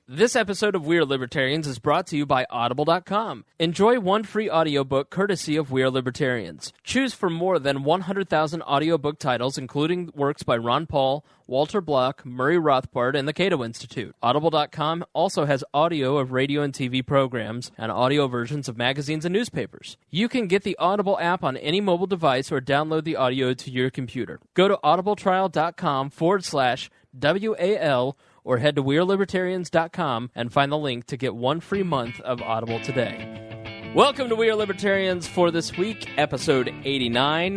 This episode of We Are Libertarians is brought to you by Audible.com. Enjoy one free audiobook courtesy of We Are Libertarians. Choose from more than 100,000 audiobook titles, including works by Ron Paul, Walter Block, Murray Rothbard, and the Cato Institute. Audible.com also has audio of radio and TV programs and audio versions of magazines and newspapers. You can get the Audible app on any mobile device or download the audio to your computer. Go to audibletrial.com/WAL or head to WeareLibertarians.com and find the link to get one free month of Audible today. Welcome to We Are Libertarians for this week, episode 89,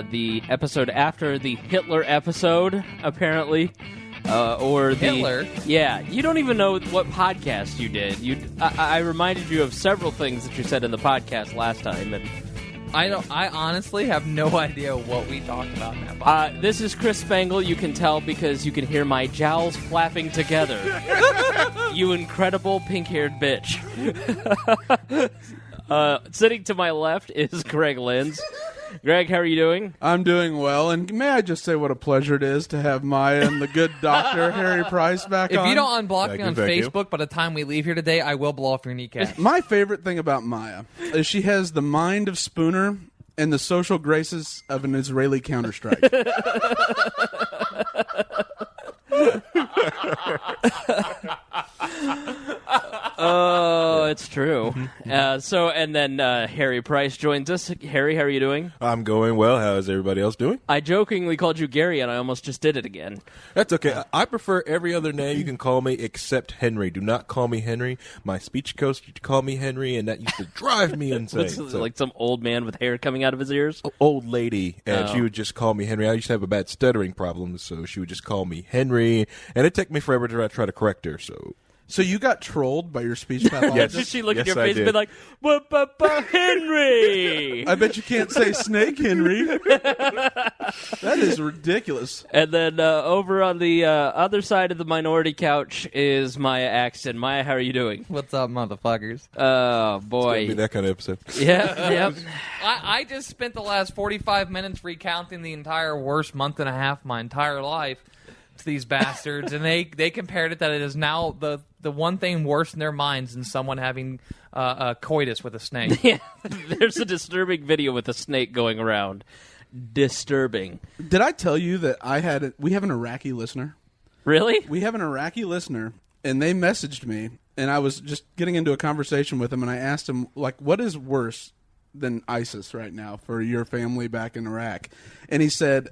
the episode after the Hitler episode, apparently. Or the Hitler? Yeah, you don't even know what podcast you did. I reminded you of several things that you said in the podcast last time, and I honestly have no idea what we talked about in that podcast. This is Chris Spangle. You can tell because you can hear my jowls flapping together. You incredible pink-haired bitch. Sitting to my left is Greg Lenz. Greg, how are you doing? I'm doing well, and may I just say what a pleasure it is to have Miah and the good Dr. Harry Price back on? If you don't unblock me on Facebook by the time we leave here today, I will blow off your kneecap. My favorite thing about Miah is she has the mind of Spooner and the social graces of an Israeli counter-strike. Oh, it's true. And then Harry Price joins us. Harry, how are you doing? I'm going well. How is everybody else doing? I jokingly called you Gary, and I almost just did it again. That's okay. I prefer every other name you can call me except Henry. Do not call me Henry. My speech coach used to call me Henry, and that used to drive me insane. Like some old man with hair coming out of his ears? Old lady, and she would just call me Henry. I used to have a bad stuttering problem, so she would just call me Henry, and it'd take me forever to try to correct her, So you got trolled by your speech pathologist? Did she look at Yes, your I face and did. be like, Henry? I bet you can't say snake, Henry. That is ridiculous. And then over on the other side of the minority couch is Miah Axton. Miah, how are you doing? What's up, motherfuckers? Oh, boy. It's gonna be that kind of episode. Yeah, yep. I just spent the last 45 minutes recounting the entire worst month and a half of my entire life to these bastards, and they compared it that it is now the one thing worse in their minds than someone having a coitus with a snake. Yeah, there's a disturbing video with a snake going around. Disturbing. Did I tell you that we have an Iraqi listener? Really? We have an Iraqi listener, and they messaged me, and I was just getting into a conversation with him, and I asked him, like, what is worse than ISIS right now for your family back in Iraq? And he said,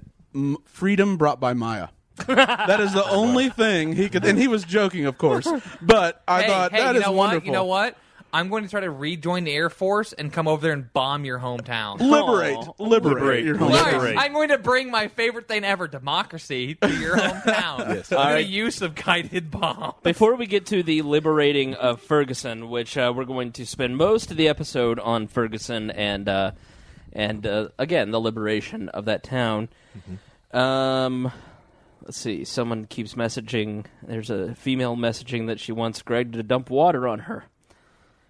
freedom brought by Miah. That is the only thing he could, and he was joking, of course. But I thought that is wonderful. You know what? I'm going to try to rejoin the Air Force and come over there and bomb your hometown. Liberate your hometown. I'm going to bring my favorite thing ever, democracy, to your hometown. Yes. Through the use of guided bombs. Before we get to the liberating of Ferguson, which we're going to spend most of the episode on Ferguson and again, the liberation of that town. Mm-hmm. Let's see. Someone keeps messaging. There's a female messaging that she wants Greg to dump water on her.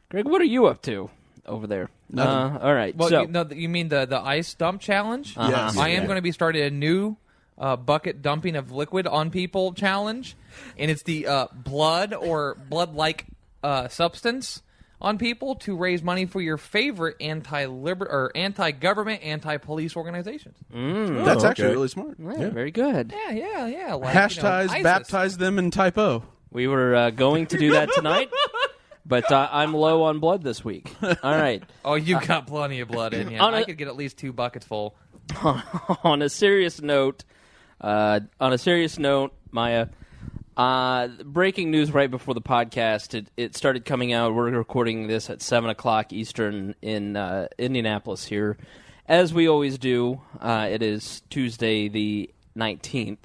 Greg, what are you up to over there? All right. Well, so you mean the ice dump challenge? Yes. I am going to be starting a new bucket dumping of liquid on people challenge, and it's the blood or blood-like substance on people to raise money for your favorite anti-government, anti-police organizations. That's actually really smart. yeah, very good. Yeah. Like, Hashtags baptize them in typo. We were going to do that tonight, but I'm low on blood this week. All right. Oh, you've got plenty of blood in you. I could get at least 2 buckets full. On a serious note, Miah, breaking news right before the podcast. It started coming out. We're recording this at 7 o'clock Eastern in Indianapolis here. As we always do, it is Tuesday the 19th.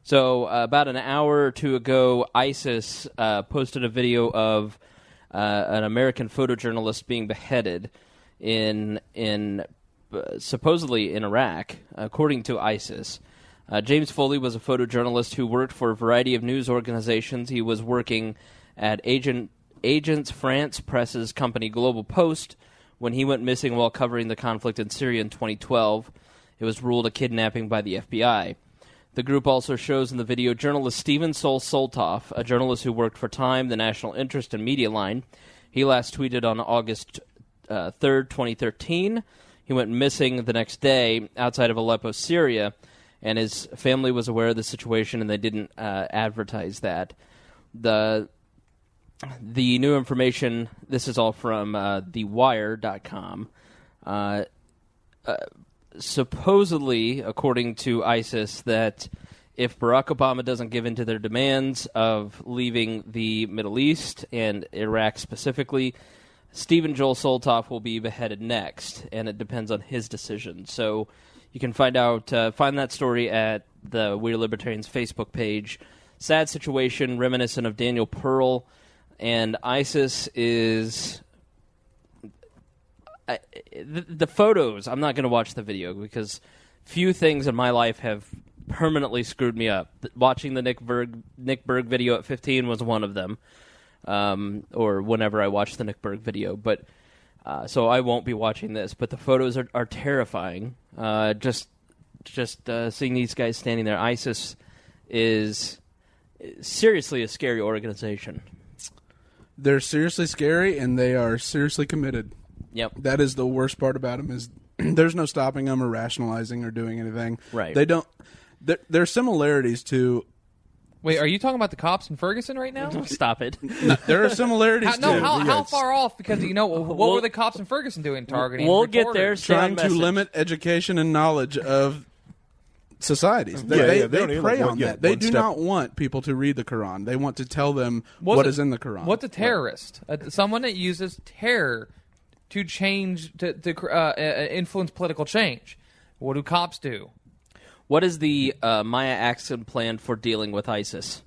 So about an hour or two ago, ISIS posted a video of an American photojournalist being beheaded in supposedly in Iraq, according to ISIS. James Foley was a photojournalist who worked for a variety of news organizations. He was working at Agence France Press's company Global Post when he went missing while covering the conflict in Syria in 2012. It was ruled a kidnapping by the FBI. The group also shows in the video journalist Steven Soltov, a journalist who worked for Time, the National Interest and Media Line. He last tweeted on August 3rd, 2013. He went missing the next day outside of Aleppo, Syria, and his family was aware of the situation, and they didn't advertise that. The new information, this is all from TheWire.com. Supposedly, according to ISIS, that if Barack Obama doesn't give in to their demands of leaving the Middle East and Iraq specifically, Stephen Joel Soltov will be beheaded next, and it depends on his decision. So you can find that story at the We're Libertarians Facebook page. Sad situation, reminiscent of Daniel Pearl, and ISIS is... the photos, I'm not going to watch the video because few things in my life have permanently screwed me up. Watching the Nick Berg video at 15 was one of them, or whenever I watch the Nick Berg video. But so I won't be watching this. But the photos are terrifying. Just seeing these guys standing there. ISIS is seriously a scary organization. They're seriously scary, and they are seriously committed. Yep. That is the worst part about them is there's no stopping them or rationalizing or doing anything. Right. They don't. There are similarities to. Wait, are you talking about the cops in Ferguson right now? Stop it. There are similarities. How far off? Because what were the cops in Ferguson doing? Targeting. We'll get there. Trying to limit education and knowledge of societies. They prey on that. They do not want people to read the Quran. They want to tell them what is in the Quran. What's a terrorist? Someone that uses terror to change, to influence political change. What do cops do? What is the Miah action plan for dealing with ISIS?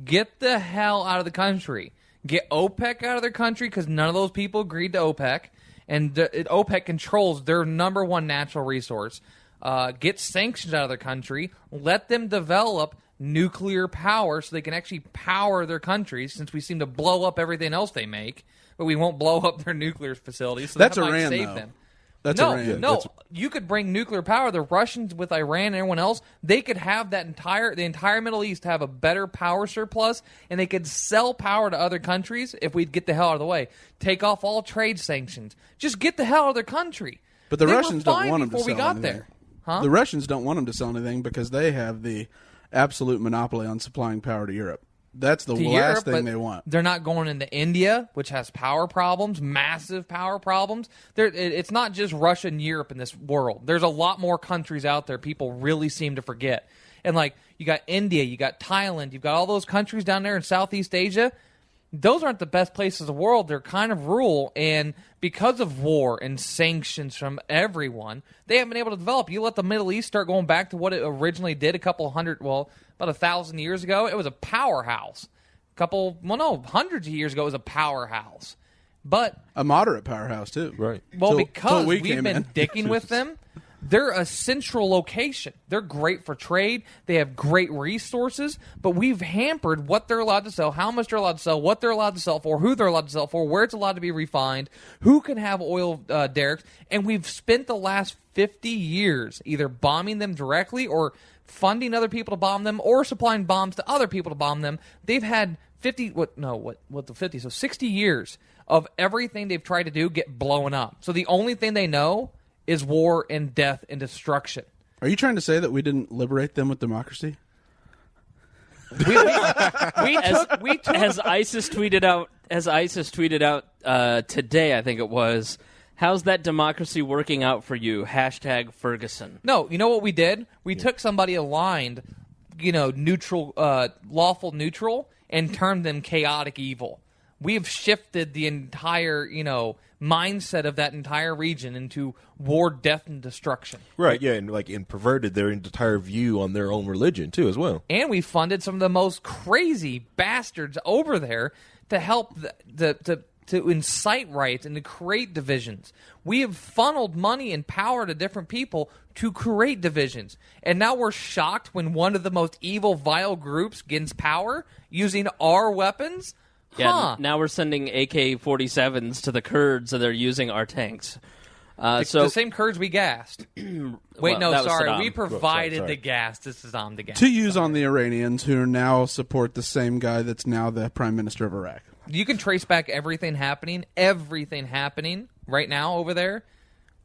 Get the hell out of the country. Get OPEC out of their country because none of those people agreed to OPEC, and OPEC controls their number one natural resource. Get sanctions out of their country. Let them develop nuclear power so they can actually power their countries, since we seem to blow up everything else they make, but we won't blow up their nuclear facilities. So that's that Iran, might save though. them. That's no, Iran. no. You could bring nuclear power. The Russians with Iran and everyone else, they could have the entire Middle East have a better power surplus, and they could sell power to other countries if we'd get the hell out of the way. Take off all trade sanctions. Just get the hell out of their country. But the Russians don't want them to sell before we got anything. there. Huh? The Russians don't want them to sell anything because they have the absolute monopoly on supplying power to Europe. That's the last thing they want. They're not going into India, which has power problems, massive power problems. It's not just Russia and Europe in this world. There's a lot more countries out there people really seem to forget. And like, you got India, you got Thailand, you've got all those countries down there in Southeast Asia. Those aren't the best places in the world. They're kind of rural, and because of war and sanctions from everyone, they haven't been able to develop. You let the Middle East start going back to what it originally did about 1,000 years ago. It was a powerhouse. Hundreds of years ago, it was a powerhouse. But a moderate powerhouse, too. Right. Well, because we've been dicking with them, they're a central location. They're great for trade. They have great resources, but we've hampered what they're allowed to sell, how much they're allowed to sell, what they're allowed to sell for, who they're allowed to sell for, where it's allowed to be refined, who can have oil derricks, and we've spent the last 50 years either bombing them directly or funding other people to bomb them or supplying bombs to other people to bomb them. They've had 60 years of everything they've tried to do get blown up. So the only thing they know is war and death and destruction. Are you trying to say that we didn't liberate them with democracy? As ISIS tweeted out today, I think it was, how's that democracy working out for you? #Ferguson. No, you know what we did? We took somebody aligned, neutral, lawful neutral, and turned them chaotic evil. We have shifted the entire, mindset of that entire region into war, death, and destruction. Right, yeah, and perverted their entire view on their own religion, too, as well. And we funded some of the most crazy bastards over there to help to incite riots and to create divisions. We have funneled money and power to different people to create divisions. And now we're shocked when one of the most evil, vile groups gains power using our weapons? Yeah, now we're sending AK-47s to the Kurds, and they're using our tanks. The same Kurds we gassed. Wait, no, sorry. We provided the gas. This is on the gas. To use on the Iranians, who now support the same guy that's now the prime minister of Iraq. You can trace back everything happening right now over there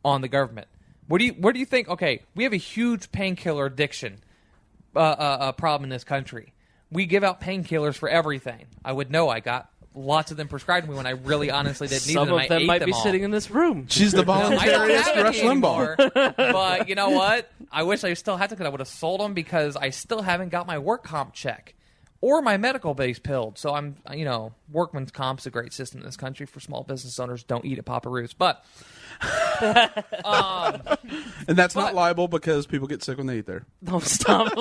on the government. What do you think? Okay, we have a huge painkiller addiction problem in this country. We give out painkillers for everything. I would know. I got lots of them prescribed to me when I really honestly didn't need them. Some of them might be sitting in this room. She's the voluntarist Rush Limbaugh. But you know what? I wish I still had to, because I would have sold them, because I still haven't got my work comp check or my medical base pilled. So I'm, workman's comp's a great system in this country for small business owners. Don't eat at Papa Ruth's. But and that's not liable because people get sick when they eat there. Don't stop.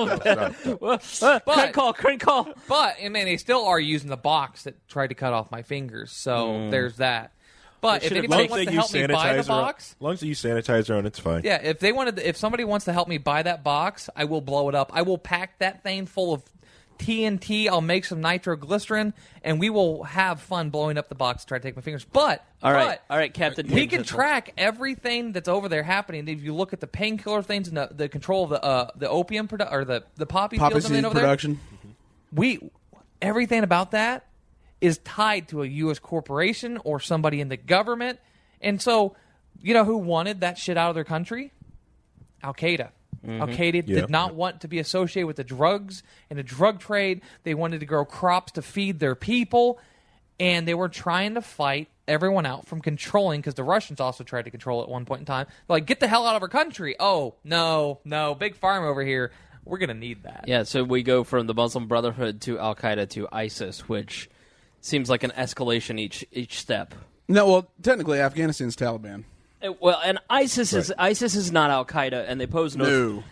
Crank call. But I mean, they still are using the box that tried to cut off my fingers. So there's that. But if anybody wants to help me buy the box, as long as they use sanitizer on, it's fine. Yeah, if somebody wants to help me buy that box, I will blow it up. I will pack that thing full of TNT. I'll make some nitroglycerin, and we will have fun blowing up the box to try to take my fingers. But all right, Captain. We can track everything that's over there happening. If you look at the painkiller things and the control of the opium or the poppy fields seed over production, everything about that is tied to a U.S. corporation or somebody in the government. And so, you know who wanted that shit out of their country? Al-Qaeda. Al-Qaeda did not want to be associated with the drugs and the drug trade. They wanted to grow crops to feed their people, and they were trying to fight everyone out from controlling, because the Russians also tried to control at one point in time. They're like, get the hell out of our country. Oh, no, big farm over here. We're going to need that. Yeah, so we go from the Muslim Brotherhood to Al-Qaeda to ISIS, which seems like an escalation each step. No, well, technically, Afghanistan's Taliban. Well, and ISIS is not Al Qaeda, and they pose no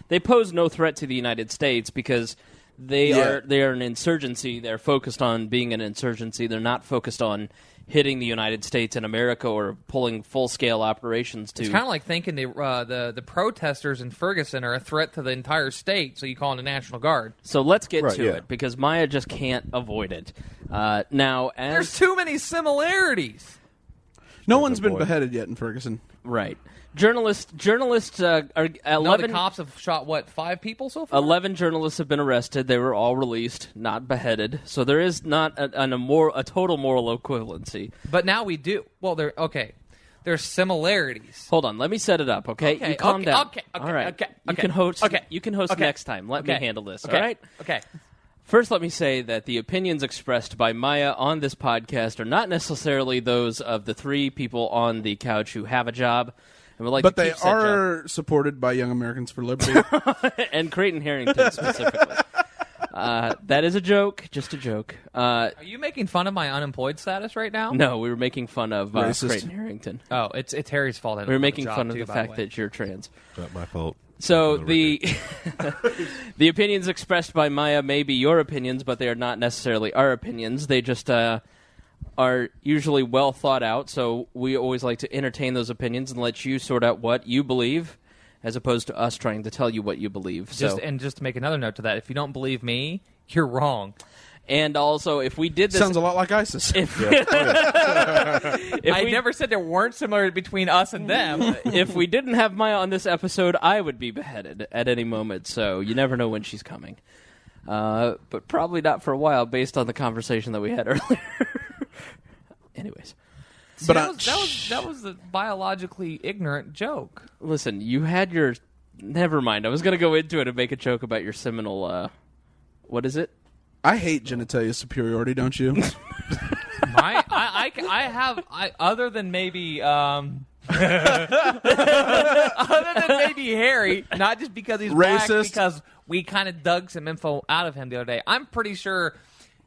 threat to the United States, because they are an insurgency. They're focused on being an insurgency. They're not focused on hitting the United States and America or pulling full scale operations to. It's kind of like thinking the protesters in Ferguson are a threat to the entire state, so you call in the National Guard. So let's get to it, because Miah just can't avoid it. Now, there's too many similarities. No one's been beheaded yet in Ferguson. Right. Journalists are 11. No, the cops have shot, 5 people so far? 11 journalists have been arrested. They were all released, not beheaded. So there is not a total moral equivalency. But now we do. Well, there's similarities. Hold on, let me set it up, okay? You calm down. Okay. All right. Okay. You can host. Okay. You can host next time. Let me handle this. Okay. All right. Okay. First, let me say that the opinions expressed by Miah on this podcast are not necessarily those of the 3 people on the couch who have a job and would like but to they keep said are supported by Young Americans for Liberty. and Creighton Harrington specifically. That is a joke, just a joke. Are you making fun of my unemployed status right now? No, we were making fun of Creighton Harrington. Oh, it's Harry's fault. We were making fun of the fact that you're trans. Not my fault. So the opinions expressed by Miah may be your opinions, but they are not necessarily our opinions. They just are usually well thought out, so we always like to entertain those opinions and let you sort out what you believe, as opposed to us trying to tell you what you believe. Just to make another note to that, if you don't believe me, you're wrong. And also, if we did this... Sounds a lot like ISIS. I never said there weren't similarities between us and them. If we didn't have Miah on this episode, I would be beheaded at any moment, so you never know when she's coming. But probably not for a while, based on the conversation that we had earlier. Anyways. See, that was a biologically ignorant joke. Listen, you had your... Never mind. I was going to go into it and make a joke about your seminal... what is it? I hate genitalia superiority, don't you? Other than maybe Harry, not just because he's racist, black, because we kind of dug some info out of him the other day. I'm pretty sure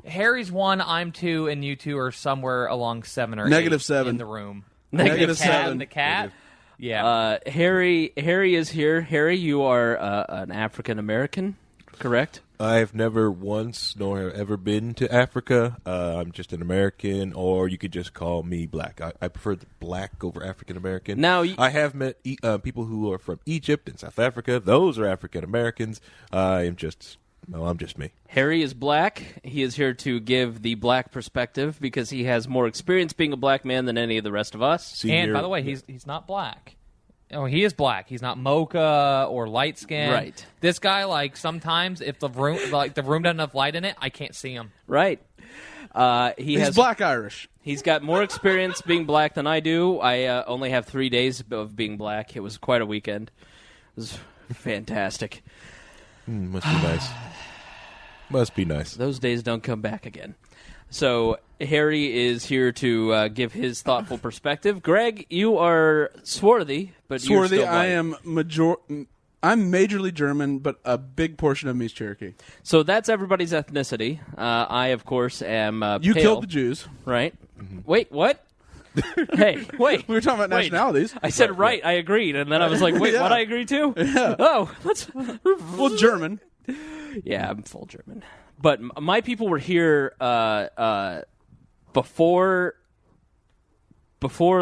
Harry's 1, I'm 2, and you 2 are somewhere along 7 or 8 -7 in the room. -7. The cat. Yeah. Harry is here. Harry, you are an African American, correct? I've never once nor ever been to Africa. I'm just an American, or you could just call me black. I prefer the black over African American. Now, I have met people who are from Egypt and South Africa. Those are African Americans. I'm just me. Harry is black. He is here to give the black perspective because he has more experience being a black man than any of the rest of us. And by the way, he's not black. Oh, he is black. He's not mocha or light skin. Right. This guy, like, sometimes if the room doesn't have enough light in it, I can't see him. Right. He's black Irish. He's got more experience being black than I do. I only have 3 days of being black. It was quite a weekend. It was fantastic. Must be nice. Must be nice. Those days don't come back again. So Harry is here to give his thoughtful perspective. Greg, you are swarthy, but you're Swarthy, still white. I'm majorly German, but a big portion of me is Cherokee. So that's everybody's ethnicity. I, of course, am You pale, killed the Jews. right? Wait, what? Hey, wait. We were talking about Wait. nationalities. I said right, I agreed, and then I was like, wait, Yeah. what I agreed to? Yeah. Oh, let's... Well, German. Yeah, I'm full German. But my people were here before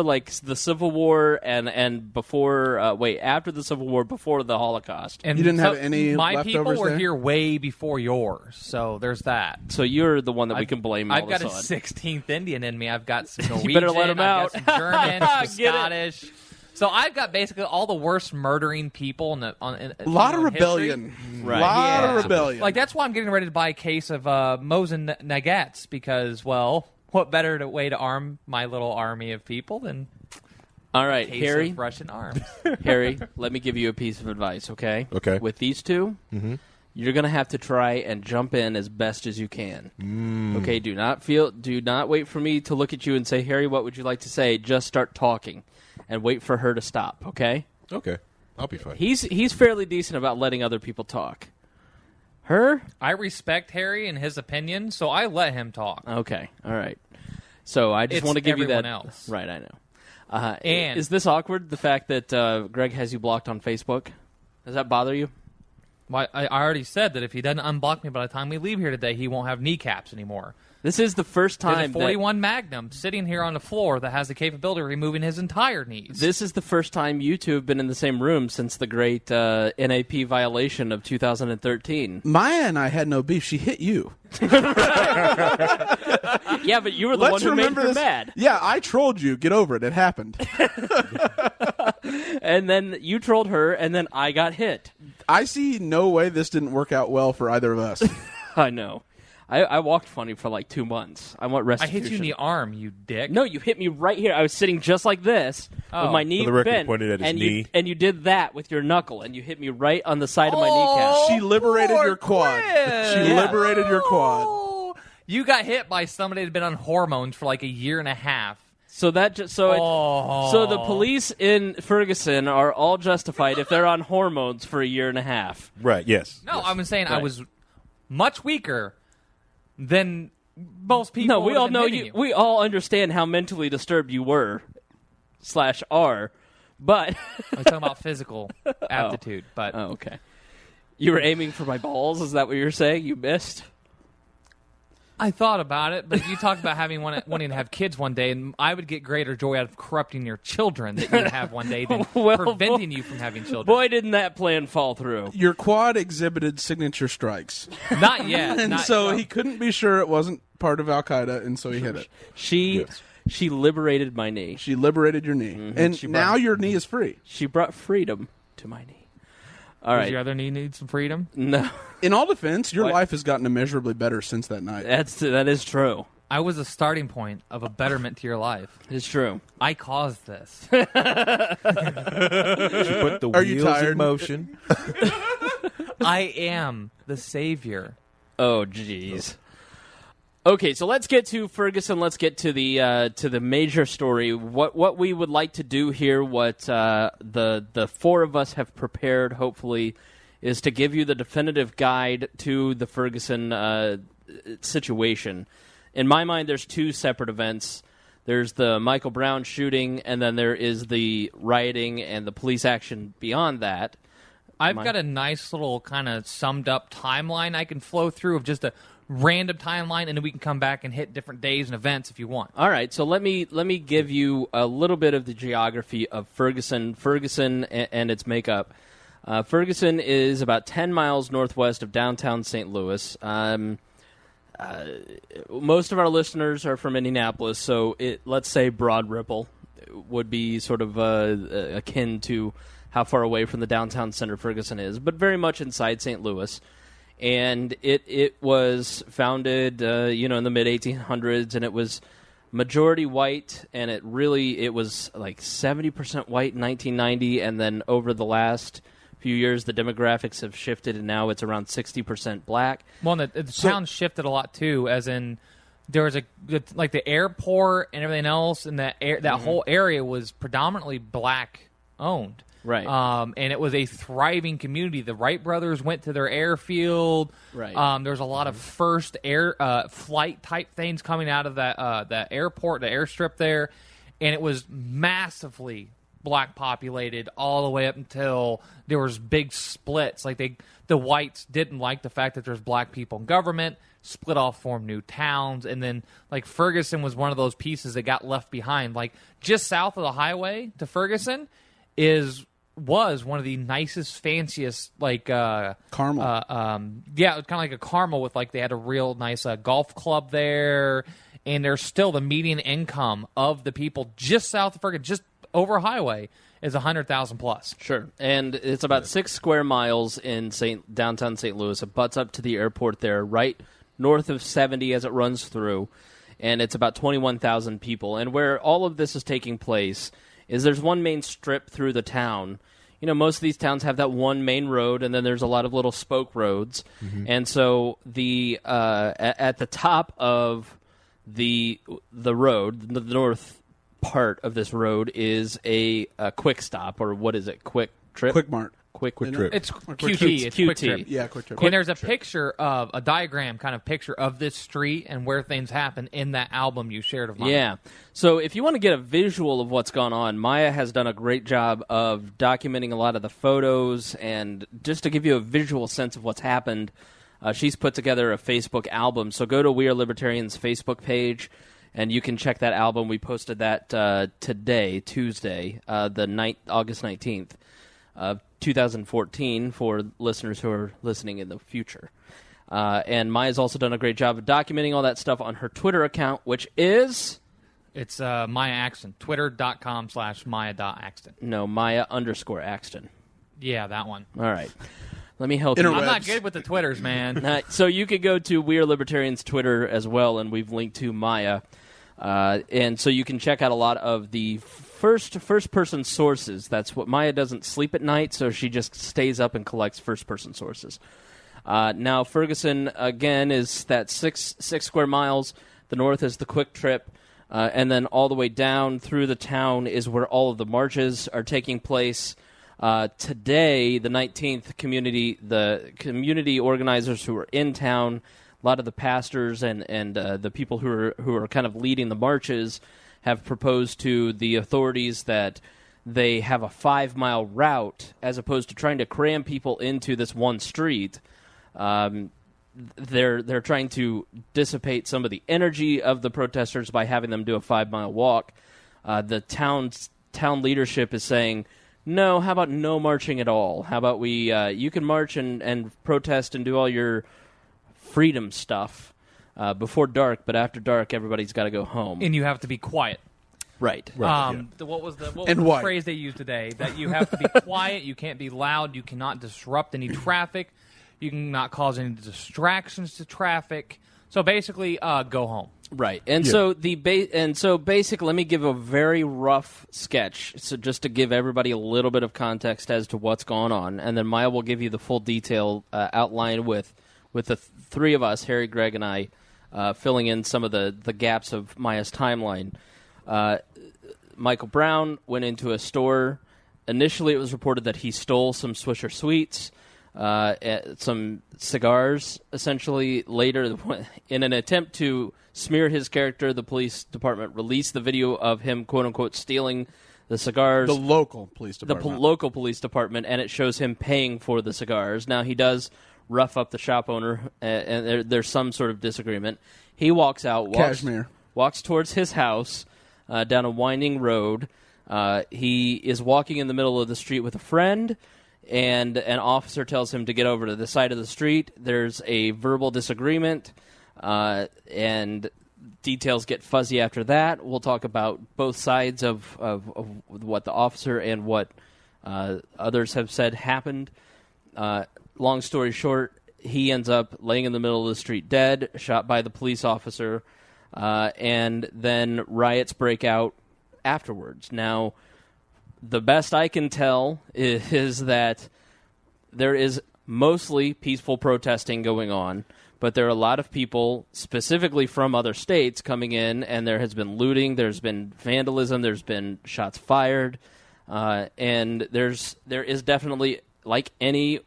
like the Civil War and before after the Civil War, before the Holocaust. And You didn't have any My people leftovers were there? here way before yours, so there's that. So you're the one that we can blame all I've got a this on. 16th Indian in me. I've got some Norwegian. better let him I've got out. some German, some Get it. Scottish. So I've got basically all the worst murdering people in A lot of rebellion. Right. Lot Yeah. of rebellion. Like, that's why I'm getting ready to buy a case of Mosin Nagets, because, well, what better way to arm my little army of people than All right, a case Harry. of Russian arms? Harry, let me give you a piece of advice, okay? Okay. With these two, you're going to have to try and jump in as best as you can. Okay, do not wait for me to look at you and say, Harry, what would you like to say? Just start talking and wait for her to stop, okay? Okay. I'll be fine. He's fairly decent about letting other people talk. Her? I respect Harry and his opinion, so I let him talk. Okay, all right. So I just It's want to give you that. everyone else. Right, I know. And- is this awkward, the fact that Greg has you blocked on Facebook? Does that bother you? Why, I already said that if he doesn't unblock me by the time we leave here today, he won't have kneecaps anymore. This is the first There's time a 41 Magnum sitting here on the floor that has the capability of removing his entire knees. This is the first time you two have been in the same room since the great NAP violation of 2013. Maya and I had no beef. She hit you. Yeah, but you were the one who made her mad. Yeah, I trolled you. Get over it. It happened. And then you trolled her, and then I got hit. I see no way this didn't work out well for either of us. I know. I walked funny for like 2 months. I want I restitution. hit you in the arm, you dick. No, you hit me right here. I was sitting just like this with my knee For the record, bent, pointed at his and knee. you did that with your knuckle, and you hit me right on the side of my kneecap. She liberated poor your quad. Chris. She Yeah. liberated your quad. Oh, you got hit by somebody that had been on hormones for like a year and a half. So that so the police in Ferguson are all justified if they're on hormones for a year and a half. Right, yes. No, yes. I was saying I Right. was much weaker than most people. No, we would all have know been you. hitting We all understand how mentally disturbed you were /are, but I was talking about physical aptitude, but oh, okay. You were aiming for my balls. Is that what you're saying? You missed. I thought about it. But you talked about wanting to have kids one day, and I would get greater joy out of corrupting your children that you would have one day than Well, preventing you from having children. Boy, didn't that plan fall through. Your quad exhibited signature strikes. Not yet. And not, so well, he couldn't be sure it wasn't part of Al Qaeda, and so he hit it. She liberated my knee. She liberated your knee. And She now brought- your knee is free. She brought freedom to my knee. All does right. your other knee need some freedom? No, In all defense, your What? life has gotten immeasurably better since that night. that is true. I was a starting point of a betterment to your life. It's true. I caused this. She put the Are you wheels tired? in motion. I am the savior. Oh, jeez. Okay, so let's get to Ferguson. Let's get to the major story. What we would like to do here, what the four of us have prepared, hopefully, is to give you the definitive guide to the Ferguson situation. In my mind, there's two separate events. There's the Michael Brown shooting, and then there is the rioting and the police action beyond that. I've got a nice little kind of summed up timeline I can flow through of just a random timeline, and then we can come back and hit different days and events if you want. All right, so let me give you a little bit of the geography of Ferguson and its makeup. Ferguson is about 10 miles northwest of downtown St. Louis. Most of our listeners are from Indianapolis, so let's say Broad Ripple. would be sort of akin to how far away from the downtown center Ferguson is, but very much inside St. Louis. And it was founded, in the mid-1800s, and it was majority white, and it was like 70% white in 1990, and then over the last few years, the demographics have shifted, and now it's around 60% black. Well, the town shifted a lot, too, as in there was the airport and everything else, and that whole area was predominantly black-owned. Right. And it was a thriving community. The Wright brothers went to their airfield. Right. There was a lot of first air flight type things coming out of that airport, the airstrip there, and it was massively black populated all the way up until there was big splits. Like the whites didn't like the fact that there's black people in government, split off, formed new towns, and then like Ferguson was one of those pieces that got left behind. Like just south of the highway to Ferguson was one of the nicest, fanciest, like Carmel. it was kind of like a Carmel with they had a real nice golf club there, and there's still the median income of the people just south of Ferguson, just over highway, is 100,000 plus. Sure, and it's about 6 square miles in downtown St. Louis. It butts up to the airport there, right north of 70 as it runs through, and it's about 21,000 people. And where all of this is taking place is there's one main strip through the town. Most of these towns have that one main road, and then there's a lot of little spoke roads. Mm-hmm. And so at the top of the road, the north part of this road is a quick stop, or what is it? Quick trip? Quick Mart. Quick Trip. It's QT. It's Quick Trip. Yeah, Quick Trip. And there's a picture of a diagram kind of picture of this street and where things happen in that album you shared of mine. Yeah. So if you want to get a visual of what's gone on, Miah has done a great job of documenting a lot of the photos, and just to give you a visual sense of what's happened, she's put together a Facebook album. So go to We Are Libertarians Facebook page, and you can check that album. We posted that today, Tuesday, August 19th. 2014 for listeners who are listening in the future. And Maya's also done a great job of documenting all that stuff on her Twitter account, which is... It's Miah Axton, twitter.com/Miah.Axton. No, Miah_Axton. Yeah, that one. All right. Let me help you. I'm not good with the Twitters, man. So you could go to We Are Libertarians Twitter as well, and we've linked to Miah. And so you can check out a lot of the first-person sources. That's what Miah doesn't sleep at night, so she just stays up and collects first-person sources. Now, Ferguson, again, is that 6 square miles. The north is the Quick Trip. And then all the way down through the town is where all of the marches are taking place. Today, the 19th, the community organizers who are in town, a lot of the pastors and the people who are kind of leading the marches have proposed to the authorities that they have a 5-mile route as opposed to trying to cram people into this one street. They're trying to dissipate some of the energy of the protesters by having them do a 5-mile walk. The town leadership is saying, no, how about no marching at all? How about you can march and protest and do all your freedom stuff before dark, but after dark, everybody's got to go home. And you have to be quiet. Right. What was the phrase they used today? That you have to be quiet, you can't be loud, you cannot disrupt any traffic, you cannot cause any distractions to traffic. So basically, go home. Right. And so basically, let me give a very rough sketch, so just to give everybody a little bit of context as to what's going on, and then Miah will give you the full detail outline with the three of us, Harry, Greg, and I, filling in some of the gaps of Miah's timeline. Michael Brown went into a store. Initially, it was reported that he stole some Swisher Sweets, some cigars, essentially. Later, in an attempt to smear his character, the police department released the video of him, quote-unquote, stealing the cigars. The local police department. The local police department, and it shows him paying for the cigars. Now, he does rough up the shop owner, and there's some sort of disagreement. He walks out, walks towards his house, down a winding road. He is walking in the middle of the street with a friend, and an officer tells him to get over to the side of the street. There's a verbal disagreement, and details get fuzzy after that. We'll talk about both sides of what the officer and what others have said happened. Long story short, he ends up laying in the middle of the street dead, shot by the police officer, and then riots break out afterwards. Now, the best I can tell is that there is mostly peaceful protesting going on, but there are a lot of people, specifically from other states, coming in, and there has been looting, there's been vandalism, there's been shots fired, and there is definitely, like any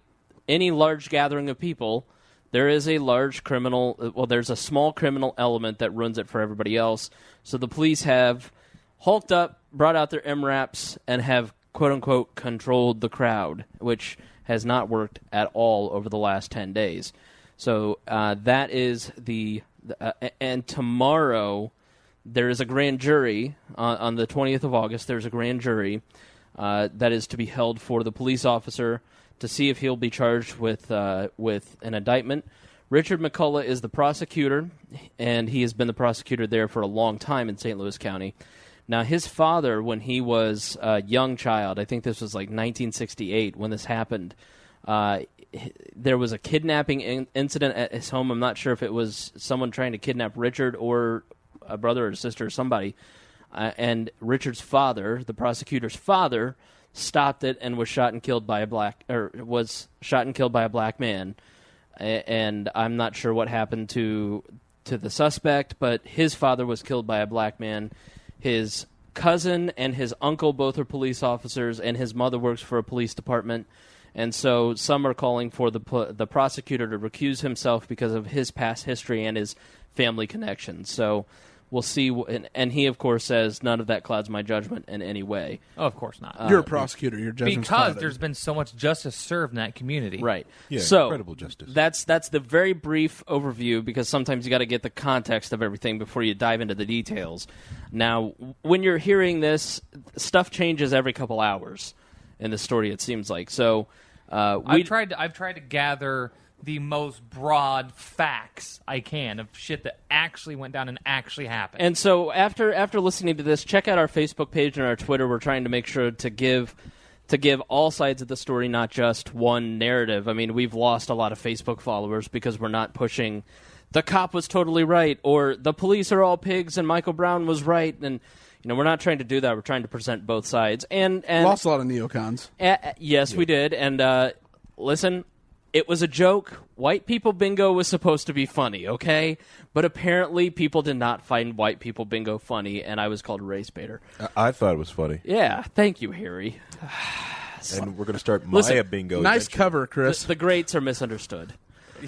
large gathering of people, there is a large criminal, there's a small criminal element that runs it for everybody else. So the police have hulked up, brought out their MRAPs, and have, quote-unquote, controlled the crowd, which has not worked at all over the last 10 days. So that is and tomorrow there is a grand jury, on the 20th of August, there's a grand jury that is to be held for the police officer to see if he'll be charged with an indictment. Richard McCullough is the prosecutor, and he has been the prosecutor there for a long time in St. Louis County. Now, his father, when he was a young child, I think this was like 1968 when this happened, there was a kidnapping incident at his home. I'm not sure if it was someone trying to kidnap Richard or a brother or a sister or somebody. And Richard's father, the prosecutor's father, stopped it and was shot and killed by a black man. And I'm not sure what happened to the suspect, but his father was killed by a black man. His cousin and his uncle both are police officers, and his mother works for a police department. And so some are calling for the prosecutor to recuse himself because of his past history and his family connections. So we'll see. And he, of course, says none of that clouds my judgment in any way. Oh, of course not. You're a prosecutor. Your judgment's because clouded. there's been so much justice served in that community. Right. Yeah, so incredible justice. That's the very brief overview, because sometimes you got to get the context of everything before you dive into the details. Now, when you're hearing this, stuff changes every couple hours in the story, it seems like. So I've tried to gather the most broad facts I can of shit that actually went down and actually happened. And so after listening to this, check out our Facebook page and our Twitter. We're trying to make sure to give all sides of the story, not just one narrative. I mean, we've lost a lot of Facebook followers because we're not pushing the cop was totally right, or the police are all pigs and Michael Brown was right. And we're not trying to do that. We're trying to present both sides. And lost a lot of neocons. Yes, we did. And listen, it was a joke. White people bingo was supposed to be funny, okay? But apparently people did not find white people bingo funny, and I was called a race baiter. I thought it was funny. Yeah, thank you, Harry. And we're going to start Miah bingo. Nice cover, Chris. The greats are misunderstood.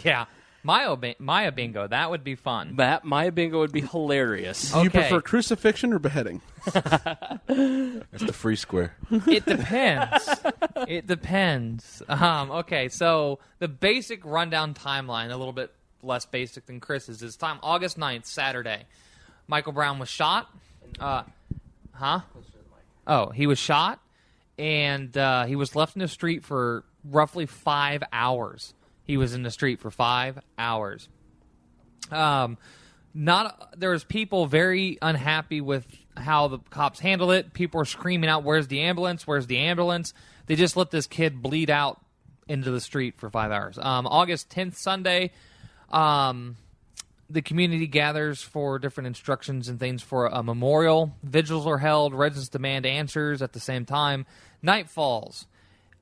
Yeah. Miah bingo, that would be fun. That Miah bingo would be hilarious. Do you prefer crucifixion or beheading? That's the free square. It depends. It depends. Okay, so the basic rundown timeline, a little bit less basic than Chris's, is time August 9th, Saturday. Michael Brown was shot. He was shot, and he was left in the street for roughly 5 hours. He was in the street for 5 hours. There was people very unhappy with how the cops handled it. People were screaming out, "Where's the ambulance? Where's the ambulance?" They just let this kid bleed out into the street for 5 hours. August 10th, Sunday, the community gathers for different instructions and things for a memorial. Vigils are held. Residents demand answers at the same time. Night falls.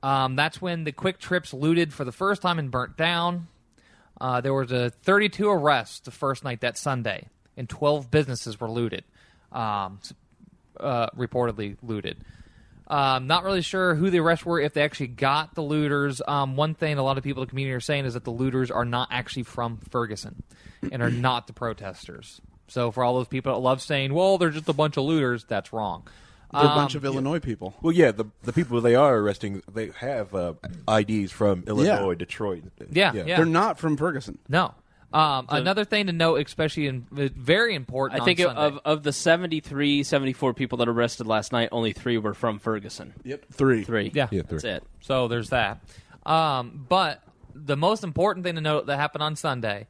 That's when the Quick Trips looted for the first time and burnt down. There was 32 arrests the first night that Sunday, and 12 businesses were looted, reportedly looted. Not really sure who the arrests were, if they actually got the looters. One thing a lot of people in the community are saying is that the looters are not actually from Ferguson and are not the protesters. So for all those people that love saying, well, they're just a bunch of looters, that's wrong. They're a bunch of Illinois people. Well, yeah, the people they are arresting, they have IDs from Illinois, Detroit. Yeah. They're not from Ferguson. No. Another thing to note, especially very important, I think on Sunday, of the 73, 74 people that arrested last night, only 3 were from Ferguson. Yep, 3. 3. Yeah, 3. That's it. So there's that. But the most important thing to note that happened on Sunday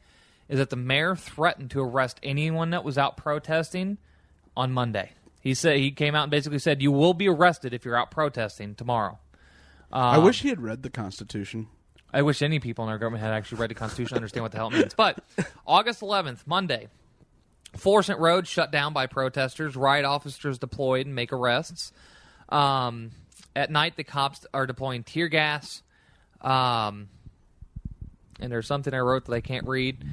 is that the mayor threatened to arrest anyone that was out protesting on Monday. He came out and basically said, you will be arrested if you're out protesting tomorrow. I wish he had read the Constitution. I wish any people in our government had actually read the Constitution, understand what the hell it means. But August 11th, Monday, Florissant Road shut down by protesters. Riot officers deployed and make arrests. At night, the cops are deploying tear gas. And there's something I wrote that I can't read.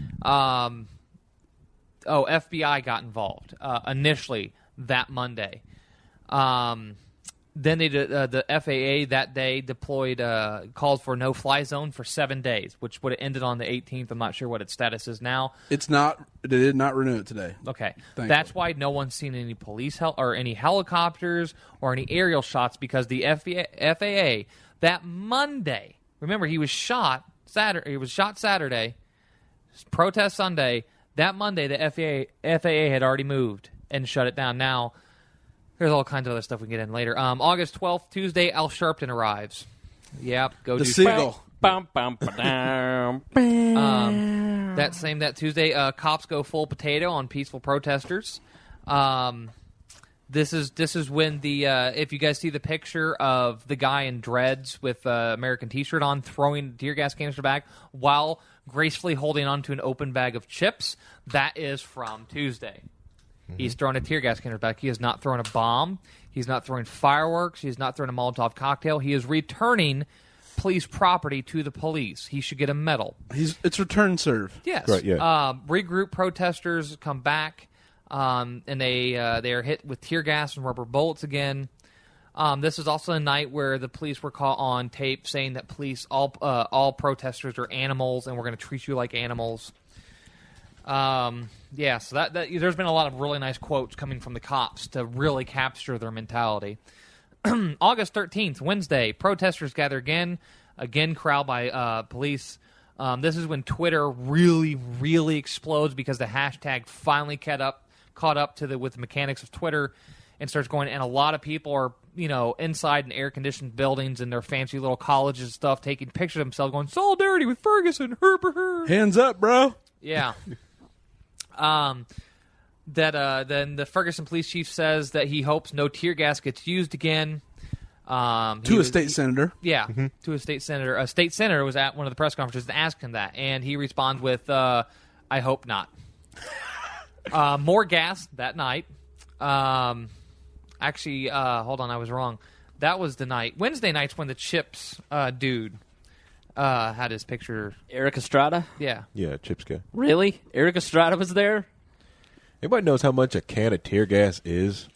FBI got involved initially that Monday. Then the FAA that day deployed, called for no-fly zone for 7 days, which would have ended on the 18th. I'm not sure what its status is now. It's not. They did not renew it today. Okay. Thankfully. That's why no one's seen any police or any helicopters or any aerial shots, because the FAA that Monday, remember, he was shot Saturday. He was shot Saturday, protest Sunday. That Monday, the FAA had already moved and shut it down. Now, there's all kinds of other stuff we can get in later. August 12th, Tuesday, Al Sharpton arrives. Yep, go The do Seagull. that Tuesday, cops go full potato on peaceful protesters. This is when the if you guys see the picture of the guy in dreads with American t-shirt on throwing tear gas canister back while gracefully holding onto an open bag of chips, that is from Tuesday. He's throwing a tear gas canister back. He is not throwing a bomb. He's not throwing fireworks. He's not throwing a Molotov cocktail. He is returning police property to the police. He should get a medal. It's return serve. Yes. Right, yeah. Regroup protesters come back, and they are hit with tear gas and rubber bullets again. This is also a night where the police were caught on tape saying that all protesters are animals and we're going to treat you like animals. Yeah, so that there's been a lot of really nice quotes coming from the cops to really capture their mentality. August 13th, Wednesday, protesters gather again corralled by police. This is when Twitter really, really explodes because the hashtag finally caught up with the mechanics of Twitter and starts going. And a lot of people are, inside in air-conditioned buildings in their fancy little colleges and stuff, taking pictures of themselves going, solidarity with Ferguson, Hands up, bro. Yeah. Then the Ferguson police chief says that he hopes no tear gas gets used again. To a state senator. Yeah, to a state senator. A state senator was at one of the press conferences and asked him that, and he responds with, I hope not. More gas that night. Actually, hold on, I was wrong. That was the night. Wednesday night's when the Chips dude had his picture. Eric Estrada? Yeah. Yeah, Chips guy. Really? Eric Estrada was there? Anybody knows how much a can of tear gas is?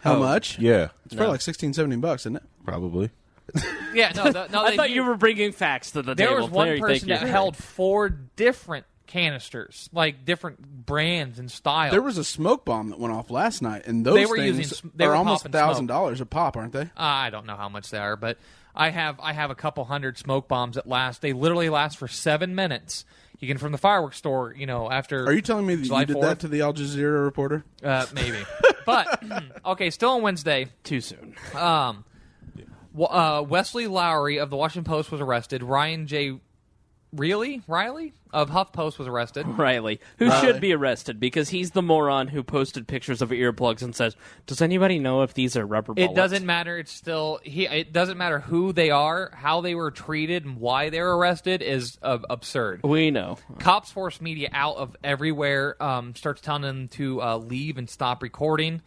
How much? Yeah. It's probably like $16, $17, isn't it? Probably. Yeah, no. I thought you were bringing facts to the There table. was one Thank person you. that held 4 different canisters, like different brands and styles. There was a smoke bomb that went off last night, and those They were things they are were almost popping $1,000 a pop, aren't they? I don't know how much they are, but I have a couple hundred smoke bombs that last. They literally last for 7 minutes. You can from the fireworks store, after. Are you telling me that July you did 4th? that to the Al Jazeera reporter? Maybe. But okay, still on Wednesday. Too soon. Wesley Lowery of the Washington Post was arrested. Ryan J. Riley of HuffPost was arrested. Riley, who should be arrested because he's the moron who posted pictures of earplugs and says, "Does anybody know if these are rubber bullets?" It doesn't matter. It's still it doesn't matter who they are, how they were treated, and why they were arrested is absurd. We know. Cops force media out of everywhere. Starts telling them to leave and stop recording.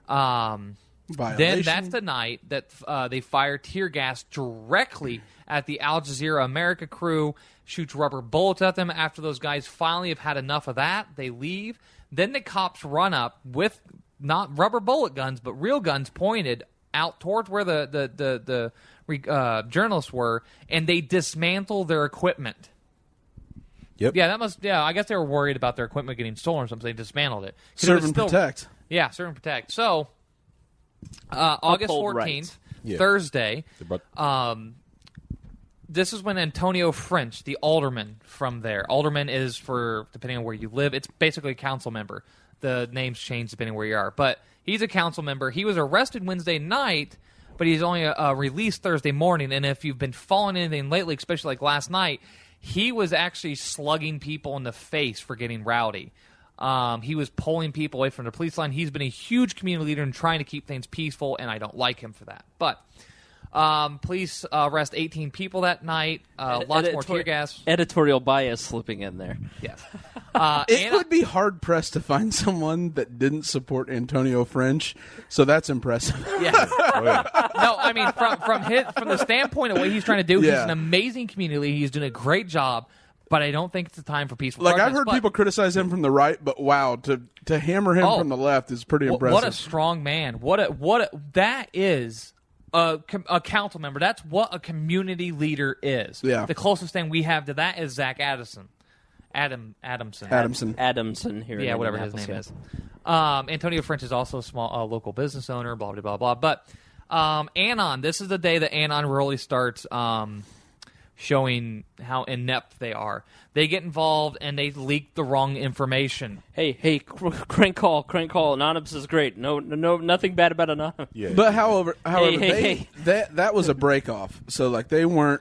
Then that's the night that they fire tear gas directly at the Al Jazeera America crew, shoots rubber bullets at them. After those guys finally have had enough of that, they leave. Then the cops run up with not rubber bullet guns, but real guns pointed out towards where the journalists were, and they dismantle their equipment. Yep. Yeah, I guess they were worried about their equipment getting stolen or something. They dismantled it. Serve and protect. Yeah, serve and protect. So, August 14th, rights. Yeah. Thursday, this is when Antonio French, the alderman from there. Alderman is for, depending on where you live, it's basically a council member. The names change depending where you are. But he's a council member. He was arrested Wednesday night, but he's only released Thursday morning. And if you've been following anything lately, especially like last night, he was actually slugging people in the face for getting rowdy. He was pulling people away from the police line. He's been a huge community leader and trying to keep things peaceful, and I don't like him for that. But police arrest 18 people that night. Lots more tear gas. Editorial bias slipping in there. Yes. It would be hard-pressed to find someone that didn't support Antonio French, so that's impressive. Yeah. No, I mean, from the standpoint of what he's trying to do, he's an amazing community leader. He's doing a great job. But I don't think it's the time for peaceful Like, protest. I've heard people criticize him from the right, but wow, to hammer him from the left is pretty impressive. What a strong man. That is a council member. That's what a community leader is. Yeah. The closest thing we have to that is Zach Adamson. Adamson here. Yeah, whatever his name is. Antonio French is also a small local business owner, blah, blah, blah, blah. But Anon, this is the day that Anon really starts showing how inept they are. They get involved and they leak the wrong information. Hey, crank call. Anonymous is great. No, nothing bad about Anonymous. Yeah. But however, Hey. that was a break off. So like they were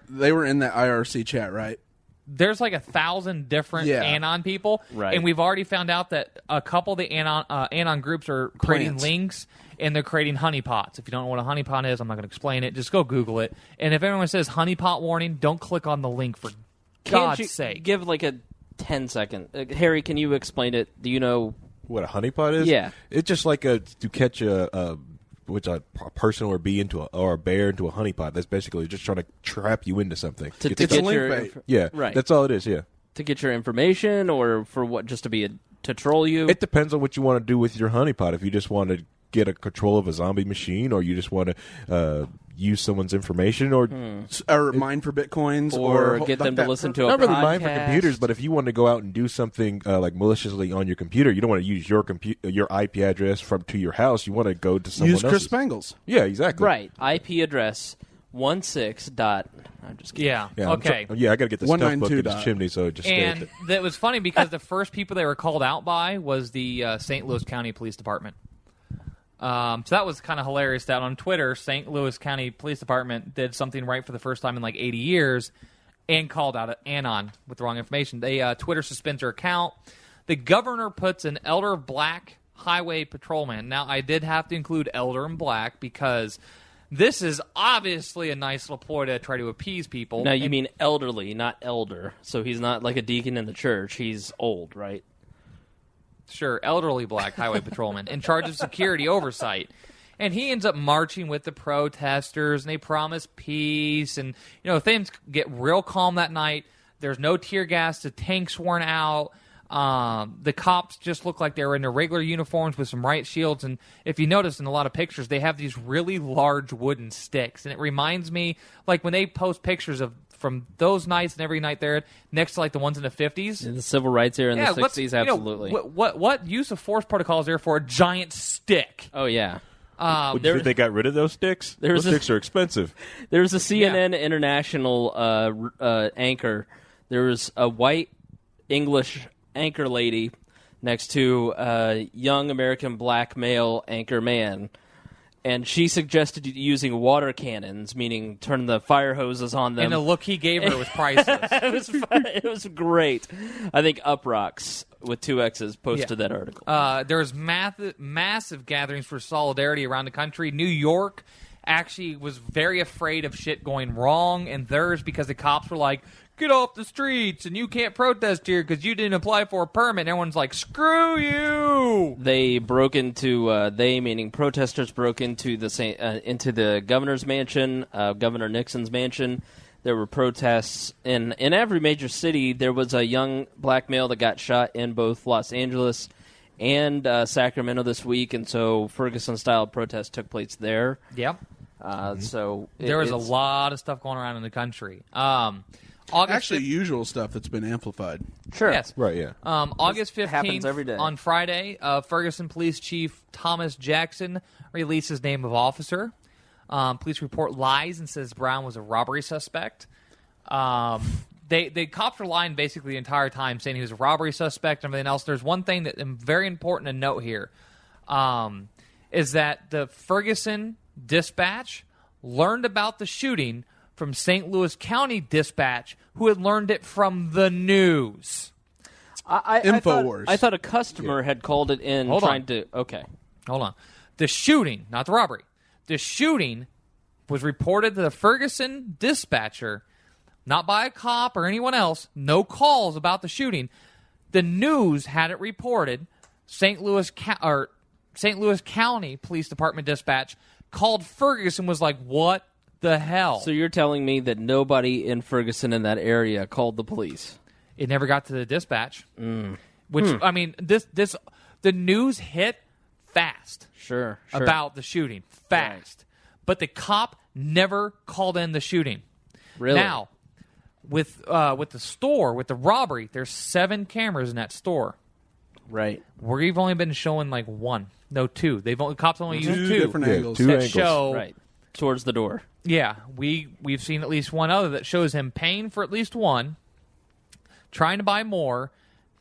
in that IRC chat, right? There's like 1,000 different Anon people, right? And we've already found out that a couple of the Anon groups are creating links and they're creating honeypots. If you don't know what a honeypot is, I'm not going to explain it. Just go Google it. And if everyone says honeypot warning, don't click on the link for God's sake. Give like a 10-second. Harry, can you explain it? Do you know what a honeypot is? Yeah, it's just like to catch a person or bee or a bear into a honeypot. That's basically just trying to trap you into something. It's a link bait. Yeah, right. That's all it is. Yeah, to get your information or for what? Just to troll you. It depends on what you want to do with your honeypot. If you just want to get a control of a zombie machine, or you just want to use someone's information, or mine for bitcoins, or get them to listen to a not podcast. really mine for computers, but if you want to go out and do something like maliciously on your computer, you don't want to use your IP address to your house. You want to go to someone else's. Use Chris Spangles. Yeah, exactly. Right. IP address 16. I'm just kidding. Yeah. Okay. I got to get the stuff book in his chimney, so it just and that was funny because the first people they were called out by was the St. Louis County Police Department. So that was kind of hilarious that on Twitter, St. Louis County Police Department did something right for the first time in like 80 years and called out Anon with the wrong information. They Twitter suspends their account. The governor puts an elder black highway patrolman. Now, I did have to include elder and black because this is obviously a nice little ploy to try to appease people. Now, you mean elderly, not elder. So he's not like a deacon in the church. He's old, right? Sure, elderly black highway patrolman in charge of security oversight. And he ends up marching with the protesters, and they promise peace. And, things get real calm that night. There's no tear gas. The tank's worn out. The cops just look like they were in their regular uniforms with some riot shields. And if you notice in a lot of pictures, they have these really large wooden sticks. And it reminds me, like when they post pictures from those nights and every night there next to like the ones in the 50s. In the civil rights era in the 60s, absolutely. What use of force protocol is there for a giant stick? Oh, yeah. You think they got rid of those sticks? Those sticks are expensive. There was a CNN International anchor. There was a white English anchor lady next to a young American black male anchor man. And she suggested using water cannons, meaning turn the fire hoses on them. And the look he gave her was priceless. It was great. I think Uprocks with 2 X's posted that article. There's massive gatherings for solidarity around the country. New York actually was very afraid of shit going wrong, and theirs because the cops were like, get off the streets, and you can't protest here because you didn't apply for a permit. And everyone's like, screw you! They broke into, meaning protesters broke into the governor's mansion, Governor Nixon's mansion. There were protests. In every major city, there was a young black male that got shot in both Los Angeles and Sacramento this week, and so Ferguson-style protests took place there. Yep. So there was a lot of stuff going around in the country. Usual stuff that's been amplified. Sure. Yes. Right, yeah. August 15th, happens every day. On Friday, Ferguson Police Chief Thomas Jackson releases name of officer. Police report lies and says Brown was a robbery suspect. The cops were lying basically the entire time, saying he was a robbery suspect and everything else. There's one thing that is very important to note here, is that the Ferguson dispatch learned about the shooting from St. Louis County Dispatch, who had learned it from the news. InfoWars. I thought a customer had called it in to... Okay. Hold on. The shooting, not the robbery. The shooting was reported to the Ferguson dispatcher, not by a cop or anyone else. No calls about the shooting. The news had it reported. St. Louis County Police Department dispatch called Ferguson, was like, what the hell? So you're telling me that nobody in Ferguson in that area called the police? It never got to the dispatch. Which, I mean, the news hit fast. Sure. About the shooting. Fast. Right. But the cop never called in the shooting. Really? Now, with the store, with the robbery, there's 7 cameras in that store. Right. We've only been showing like 1. No, 2. Cops only used 2 different angles. 2 angles. Show right towards the door. Yeah, we've seen at least one other that shows him paying for at least one, trying to buy more.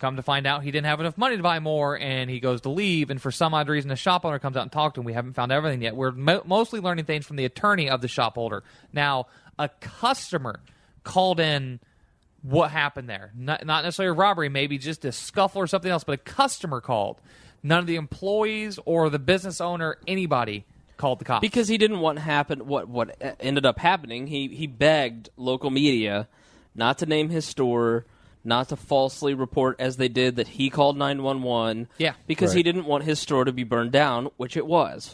Come to find out, he didn't have enough money to buy more, and he goes to leave. And for some odd reason, the shop owner comes out and talks to him. We haven't found everything yet. We're mostly learning things from the attorney of the shop holder. Now, a customer called in what happened there. Not necessarily a robbery, maybe just a scuffle or something else, but a customer called. None of the employees or the business owner, anybody, called the cops. Because he didn't want what ended up happening. He begged local media not to name his store, not to falsely report, as they did, that he called 911. Yeah. Because he didn't want his store to be burned down, which it was.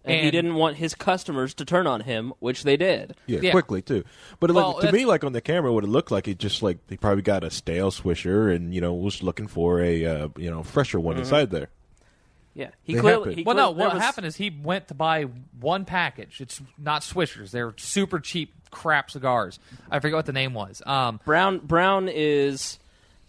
And he didn't want his customers to turn on him, which they did. Yeah, quickly, too. But to me, like on the camera, what it looked like, it just like he probably got a stale Swisher and, was looking for a, fresher one inside there. Yeah. What happened is he went to buy one package. It's not Swishers. They're super cheap crap cigars. I forget what the name was. Brown is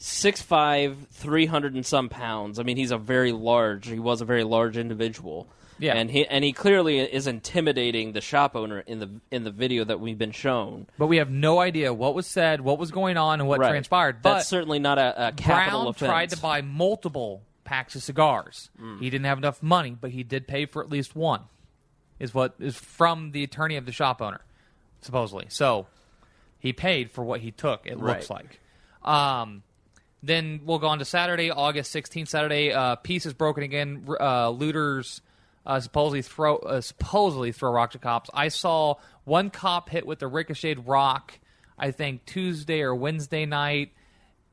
6'5", 300 and some pounds. I mean, he was a very large individual. Yeah. And he clearly is intimidating the shop owner in the video that we've been shown. But we have no idea what was said, what was going on, and what transpired. But that's certainly not a capital Brown offense. Tried to buy multiple packs of cigars. He didn't have enough money, but he did pay for at least one, is what is from the attorney of the shop owner, supposedly. So he paid for what he took, it looks like. Then we'll go on to Saturday, August 16th. Saturday, peace is broken again. Looters supposedly throw rocks at cops. I saw one cop hit with a ricocheted rock, I think Tuesday or Wednesday night,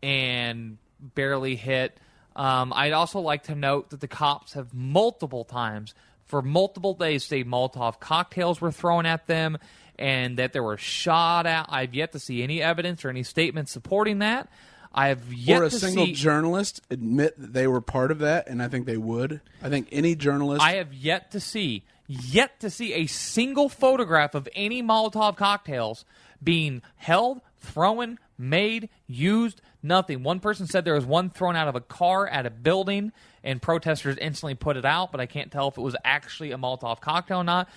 and barely hit. I'd also like to note that the cops have multiple times, for multiple days, say Molotov cocktails were thrown at them and that they were shot at. I've yet to see any evidence or any statements supporting that. I have yet to see... Or a single journalist admit that they were part of that, and I think they would. I think any journalist... I have yet to see a single photograph of any Molotov cocktails being held, thrown, made, used, nothing. One person said there was one thrown out of a car at a building, and protesters instantly put it out, but I can't tell if it was actually a Molotov cocktail or not.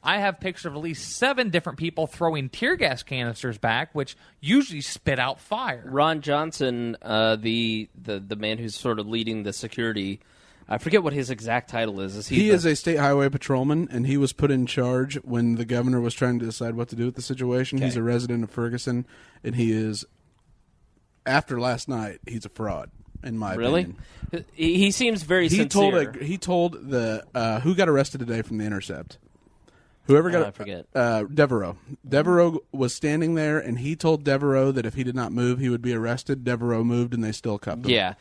I have pictures of at least 7 different people throwing tear gas canisters back, which usually spit out fire. Ron Johnson, the man who's sort of leading the security, I forget what his exact title is. He is a state highway patrolman, and he was put in charge when the governor was trying to decide what to do with the situation. Okay. He's a resident of Ferguson, and he is, after last night, he's a fraud, in my opinion. Really? He seems very sincere. He told the who got arrested today from The Intercept? Whoever got I forget. Devereaux. Devereaux was standing there, and he told Devereaux that if he did not move, he would be arrested. Devereaux moved, and they still cuffed him. Yeah.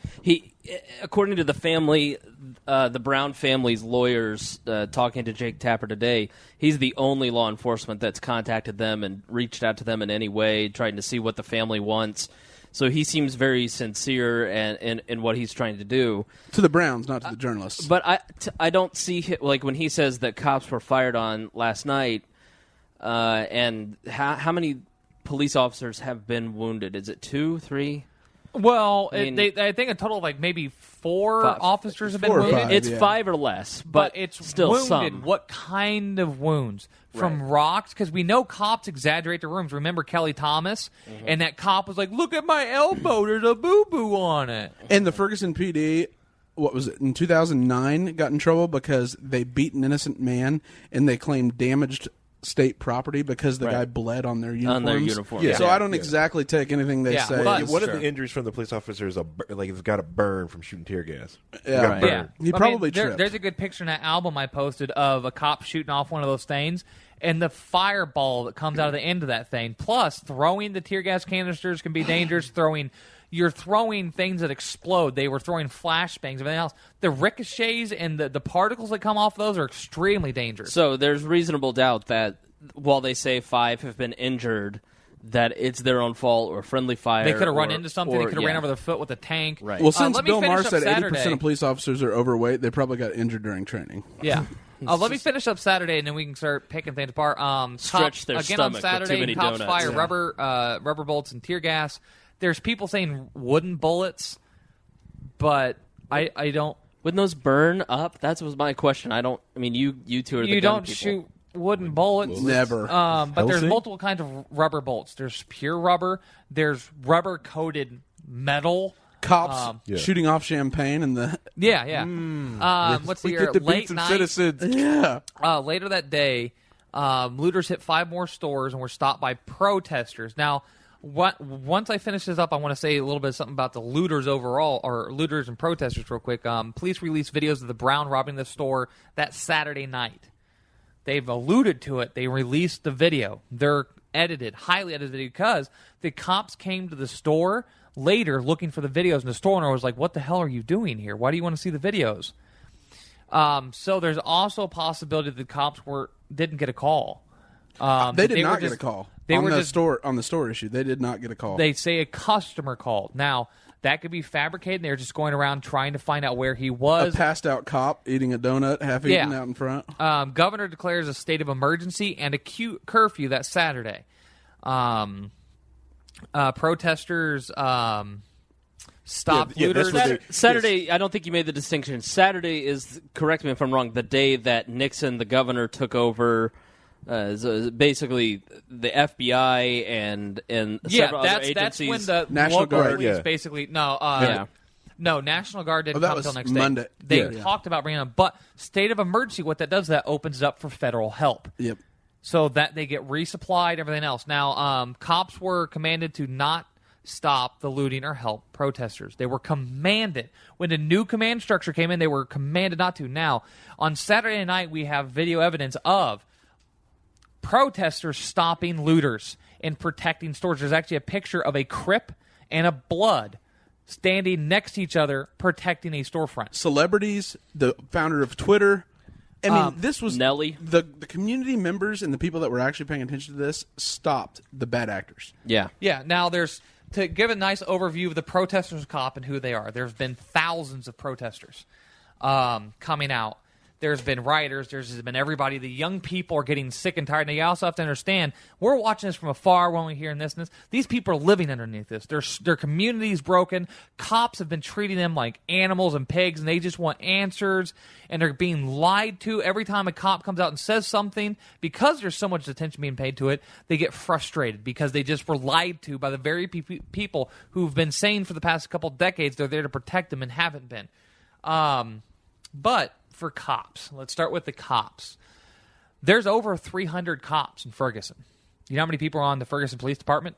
According to the family, the Brown family's lawyers talking to Jake Tapper today, he's the only law enforcement that's contacted them and reached out to them in any way, trying to see what the family wants. So he seems very sincere in what he's trying to do. To the Browns, not to the journalists. But I don't see, like, when he says that cops were fired on last night, and how many police officers have been wounded? Is it 2, 3? Well, I think a total of like maybe 4 officers have been wounded. 5, it's 5 or less, but it's still wounded. Some. What kind of wounds? From rocks? Because we know cops exaggerate their wounds. Remember Kelly Thomas? Mm-hmm. And that cop was like, look at my elbow, there's a boo-boo on it. And the Ferguson PD, what was it, in 2009, got in trouble because they beat an innocent man, and they claimed damaged state property because the guy bled on their uniforms. On their uniform. So I don't exactly take anything they say. but- One of the injuries from the police officer is he's got a burn from shooting tear gas. Yeah. Got burned. Yeah, He probably tripped. There's a good picture in that album I posted of a cop shooting off one of those things, and the fireball that comes out of the end of that thing. Plus, throwing the tear gas canisters can be dangerous. You're throwing things that explode. They were throwing flashbangs, everything else. The ricochets and the particles that come off of those are extremely dangerous. So there's reasonable doubt that while they say 5 have been injured, that it's their own fault or friendly fire. They could have run into something. They could have ran over the their foot with a tank. Right. Well, since let me Bill finish Maher up said 80% Saturday. of police officers are overweight, they probably got injured during training. Yeah. Let me finish up Saturday, and then we can start picking things apart. Stretch their again on stomach with too Saturday, many cops donuts. fire Yeah. rubber bolts and tear gas. There's people saying wooden bullets, but I don't. Wouldn't those burn up? That was my question. I mean, you two are the You gun don't people. shoot wooden bullets. Never. But there's Healthy? multiple kinds of rubber bolts. There's pure rubber. There's rubber coated metal. Cops shooting off champagne and the Yeah. Let's see We here. get to beat Late some night. citizens. Later that day, looters hit 5 more stores and were stopped by protesters. Now, once I finish this up, I want to say a little bit of something about the looters overall, or looters and protesters real quick. Police released videos of the Brown robbing the store that Saturday night. They've alluded to it. They released the video. They're highly edited because the cops came to the store later looking for the videos, and the store owner was like, "What the hell are you doing here? Why do you want to see the videos?" So there's also a possibility that the cops didn't get a call. they did not get a call They on were the just store issue. They did not get a call. They say a customer called. Now, that could be fabricated. They're just going around trying to find out where he a was. passed out cop eating a donut, half eaten out in front. Governor declares a state of emergency and a curfew that Saturday. Protesters stopped looters. that's what Saturday, I don't think you made the distinction. Saturday is, correct me if I'm wrong, the day that Nixon, the governor, took over basically the FBI and several other that's agencies. when the National local Guard, police yeah. basically Yeah. No, National Guard didn't that come was until next day. Monday. They Yeah. talked about bringing them, but state of emergency. What that does, that opens it up for federal help. Yep. So that they get resupplied, everything else. Now, cops were commanded to not stop the looting or help protesters. They were commanded. When the new command structure came in, they were commanded not to. Now, on Saturday night, we have video evidence of protesters stopping looters and protecting stores. There's actually a picture of a Crip and a Blood standing next to each other protecting a storefront. Celebrities, the founder of Twitter. I mean, this was Nelly. The community members and the people that were actually paying attention to this stopped the bad actors. Yeah. Yeah, now to give a nice overview of the protesters cop and who they are, there's been thousands of protesters coming out. There's been rioters. There's been everybody. The young people are getting sick and tired. Now, you also have to understand, we're watching this from afar. We're only hearing this and this. These people are living underneath this. Their community's broken. Cops have been treating them like animals and pigs, and they just want answers, and they're being lied to. Every time a cop comes out and says something, because there's so much attention being paid to it, they get frustrated because they just were lied to by the very people who've been saying for the past couple decades they're there to protect them and haven't been. But for cops, let's start with the cops. There's over 300 cops in Ferguson. You know how many people are on the Ferguson Police Department?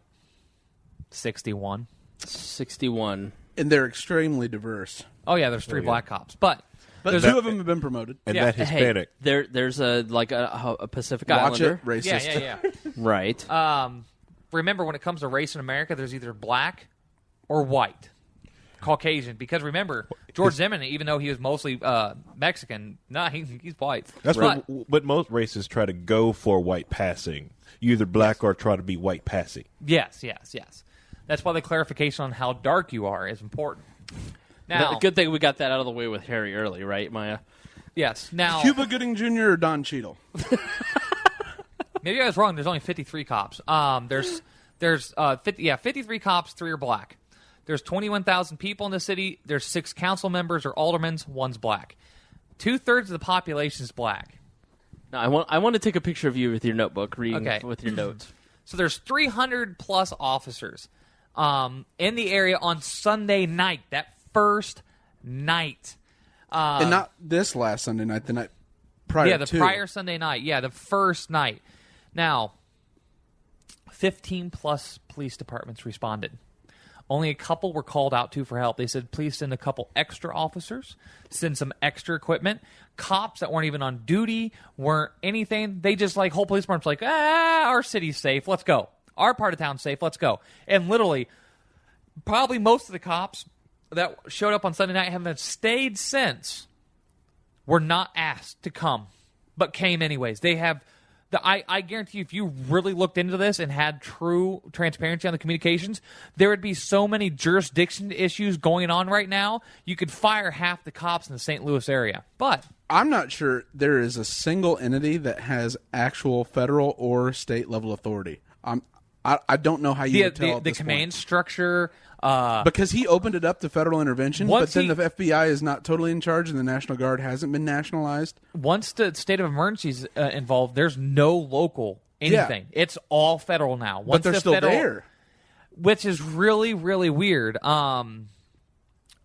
61. 61. And they're extremely diverse. Oh, yeah, there's 3 black cops. But But two of them have been promoted. And Yeah. that Hispanic. Hey, there's a Pacific Watch Islander. it, racist. yeah. Right. Remember, when it comes to race in America, there's either black or white. Caucasian, because remember, George Zimmerman, even though he was mostly Mexican, he's white. That's but most races try to go for white passing. You either black or try to be white passing. Yes. That's why the clarification on how dark you are is important. Now, Good thing we got that out of the way with Harry early, right, Maya? yes. Now, Cuba Gooding Jr. or Don Cheadle? maybe I was wrong. There's only 53 cops. There's 53 cops. 3 are black. There's 21,000 people in the city. There's 6 council members or aldermen. 1's black. 2/3 of the population is black. Now, I want to take a picture of you with your notebook, reading with your notes. So there's 300 plus officers in the area on Sunday night. That first night. And not this last Sunday night, the night prior Yeah, the to. prior Sunday night. Yeah, the first night. Now, 15 plus police departments responded. Only a couple were called out to for help. They said, please send a couple extra officers, send some extra equipment. Cops that weren't even on duty, weren't anything. They just whole police department's like, our city's safe, let's go. Our part of town's safe, let's go. And literally, probably most of the cops that showed up on Sunday night haven't stayed since were not asked to come, but came anyways. They have... I guarantee you, if you really looked into this and had true transparency on the communications, there would be so many jurisdiction issues going on right now, you could fire half the cops in the St. Louis area. But I'm not sure there is a single entity that has actual federal or state level authority. I don't know how you would tell the command structure. Because he opened it up to federal intervention, but then the FBI is not totally in charge and the National Guard hasn't been nationalized. Once the state of emergency is involved, there's no local anything. Yeah. It's all federal now. But they're still there. Which is really, really weird. I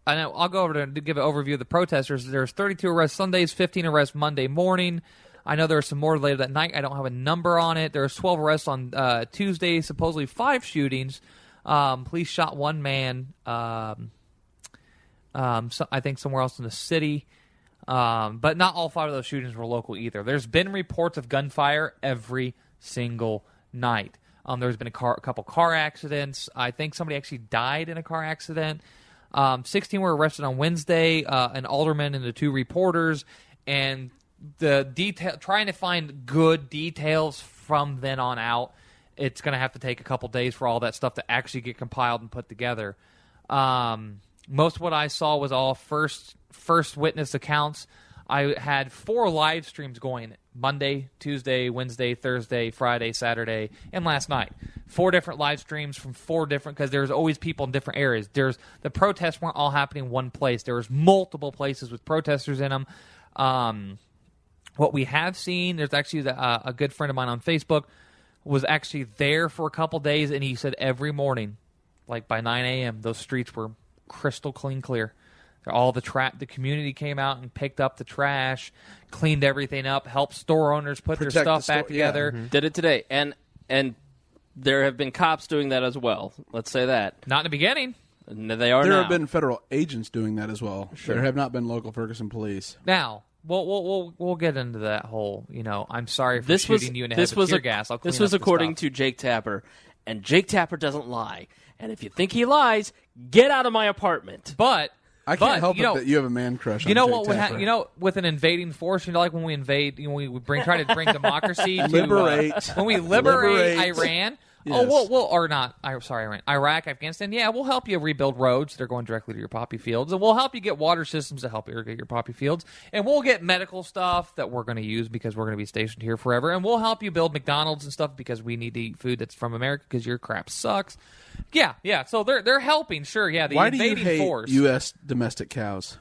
know, I'll go over to give an overview of the protesters. There's 32 arrests Sundays, 15 arrests Monday morning. I know there are some more later that night. I don't have a number on it. There's 12 arrests on Tuesday, supposedly 5 shootings. Police shot one man, I think somewhere else in the city. But not all 5 of those shootings were local either. There's been reports of gunfire every single night. There's been a couple car accidents. I think somebody actually died in a car accident. 16 were arrested on Wednesday, an alderman and the 2 reporters. And trying to find good details from then on out, it's going to have to take a couple days for all that stuff to actually get compiled and put together. Most of what I saw was all first witness accounts. I had 4 live streams going Monday, Tuesday, Wednesday, Thursday, Friday, Saturday, and last night. 4 different live streams from 4 different, because there's always people in different areas. The protests weren't all happening in one place. There was multiple places with protesters in them. What we have seen, there's actually a good friend of mine on Facebook was actually there for a couple days, and he said every morning, by 9 a.m., those streets were crystal clear. All the community came out and picked up the trash, cleaned everything up, helped store owners put their stuff back together. Yeah. Mm-hmm. Did it today, and there have been cops doing that as well. Let's say that. Not in the beginning. No, they are there now. Have been federal agents doing that as well. Sure. There have not been local Ferguson police. Now, we'll get into that whole, I'm sorry for shooting you in the head with tear gas. This was according to Jake Tapper, and Jake Tapper doesn't lie. And if you think he lies, get out of my apartment. But I can't help it that you have a man crush on Jake Tapper. With an invading force, like when we invade, we try to bring democracy to when we liberate Iran. Yes. Iraq, Afghanistan. Yeah, we'll help you rebuild roads that are going directly to your poppy fields, and we'll help you get water systems to help irrigate your poppy fields, and we'll get medical stuff that we're going to use because we're going to be stationed here forever, and we'll help you build McDonald's and stuff because we need to eat food that's from America because your crap sucks. Yeah. So they're helping, sure. Yeah, the Why invading do you hate force. U.S. domestic cows?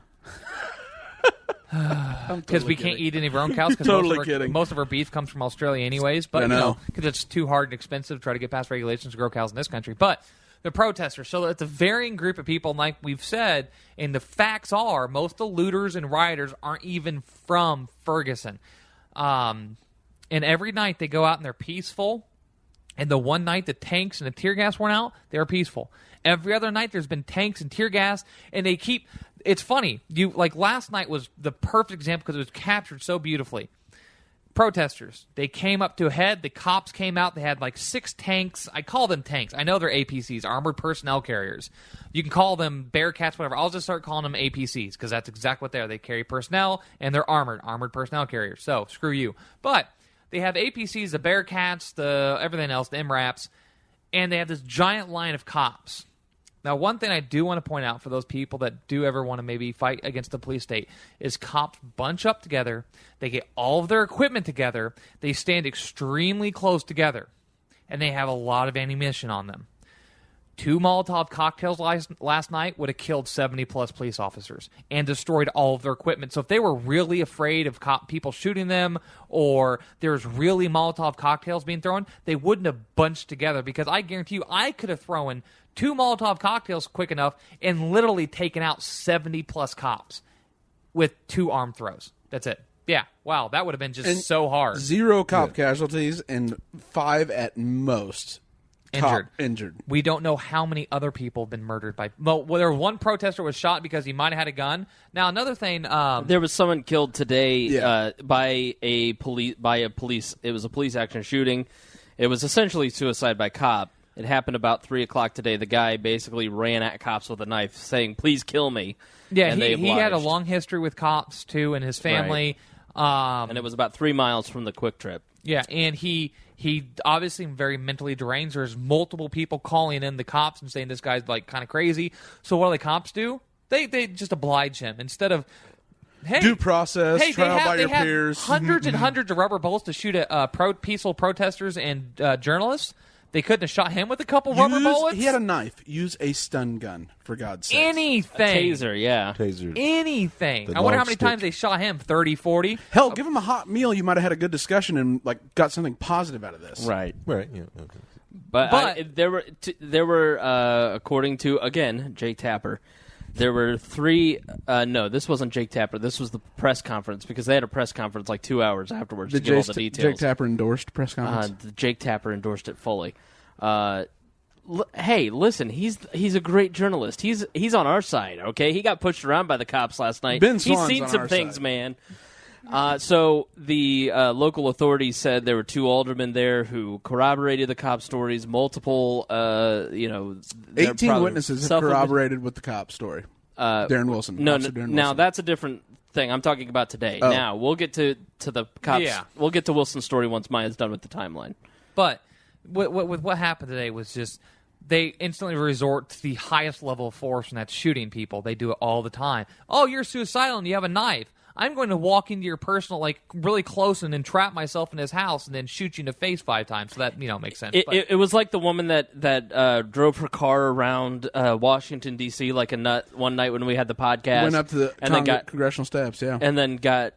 Because we can't eat any of our own cows. Kidding. Most of our beef comes from Australia anyways. But, because it's too hard and expensive to try to get past regulations to grow cows in this country. But the protesters, so it's a varying group of people. And like we've said, and the facts are, most of the looters and rioters aren't even from Ferguson. And every night they go out and they're peaceful. And the one night the tanks and the tear gas went out, they were peaceful. Every other night there's been tanks and tear gas, and they keep... It's funny. Last night was the perfect example because it was captured so beautifully. Protesters, they came up to a head. The cops came out. They had 6 tanks. I call them tanks. I know they're APCs, armored personnel carriers. You can call them Bearcats, whatever. I'll just start calling them APCs because that's exactly what they are. They carry personnel, and they're armored personnel carriers. So, screw you. But they have APCs, the Bearcats, the everything else, the MRAPs, and they have this giant line of cops. Now, one thing I do want to point out for those people that do ever want to maybe fight against the police state is cops bunch up together. They get all of their equipment together. They stand extremely close together, and they have a lot of ammunition on them. 2 Molotov cocktails last night would have killed 70-plus police officers and destroyed all of their equipment. So if they were really afraid of people shooting them or there's really Molotov cocktails being thrown, they wouldn't have bunched together because I guarantee you I could have thrown 2 Molotov cocktails quick enough and literally taken out 70-plus cops with 2 arm throws. That's it. Yeah, wow, that would have been just so hard. 0 cop casualties and 5 at most injured. We don't know how many other people have been murdered by. Well, there was one protester was shot because he might have had a gun. Now another thing, there was someone killed today by a police. It was a police action shooting. It was essentially suicide by cop. It happened about 3:00 today. The guy basically ran at cops with a knife, saying, "Please kill me." Yeah, and he had a long history with cops too, and his family. Right. And it was about 3 miles from the Quick Trip. Yeah, and he obviously very mentally deranged. There's multiple people calling in the cops and saying this guy's like kind of crazy. So what do the cops do? They just oblige him instead of due process, trial by your peers. Hundreds and hundreds of rubber bullets to shoot at peaceful protesters and journalists. They couldn't have shot him with a couple rubber bullets. He had a knife. Use a stun gun, for God's sake. Anything. A taser, yeah. Taser. Anything. I wonder how many times they shot him. 30, 40? Hell, give him a hot meal. You might have had a good discussion and got something positive out of this. Right. Right. Yeah. Okay. But there were according to, again, Jake Tapper, there were 3. No, this wasn't Jake Tapper. This was the press conference because they had a press conference like 2 hours afterwards to give all the details. Jake Tapper endorsed press conference. Jake Tapper endorsed it fully. Hey, listen, he's a great journalist. He's on our side. Okay, he got pushed around by the cops last night. Ben Swan's He's seen on some our things, side. man. So the local authorities said there were 2 aldermen there who corroborated the cop stories. Multiple, 18 witnesses have corroborated with the cop story. Darren Wilson. No, Darren Wilson. now that's a different thing. I'm talking about today. Oh. Now we'll get to the cops. Yeah. We'll get to Wilson's story once Maya's done with the timeline. But with what happened today was just they instantly resort to the highest level of force, and that's shooting people. They do it all the time. Oh, you're suicidal and you have a knife. I'm going to walk into your personal, really close and then trap myself in his house and then shoot you in the face 5 times. So that, makes sense. It was like the woman that drove her car around Washington, D.C. one night when we had the podcast. Went up to the congressional steps, yeah. And then got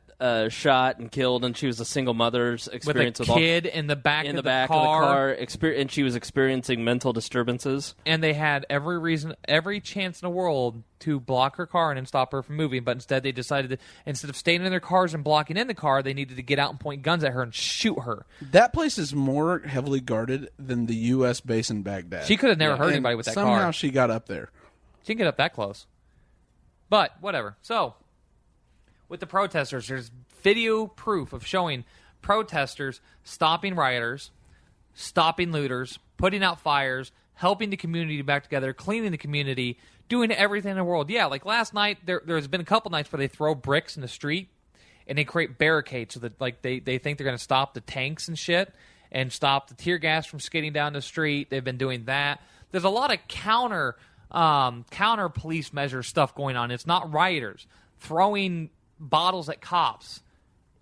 shot and killed, and she was a single mother's experience with a kid in the back of the car, and she was experiencing mental disturbances. And they had every chance in the world to block her car and then stop her from moving, but instead they decided instead of staying in their cars and blocking in the car, they needed to get out and point guns at her and shoot her. That place is more heavily guarded than the U.S. base in Baghdad. She could have never hurt anybody with that car. Somehow she got up there. She didn't get up that close. But, whatever. So, with the protesters, there's video proof of showing protesters stopping rioters, stopping looters, putting out fires, helping the community back together, cleaning the community, doing everything in the world. Yeah, like last night, there's been a couple nights where they throw bricks in the street and they create barricades so that they think they're going to stop the tanks and shit and stop the tear gas from skidding down the street. They've been doing that. There's a lot of counter police measure stuff going on. It's not rioters. Throwing bottles at cops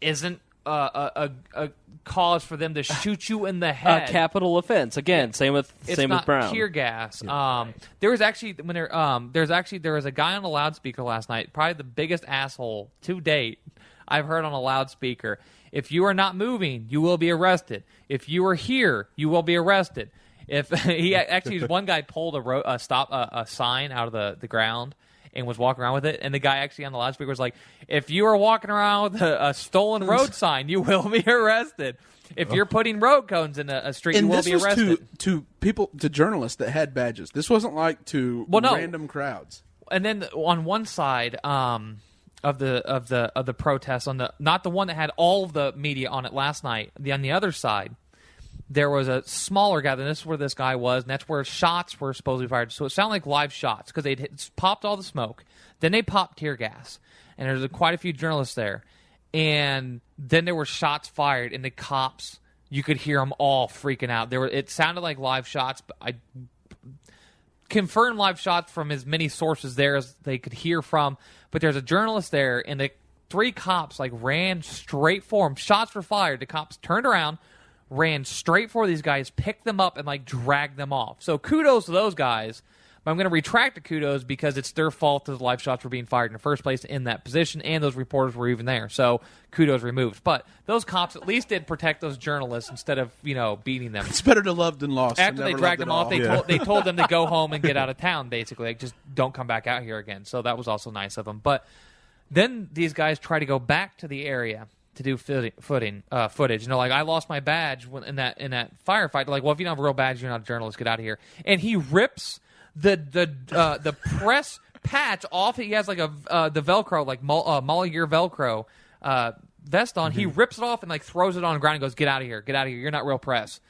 isn't a cause for them to shoot you in the head. A capital offense. Again, same with Brown. Tear gas. There was actually there was a guy on a loudspeaker last night, probably the biggest asshole to date I've heard on a loudspeaker. If you are not moving, you will be arrested. If you are here, you will be arrested. If one guy pulled a sign out of the ground and was walking around with it, and the guy actually on the loudspeaker was like, if you are walking around with a stolen road sign, you will be arrested. If you're putting road cones in a street, you will be arrested. And this was to journalists that had badges. This wasn't like random crowds. And then on one side of the protest, not the one that had all of the media on it last night, on the other side, there was a smaller guy, and this is where this guy was, and that's where shots were supposed to be fired. So it sounded like live shots, because they'd popped all the smoke. Then they popped tear gas, and there's quite a few journalists there. And then there were shots fired, and the cops, you could hear them all freaking out. It sounded like live shots, but I confirmed live shots from as many sources there as they could hear from. But there's a journalist there, and the 3 cops ran straight for him. Shots were fired. The cops turned around, ran straight for these guys, picked them up, and dragged them off. So kudos to those guys. But I'm going to retract the kudos because it's their fault that the live shots were being fired in the first place in that position, and those reporters were even there. So kudos removed. But those cops at least did protect those journalists instead of beating them. It's better to love than lost. After they dragged them off, they told them to go home and get out of town, basically. Just don't come back out here again. So that was also nice of them. But then these guys try to go back to the area to do footage. Like I lost my badge in that firefight. Like, well, if you don't have a real badge, you're not a journalist. Get out of here. And he rips the press patch off. He has like the Velcro, like Molly Gear Velcro vest on. He rips it off and like throws it on the ground and goes, "Get out of here! Get out of here! You're not real press."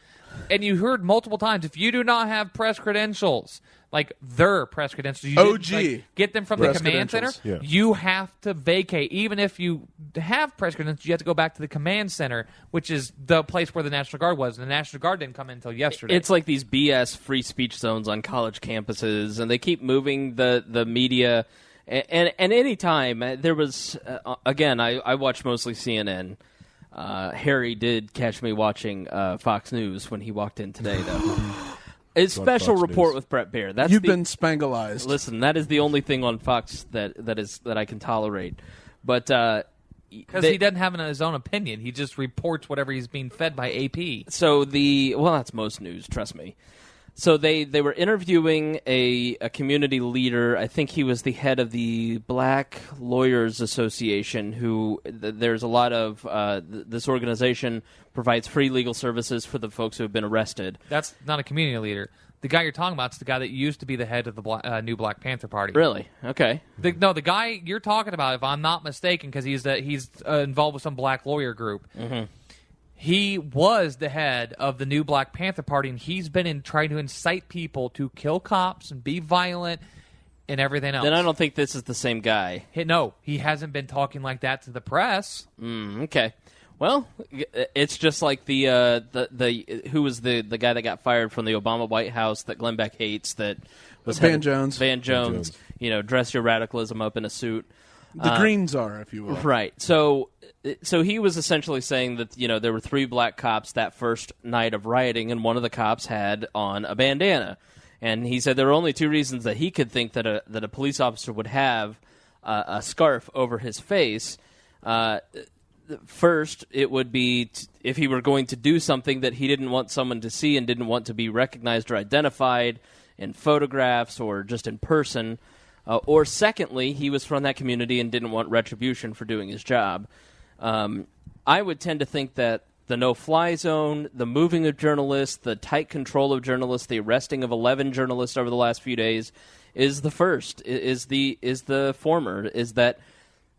And you heard multiple times, if you do not have press credentials, like their press credentials, you OG. get them from Press the command center, Yeah. you have to vacate. Even if you have press credentials, you have to go back to the command center, which is the place where the National Guard was. And the National Guard didn't come in until yesterday. It's like these BS free speech zones on college campuses, and they keep moving the media. And any time there was, again, I watch mostly CNN. Harry did catch me watching Fox News when he walked in today, though. A special Fox report News. with Brett Baer. You've been spangalized. Listen, that is the only thing on Fox that I can tolerate. But because he doesn't have his own opinion. He just reports whatever he's being fed by AP. So that's most news, trust me. So they were interviewing a community leader. I think he was the head of the Black Lawyers Association, who there's a lot of this organization provides free legal services for the folks who have been arrested. That's not a community leader. The guy you're talking about is the guy that used to be the head of the new Black Panther Party. Really? Okay. The guy you're talking about, if I'm not mistaken, because he's involved with some black lawyer group. Mm-hmm. He was the head of the new Black Panther Party, and he's been trying to incite people to kill cops and be violent and everything else. Then I don't think this is the same guy. No, he hasn't been talking like that to the press. Okay. Well, it's just like the who was the guy that got fired from the Obama White House that Glenn Beck hates, that was Van Jones. Van Jones. Dress your radicalism up in a suit. The green czar, if you will. Right. So he was essentially saying that there were 3 black cops that first night of rioting, and one of the cops had on a bandana, and he said there were only 2 reasons that he could think that a police officer would have a scarf over his face. First, it would be if he were going to do something that he didn't want someone to see and didn't want to be recognized or identified in photographs or just in person. Or secondly, he was from that community and didn't want retribution for doing his job. I would tend to think that the no-fly zone, the moving of journalists, the tight control of journalists, the arresting of 11 journalists over the last few days is the first, is the former, is that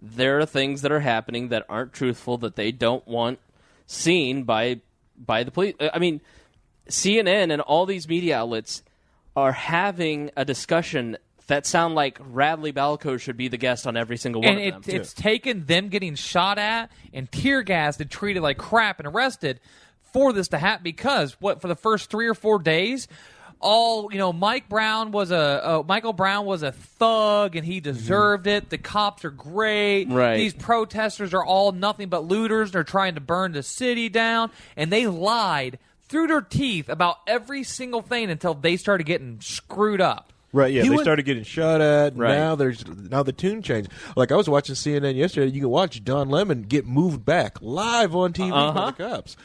there are things that are happening that aren't truthful, that they don't want seen by the police. I mean, CNN and all these media outlets are having a discussion that sound like Radley Balco should be the guest on every single one of them. It's taken them getting shot at and tear gassed and treated like crap and arrested for this to happen, because for the first 3 or 4 days, Michael Brown was a thug and he deserved it. The cops are great. Right. These protesters are all nothing but looters. They're trying to burn the city down, and they lied through their teeth about every single thing until they started getting screwed up. Right, yeah, they started getting shot at. Right. Now the tune changed. Like I was watching CNN yesterday. You can watch Don Lemon get moved back live on TV by the cops.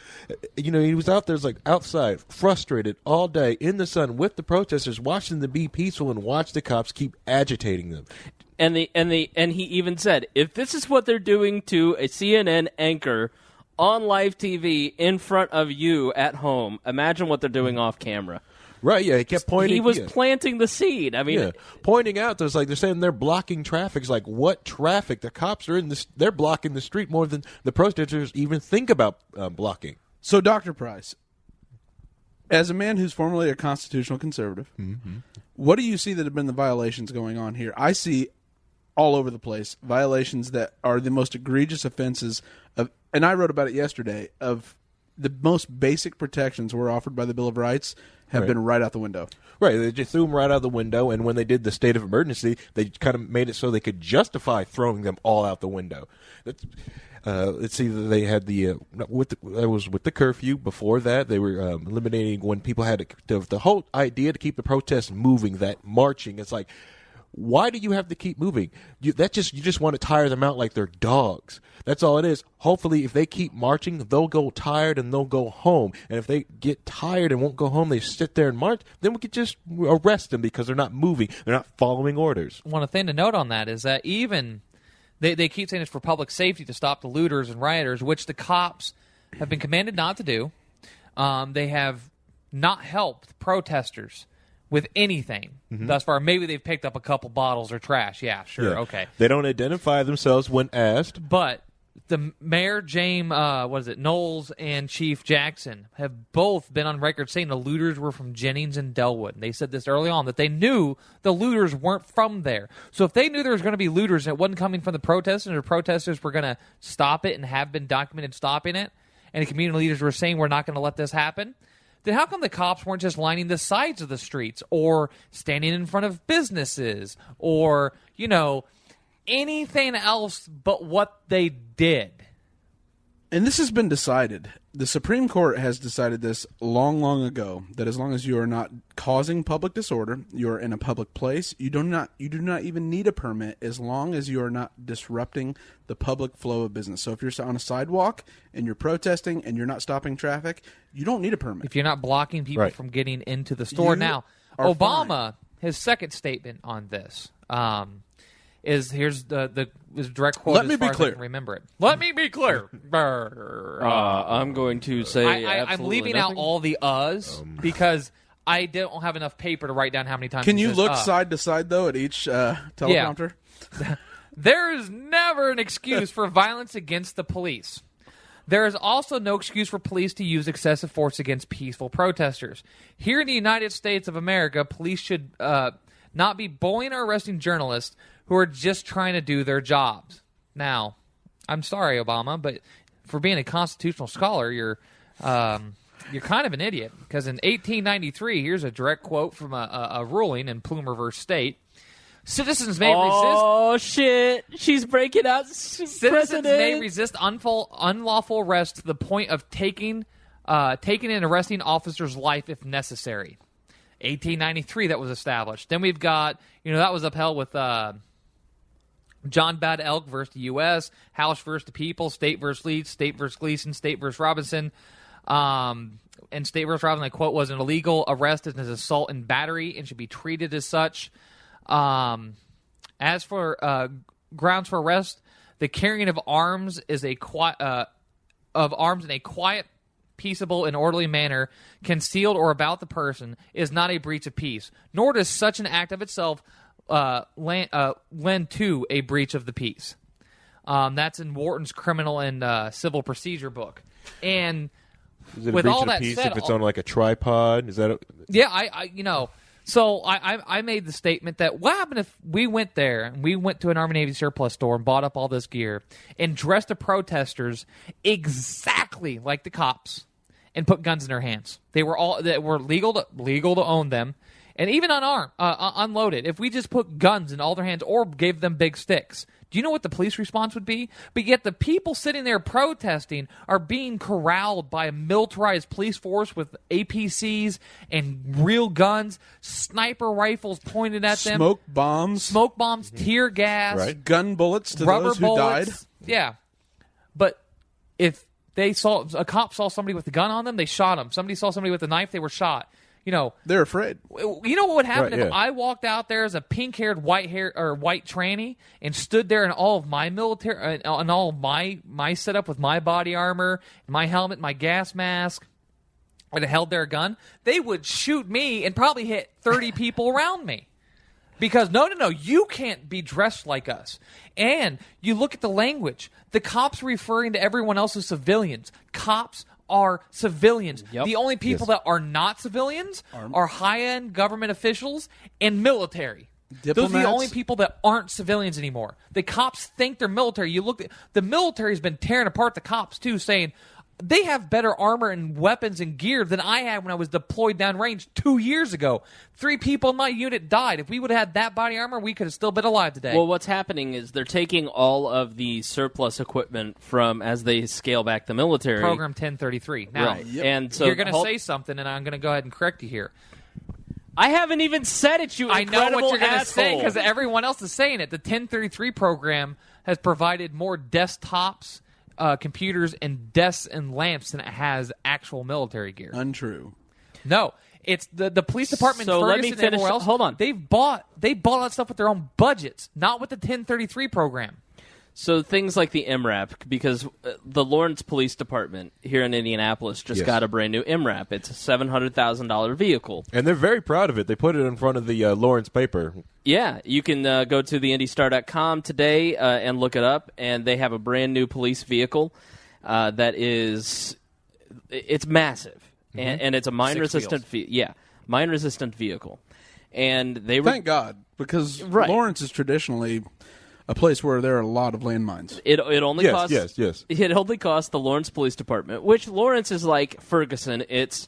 He was out there, like outside, frustrated all day in the sun with the protesters, watching them be peaceful and watch the cops keep agitating them. And he even said, if this is what they're doing to a CNN anchor on live TV in front of you at home, imagine what they're doing off camera. Right, yeah, he kept pointing. He was planting the seed. I mean, pointing out. They're saying they're blocking traffic. It's like, what traffic? The cops are they're blocking the street more than the protesters even think about blocking. So, Dr. Price, as a man who's formerly a constitutional conservative, what do you see that have been the violations going on here? I see all over the place violations that are the most egregious offenses of, and I wrote about it yesterday, of the most basic protections were offered by the Bill of Rights have been right out the window. Right, they just threw them right out the window, and when they did the state of emergency, they kind of made it so they could justify throwing them all out the window. Let's see, they had that was with the curfew. Before that, they were eliminating when people had the whole idea to keep the protests moving, that marching. It's like, why do you have to keep moving? You just want to tire them out like they're dogs. That's all it is. Hopefully, if they keep marching, they'll go tired and they'll go home. And if they get tired and won't go home, they sit there and march, then we could just arrest them because they're not moving. They're not following orders. One thing to note on that is that even They keep saying it's for public safety to stop the looters and rioters, which the cops have been commanded not to do. They have not helped protesters with anything thus far. Maybe they've picked up a couple bottles or trash. Yeah, sure, Yeah. okay. They don't identify themselves when asked. But the Mayor James, Knowles and Chief Jackson have both been on record saying the looters were from Jennings and Delwood. And they said this early on, that they knew the looters weren't from there. So if they knew there was going to be looters and it wasn't coming from the protesters, and the protesters were going to stop it and have been documented stopping it, and the community leaders were saying we're not going to let this happen, then how come the cops weren't just lining the sides of the streets or standing in front of businesses or, anything else but what they did? And this has been decided. The Supreme Court has decided this long, long ago, that as long as you are not causing public disorder, you are in a public place, you do not even need a permit as long as you are not disrupting the public flow of business. So if you're on a sidewalk and you're protesting and you're not stopping traffic, you don't need a permit. If you're not blocking people Right. from getting into the store. You Now, are Obama, fine. his second statement on this, here's the direct quote. Let as me be far as I clear. can remember it. Let me be clear. I'm going to say I'm absolutely leaving nothing. out all the uhs because I don't have enough paper to write down how many times. Can he you says, look side to side, though, at each teleprompter? There is never an excuse for violence against the police. There is also no excuse for police to use excessive force against peaceful protesters. Here in the United States of America, police should not be bullying or arresting journalists who are just trying to do their jobs. Now, I'm sorry, Obama, but for being a constitutional scholar, you're kind of an idiot. Because in 1893, here's a direct quote from a ruling in Plumer versus State. Citizens may resist. Oh shit! She's breaking out. Citizens may resist unlawful arrest to the point of taking and arresting officer's life if necessary. 1893, that was established. Then we've got, that was upheld with John Bad Elk versus the U.S., House versus the People, State versus Leeds, State versus Gleason, State versus Robinson. And State versus Robinson, the quote was, an illegal arrest is an assault and battery and should be treated as such. As for grounds for arrest, the carrying of arms is in a quiet, peaceable, and orderly manner, concealed or about the person, is not a breach of peace. Nor does such an act of itself lend to a breach of the peace. That's in Wharton's Criminal and Civil Procedure book. And Is it a with breach all of that peace said, if it's on like a tripod? Is that yeah, So I made the statement that what happened if we went there and we went to an Army Navy surplus store and bought up all this gear and dressed the protesters exactly like the cops and put guns in their hands? They were legal to own them, and even unarmed, unloaded. If we just put guns in all their hands or gave them big sticks, do you know what the police response would be? But yet the people sitting there protesting are being corralled by a militarized police force with APCs and real guns, sniper rifles pointed at them, Smoke bombs, tear gas, Right. gun bullets to rubber those who bullets. died. Yeah. But if a cop saw somebody with a gun on them, they shot him. Somebody saw somebody with a knife, they were shot. They're afraid. You know what would happen Right, if yeah. I walked out there as a pink-haired, white tranny and stood there in all of my military, and all of my setup with my body armor, my helmet, my gas mask, and held their gun? They would shoot me and probably hit 30 people around me. Because no, you can't be dressed like us. And you look at the language. The cops referring to everyone else as civilians. Cops are civilians. Yep. The only people that are not civilians are high-end government officials and military. Those are the Diplomats. only people that aren't civilians anymore. The cops think they're military. You look at the military's been tearing apart the cops too, saying they have better armor and weapons and gear than I had when I was deployed downrange 2 years ago. 3 people in my unit died. If we would have had that body armor, we could have still been alive today. Well, what's happening is they're taking all of the surplus equipment from as they scale back the military. Program 1033. Now, Right. And so you're going to say something, and I'm going to go ahead and correct you here. I haven't even said it, you I know what incredible you're going to say asshole. because everyone else is saying it. The 1033 program has provided more desktops, computers, and desks and lamps than it has actual military gear. Untrue. No, it's the police department. So let Ferguson me and finish. everywhere else, Hold on. They bought that stuff with their own budgets, not with the 1033 program. So things like the MRAP, because the Lawrence Police Department here in Indianapolis just got a brand new MRAP. It's a $700,000 vehicle. And they're very proud of it. They put it in front of the Lawrence paper. Yeah, you can go to theindystar.com today and look it up, and they have a brand new police vehicle that is, it's massive, and it's a mine-resistant mine-resistant vehicle. And they were, Thank God, because Lawrence is traditionally a place where there are a lot of landmines. It only costs yes. It only costs the Lawrence Police Department, which Lawrence is like Ferguson. It's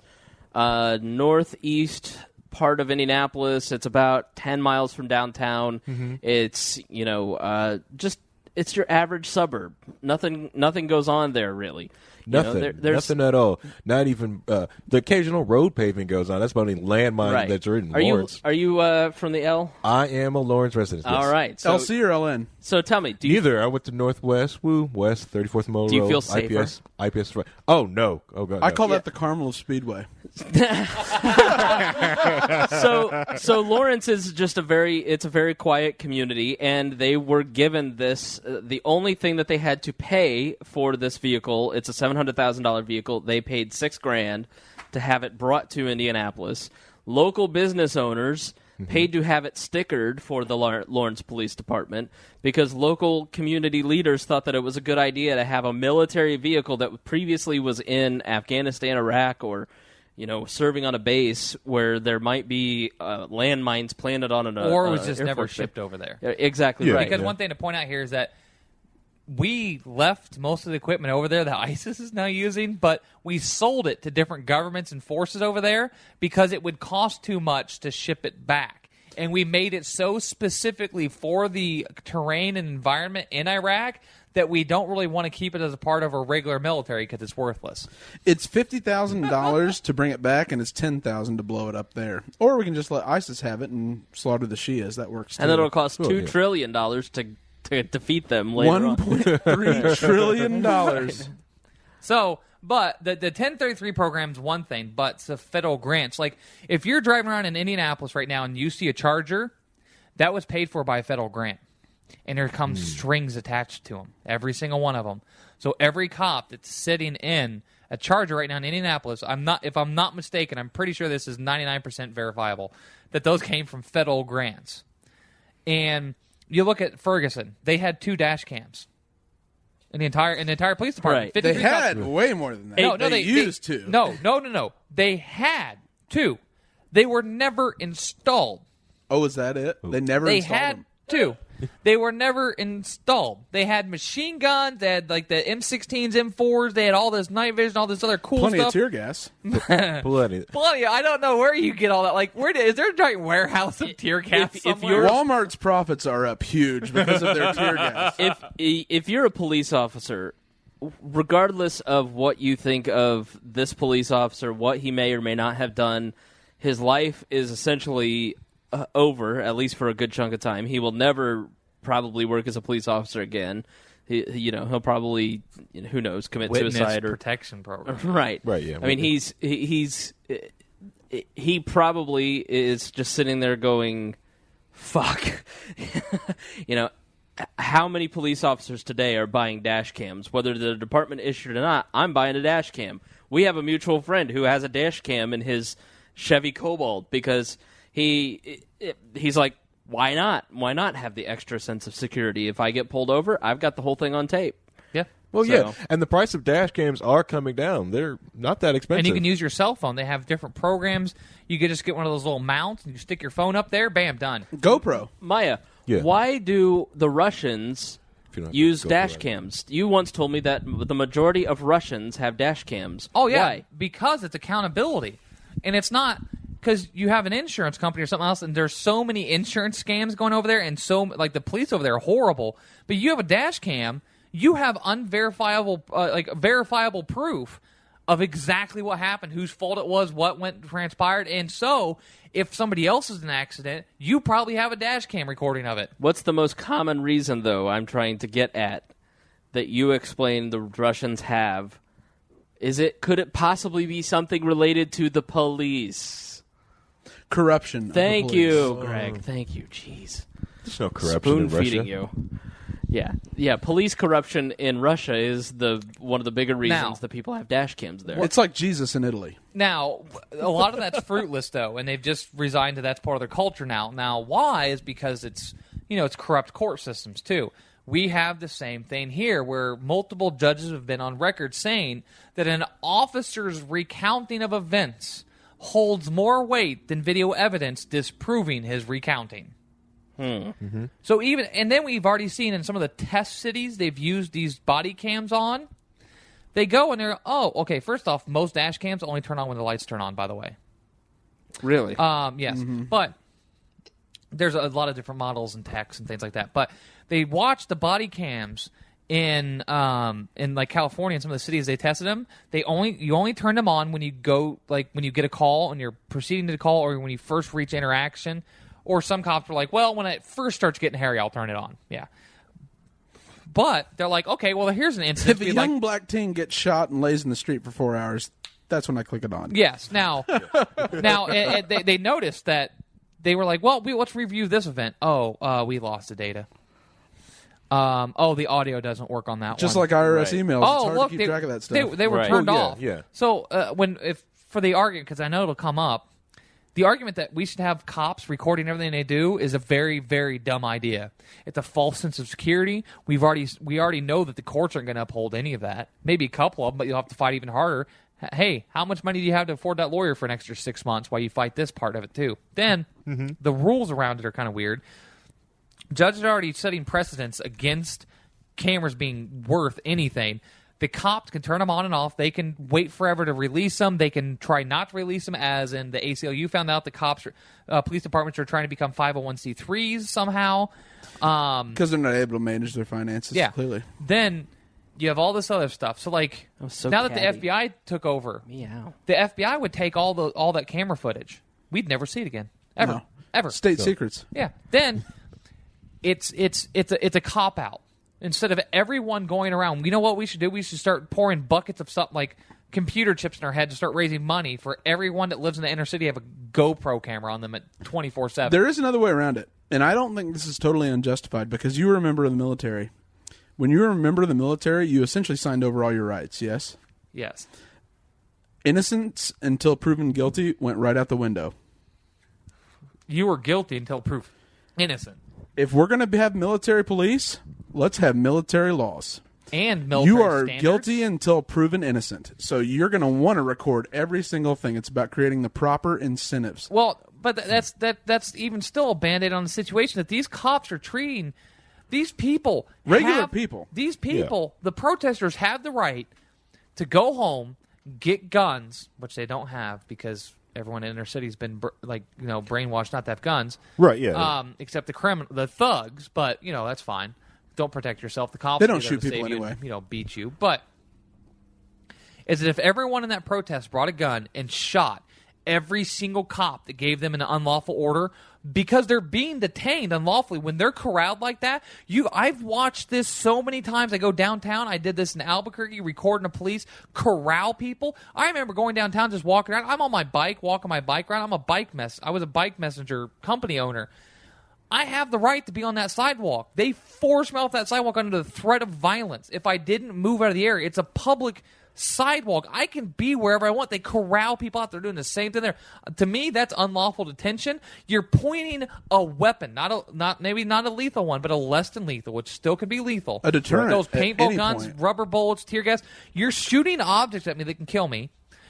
northeast part of Indianapolis. It's about 10 miles from downtown. It's it's your average suburb. Nothing goes on there really. Nothing. Nothing at all. Not even the occasional road paving goes on. That's about any landmine that's in Lawrence. Are you from the L? I am a Lawrence resident. Yes. All right. So, LC or LN? So tell me, do you Neither. I went to West 34th Memorial. Do you feel safer? IPS. Oh no. Oh god. I call that the Carmel Speedway. So Lawrence is just a very quiet community, and they were given this. The only thing that they had to pay for this vehicle, it's a $700,000 vehicle. They paid $6,000 to have it brought to Indianapolis. Local business owners paid to have it stickered for the Lawrence Police Department because local community leaders thought that it was a good idea to have a military vehicle that previously was in Afghanistan, Iraq, or serving on a base where there might be landmines planted on an or was just never shipped over there. Exactly right. Because one thing to point out here is that we left most of the equipment over there that ISIS is now using, but we sold it to different governments and forces over there because it would cost too much to ship it back. And we made it so specifically for the terrain and environment in Iraq that we don't really want to keep it as a part of our regular military because it's worthless. It's $50,000 to bring it back, and it's $10,000 to blow it up there. Or we can just let ISIS have it and slaughter the Shias. That works too. And then it'll cost $2 trillion to defeat them later on. $1.3 trillion. Right. So, but the 1033 program's one thing, but the federal grants. Like, if you're driving around in Indianapolis right now and you see a Charger, that was paid for by a federal grant. And there comes strings attached to them, every single one of them. So every cop that's sitting in a Charger right now in Indianapolis, if I'm not mistaken, I'm pretty sure this is 99% verifiable, that those came from federal grants. And you look at Ferguson, they had 2 dash cams in the entire police department. Right. They had way more than that. No, they used to. No. They had 2. They were never installed. Oh, is that it? They never installed them. 2. They were never installed. They had machine guns. They had like the M16s, M4s. They had all this night vision, all this other cool Plenty stuff. of tear gas. Plenty. I don't know where you get all that. Like, is there a giant warehouse of tear gas somewhere? Walmart's profits are up huge because of their tear gas. If you're a police officer, regardless of what you think of this police officer, what he may or may not have done, his life is essentially over, at least for a good chunk of time. He will never probably work as a police officer again. He'll probably, who knows, commit suicide or protection program. Right. Yeah. I mean, he probably is just sitting there going, "Fuck." How many police officers today are buying dash cams? Whether the department issued it or not, I'm buying a dash cam. We have a mutual friend who has a dash cam in his Chevy Cobalt because he's like, why not? Why not have the extra sense of security? If I get pulled over, I've got the whole thing on tape. Yeah. Well, yeah, and the price of dash cams are coming down. They're not that expensive. And you can use your cell phone. They have different programs. You can just get one of those little mounts, and you stick your phone up there, bam, done. GoPro. Maya, Yeah. why do the Russians use dash cams? You once told me that the majority of Russians have dash cams. Oh, yeah. Why? Because it's accountability. And it's not because you have an insurance company or something else, and there's so many insurance scams going over there, and the police over there are horrible. But you have a dash cam, you have verifiable proof of exactly what happened, whose fault it was, what transpired, and so if somebody else is in an accident, you probably have a dash cam recording of it. What's the most common reason, though, I'm trying to get at, that you explain the Russians have? Could it possibly be something related to the police? Corruption. Thank you, Greg. Thank you. Jeez. There's no corruption in Russia. Spoon-feeding you. Yeah. Police corruption in Russia is one of the bigger reasons Now- that people have dash cams there. It's like Jesus in Italy. Now, a lot of that's fruitless, though, and they've just resigned to that's part of their culture now. Now, why is because it's corrupt court systems, too. We have the same thing here, where multiple judges have been on record saying that an officer's recounting of events holds more weight than video evidence disproving his recounting. So and then we've already seen in some of the test cities they've used these body cams on. They go and they're, okay, first off, most dash cams only turn on when the lights turn on, by the way. Really? Yes. But there's a lot of different models and techs and things like that. But they watch the body cams in like California and some of the cities they tested them. You only turn them on when you go, like when you get a call and you're proceeding to the call, or when you first reach interaction. Or some cops are like, well, when it first starts getting hairy, I'll turn it on. Yeah. But they're like, okay, well, here's an incident. If a young black teen gets shot and lays in the street for 4 hours, that's when I click it on. Yes. Now, they noticed that they were like, well, let's review this event. We lost the data. The audio doesn't work on that Just one. like IRS emails. It's hard look, to keep track of that stuff. They were Right. turned Oh, yeah, off. yeah. So for the argument, because I know it'll come up, the argument that we should have cops recording everything they do is a very, very dumb idea. It's a false sense of security. We already know that the courts aren't going to uphold any of that. Maybe a couple of them, but you'll have to fight even harder. Hey, how much money do you have to afford that lawyer for an extra 6 months while you fight this part of it too? Then the rules around it are kind of weird. Judges are already setting precedents against cameras being worth anything. The cops can turn them on and off. They can wait forever to release them. They can try not to release them, as in the ACLU found out the police departments are trying to become 501c3s somehow. Because they're not able to manage their finances, clearly. Then you have all this other stuff. So, like, so now catty. that the FBI took over, Meow. the FBI would take all that camera footage. We'd never see it again. Ever. No. Ever. State secrets. Yeah. Then it's a cop out. Instead of everyone going around, you know what we should do? We should start pouring buckets of something like computer chips in our head to start raising money for everyone that lives in the inner city to have a GoPro camera on them at 24/7. There is another way around it, and I don't think this is totally unjustified, because you were a member of the military. When you were a member of the military, you essentially signed over all your rights, yes? Yes. Innocence until proven guilty went right out the window. You were guilty until proof innocent. If we're going to have military police, let's have military laws. And military You are standards. guilty until proven innocent. So you're going to want to record every single thing. It's about creating the proper incentives. Well, but that's even still a Band-Aid on the situation that these cops are treating these people. Regular people. These people, the protesters, have the right to go home, get guns, which they don't have because everyone in their city's been brainwashed not to have guns. Right, yeah. Except the thugs, but that's fine. Don't protect yourself. The cops They don't will be there shoot to people save you anyway. and, beat you. But is that if everyone in that protest brought a gun and shot every single cop that gave them an unlawful order because they're being detained unlawfully, when they're corralled like that, I've watched this so many times. I go downtown. I did this in Albuquerque, recording the police corral people. I remember going downtown, just walking around. I'm on my bike, walking my bike around. I was a bike messenger company owner. I have the right to be on that sidewalk. They forced me off that sidewalk under the threat of violence. If I didn't move out of the area, it's a public sidewalk. I can be wherever I want. They corral people out there doing the same thing there. To me, that's unlawful detention. You're pointing a weapon, maybe not a lethal one, but a less than lethal, which still could be lethal. A deterrent. Those at paintball any guns, point. rubber bullets, tear gas. You're shooting objects at me that can kill me.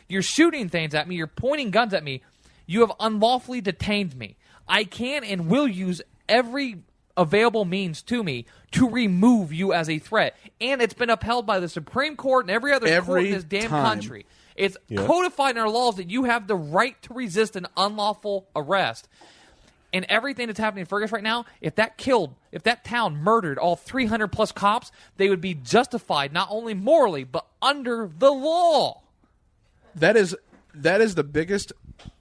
You're shooting things at me. You're pointing guns at me. You have unlawfully detained me. I can and will use every available means to me to remove you as a threat. And it's been upheld by the Supreme Court and every other court in this damn country. It's codified in our laws that you have the right to resist an unlawful arrest. And everything that's happening in Ferguson right now, if that town murdered all 300 plus cops, they would be justified not only morally, but under the law. That is the biggest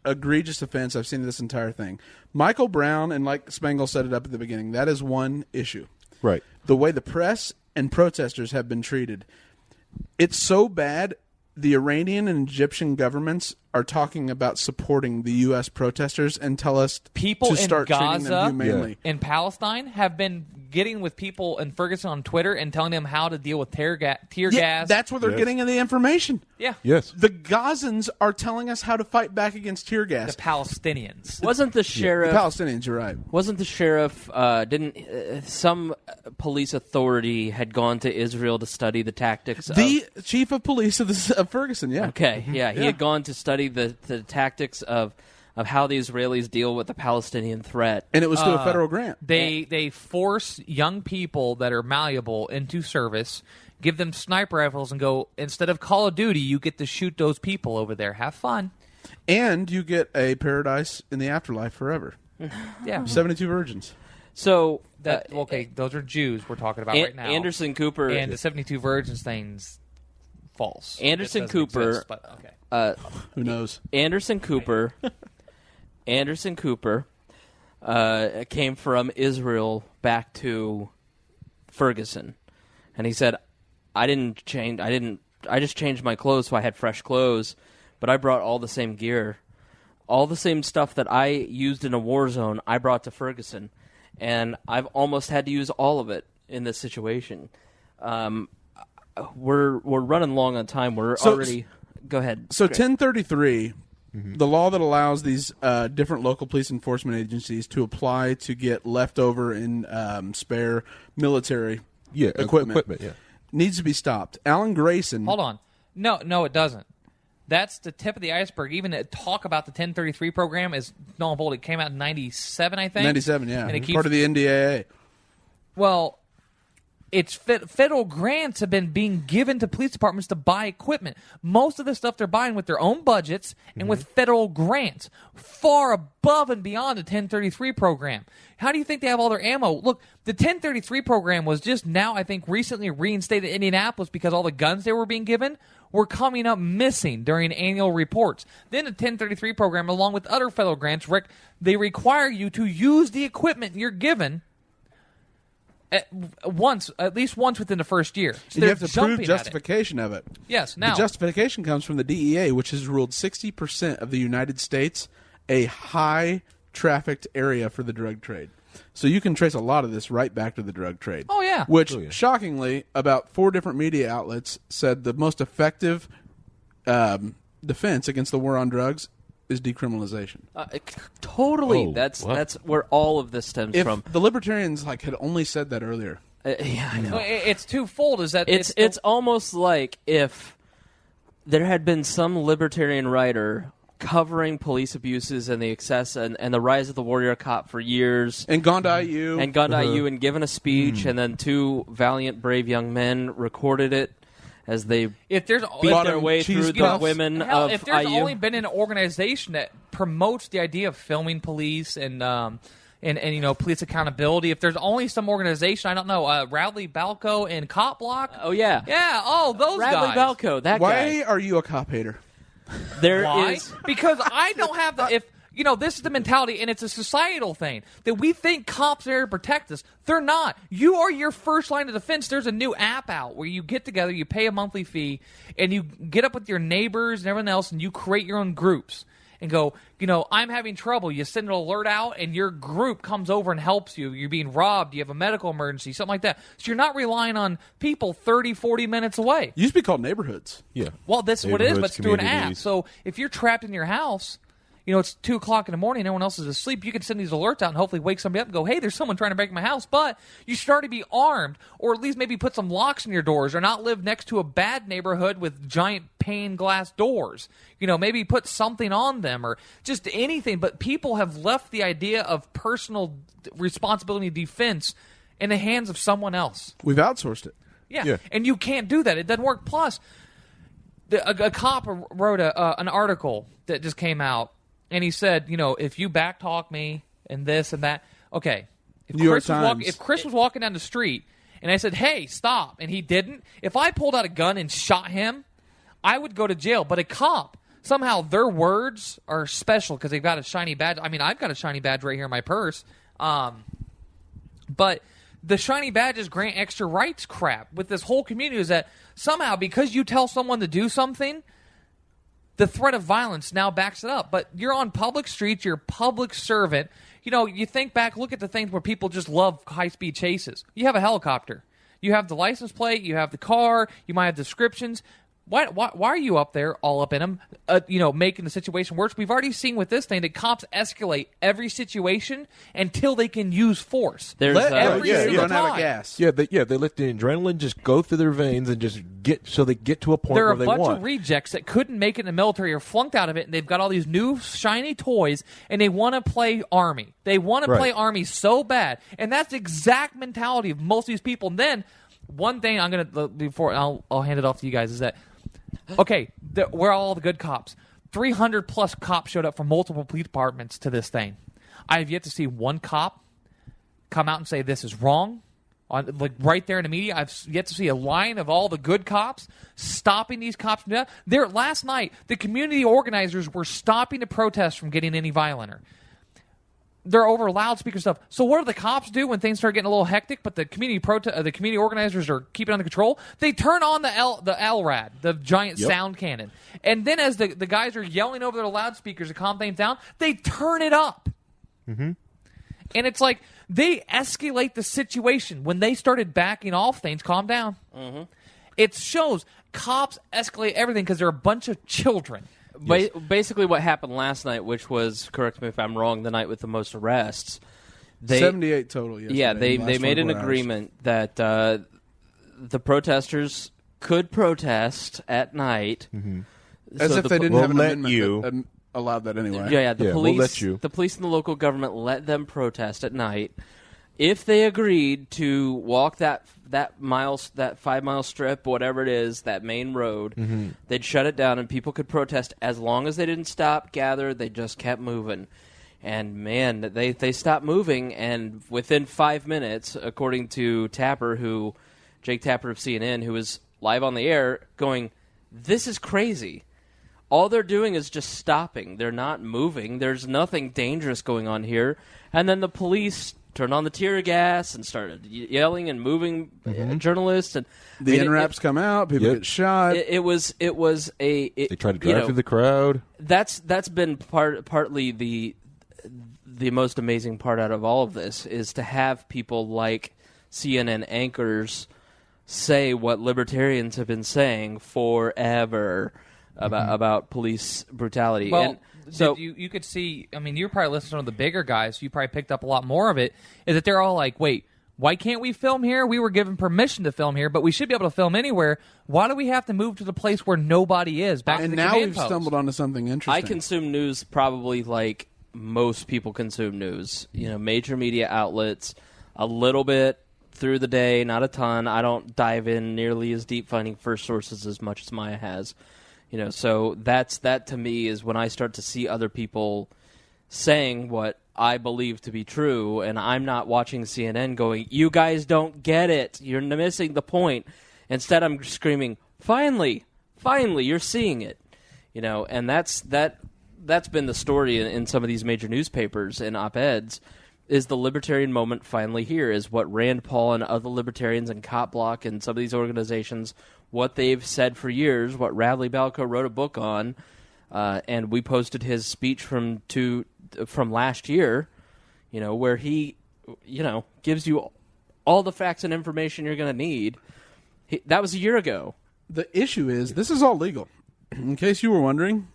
egregious offense I've seen in this entire thing. Michael Brown, and like Spangle set it up at the beginning, that is one issue. Right. The way the press and protesters have been treated. It's so bad, the Iranian and Egyptian governments are talking about supporting the U.S. protesters and tell us People to start in treating them Gaza humanely. in Palestine have been getting with people in Ferguson on Twitter and telling them how to deal with tear gas. That's where they're Yes. getting the information. Yeah. Yes. The Gazans are telling us how to fight back against tear The gas. Palestinians. Wasn't the The sheriff? Palestinians, you're right. Wasn't the sheriff? Didn't some police authority had gone to Israel to study the tactics? The chief of police of Ferguson, yeah. Okay, yeah, he Yeah. had gone to study the tactics of how the Israelis deal with the Palestinian threat. And it was through a federal grant. They force young people that are malleable into service, give them sniper rifles, and go, instead of Call of Duty, you get to shoot those people over there. Have fun. And you get a paradise in the afterlife forever. Yeah. 72 virgins. So Okay, those are Jews we're talking about An- right now. Anderson Cooper And the 72 virgins thing's false. Anderson It doesn't Cooper- exist, but okay. Who knows? Anderson Cooper came from Israel back to Ferguson, and he said, I just changed my clothes so I had fresh clothes, but I brought all the same gear. All the same stuff that I used in a war zone, I brought to Ferguson, and I've almost had to use all of it in this situation. We're running long on time. We're So- already... Go ahead. So 1033, the law that allows these different local police enforcement agencies to apply to get leftover and spare military equipment Yeah. needs to be stopped. Alan Grayson. Hold on. No, it doesn't. That's the tip of the iceberg. Even to talk about the 1033 program is null and void. It came out in 97, I think. 97, yeah. And it keeps, Part of the NDAA. well, it's federal grants have been being given to police departments to buy equipment. Most of the stuff they're buying with their own budgets and with federal grants, far above and beyond the 1033 program. How do you think they have all their ammo? Look, the 1033 program was just now, I think, recently reinstated in Indianapolis because all the guns they were being given were coming up missing during annual reports. Then the 1033 program, along with other federal grants, they require you to use the equipment you're given at least once within the first year. So And you have to jumping prove at it. justification of it. Yes, now The justification comes from the DEA, which has ruled 60% of the United States a high-trafficked area for the drug trade. So you can trace a lot of this right back to the drug trade. Oh, yeah. Which, Oh, yeah. shockingly, about 4 different media outlets said the most effective defense against the war on drugs is decriminalization. Totally. Oh, that's what? where all of this stems If from. the Libertarians had only said that earlier. Yeah, I know. It's twofold. Is that It's almost like if there had been some libertarian writer covering police abuses and the excess and the rise of the warrior cop for years, And gone to IU. and gone to IU and given a speech, and then 2 valiant, brave young men recorded it as they if there's beat Bought their him way cheese through puffs. the women hell, of if there's IU. only been an organization that promotes the idea of filming police and police accountability, if there's only some organization, I don't know, Radley Balco and Cop Block. Oh yeah, Those Radley guys. Balco, that Why guy. are you a cop hater? There Why? is- Because I don't have the this is the mentality, and it's a societal thing that we think cops are there to protect us. They're not. You are your first line of defense. There's a new app out where you get together, you pay a monthly fee, and you get up with your neighbors and everyone else, and you create your own groups and go, I'm having trouble. You send an alert out, and your group comes over and helps you. You're being robbed. You have a medical emergency, something like that. So you're not relying on people 30, 40 minutes away. Used to be called neighborhoods. Yeah. Well, that's what it is, but Neighborhoods, it's through an app. communities. So if you're trapped in your house, it's 2 o'clock in the morning, no one else is asleep, you can send these alerts out and hopefully wake somebody up and go, hey, there's someone trying to break my house. But you should already be armed, or at least maybe put some locks in your doors, or not live next to a bad neighborhood with giant pane glass doors. Maybe put something on them or just anything. But people have left the idea of personal responsibility and defense in the hands of someone else. We've outsourced it. Yeah. And you can't do that. It doesn't work. Plus, a cop wrote an article that just came out, and he said, if you backtalk me and this and that, okay. New York Times. If Chris was walking down the street and I said, hey, stop, and he didn't, if I pulled out a gun and shot him, I would go to jail. But a cop, somehow their words are special because they've got a shiny badge. I mean, I've got a shiny badge right here in my purse. But the shiny badges grant extra rights crap with this whole community is that somehow because you tell someone to do something, the threat of violence now backs it up. But you're on public streets, you're a public servant. You know, you think back, look at the things where people just love high-speed chases. You have a helicopter. You have the license plate, you have the car, you might have descriptions. Why are you up there, all up in them, making the situation worse? We've already seen with this thing that cops escalate every situation until they can use force. There's every single run out of time. gas. Yeah, they let the adrenaline just go through their veins and just get to a point There are where a they bunch want. of rejects that couldn't make it in the military or flunked out of it, and they've got all these new shiny toys, and they want to play Army. They want to Right. play Army so bad, and that's the exact mentality of most of these people. And then one thing I'm going to before I'll hand it off to you guys is that okay, we're all the good cops. 300 plus cops showed up from multiple police departments to this thing. I have yet to see one cop come out and say this is wrong. Right there in the media, I've yet to see a line of all the good cops stopping these cops. There last night, the community organizers were stopping the protests from getting any violenter. They're over loudspeaker stuff. So what do the cops do when things start getting a little hectic? But the community organizers are keeping under control. They turn on the LRAD, the giant sound cannon, and then as the guys are yelling over their loudspeakers to calm things down, they turn it up. Mm-hmm. And it's like they escalate the situation. When they started backing off, things calm down. Mm-hmm. It shows cops escalate everything because they're a bunch of children. Basically, what happened last night, which was, correct me if I'm wrong, the night with the most arrests. 78 total. Yesterday, Yeah, they made an 24 hours. agreement that the protesters could protest at night, As So if the they didn't We'll have an let amendment you- that allowed that anyway. Yeah, the Yeah, police. we'll let you. The police and the local government let them protest at night. If they agreed to walk that 5 mile strip, whatever it is, that main road, they'd shut it down and people could protest as long as they didn't stop, gather. They just kept moving. And man, they stopped moving, and within 5 minutes, according to Jake Tapper of CNN, who was live on the air, going, "This is crazy. All they're doing is just stopping. They're not moving. There's nothing dangerous going on here." And then the police turned on the tear gas and started yelling and moving journalists, and The NRAPs come out, people get shot. It was They tried to drive through the crowd. That's been partly the most amazing part out of all of this is to have people like CNN anchors say what libertarians have been saying forever about police brutality. Well, and so you could see, I mean, you're probably listening to some of the bigger guys, so you probably picked up a lot more of it, is that they're all like, wait, why can't we film here? We were given permission to film here, but we should be able to film anywhere. Why do we have to move to the place where nobody is? Back to and the now command we've post. stumbled onto something interesting. I consume news probably like most people consume news. Major media outlets, a little bit through the day, not a ton. I don't dive in nearly as deep finding first sources as much as Miah has. So that to me is when I start to see other people saying what I believe to be true, and I'm not watching CNN going, "You guys don't get it. You're missing the point." Instead, I'm screaming, "Finally, you're seeing it." And that's been the story in some of these major newspapers and op-eds. Is the libertarian moment finally here? Is what Rand Paul and other libertarians and Cop Block and some of these organizations, what they've said for years, what Radley Balco wrote a book on, and we posted his speech from last year, where he, gives you all the facts and information you're going to need. That was a year ago. The issue is, this is all legal. In case you were wondering,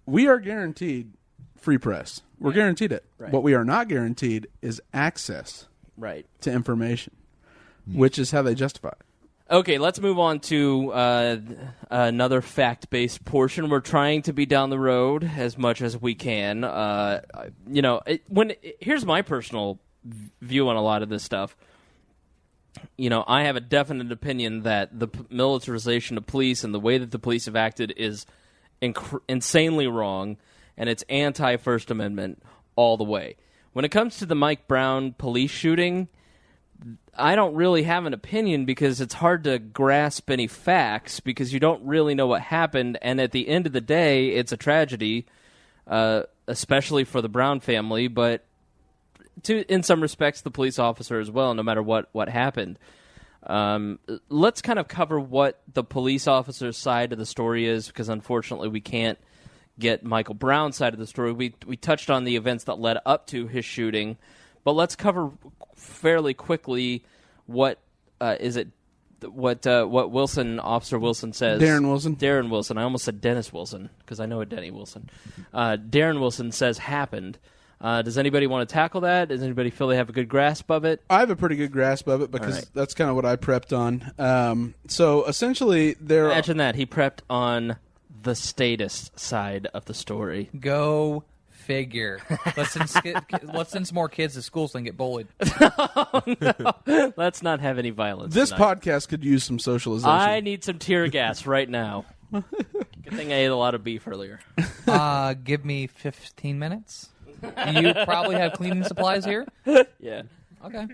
we are guaranteed free press. We're guaranteed it. Right. What we are not guaranteed is access Right. to information, which is how they justify it. Okay, let's move on to another fact-based portion. We're trying to be down the road as much as we can. Here's my personal view on a lot of this stuff. I have a definite opinion that the militarization of police and the way that the police have acted is insanely wrong, and it's anti-First Amendment all the way. When it comes to the Mike Brown police shooting, I don't really have an opinion because it's hard to grasp any facts because you don't really know what happened, and at the end of the day, it's a tragedy, especially for the Brown family, but in some respects, the police officer as well, no matter what happened. Let's kind of cover what the police officer's side of the story is, because unfortunately we can't get Michael Brown's side of the story. We touched on the events that led up to his shooting, but let's cover fairly quickly what Officer Wilson says. Darren Wilson. I almost said Dennis Wilson because I know a Denny Wilson. Darren Wilson says happened. Does anybody want to tackle that? Does anybody feel they have a good grasp of it? I have a pretty good grasp of it because that's kind of what I prepped on. So essentially, imagine that he prepped on the statist side of the story. Go figure. Let's send some more kids to school so they can get bullied. No. Let's not have any violence. This tonight. podcast could use some socialization. I need some tear gas right now. Good thing I ate a lot of beef earlier. Give me 15 minutes. You probably have cleaning supplies here? Yeah. Okay.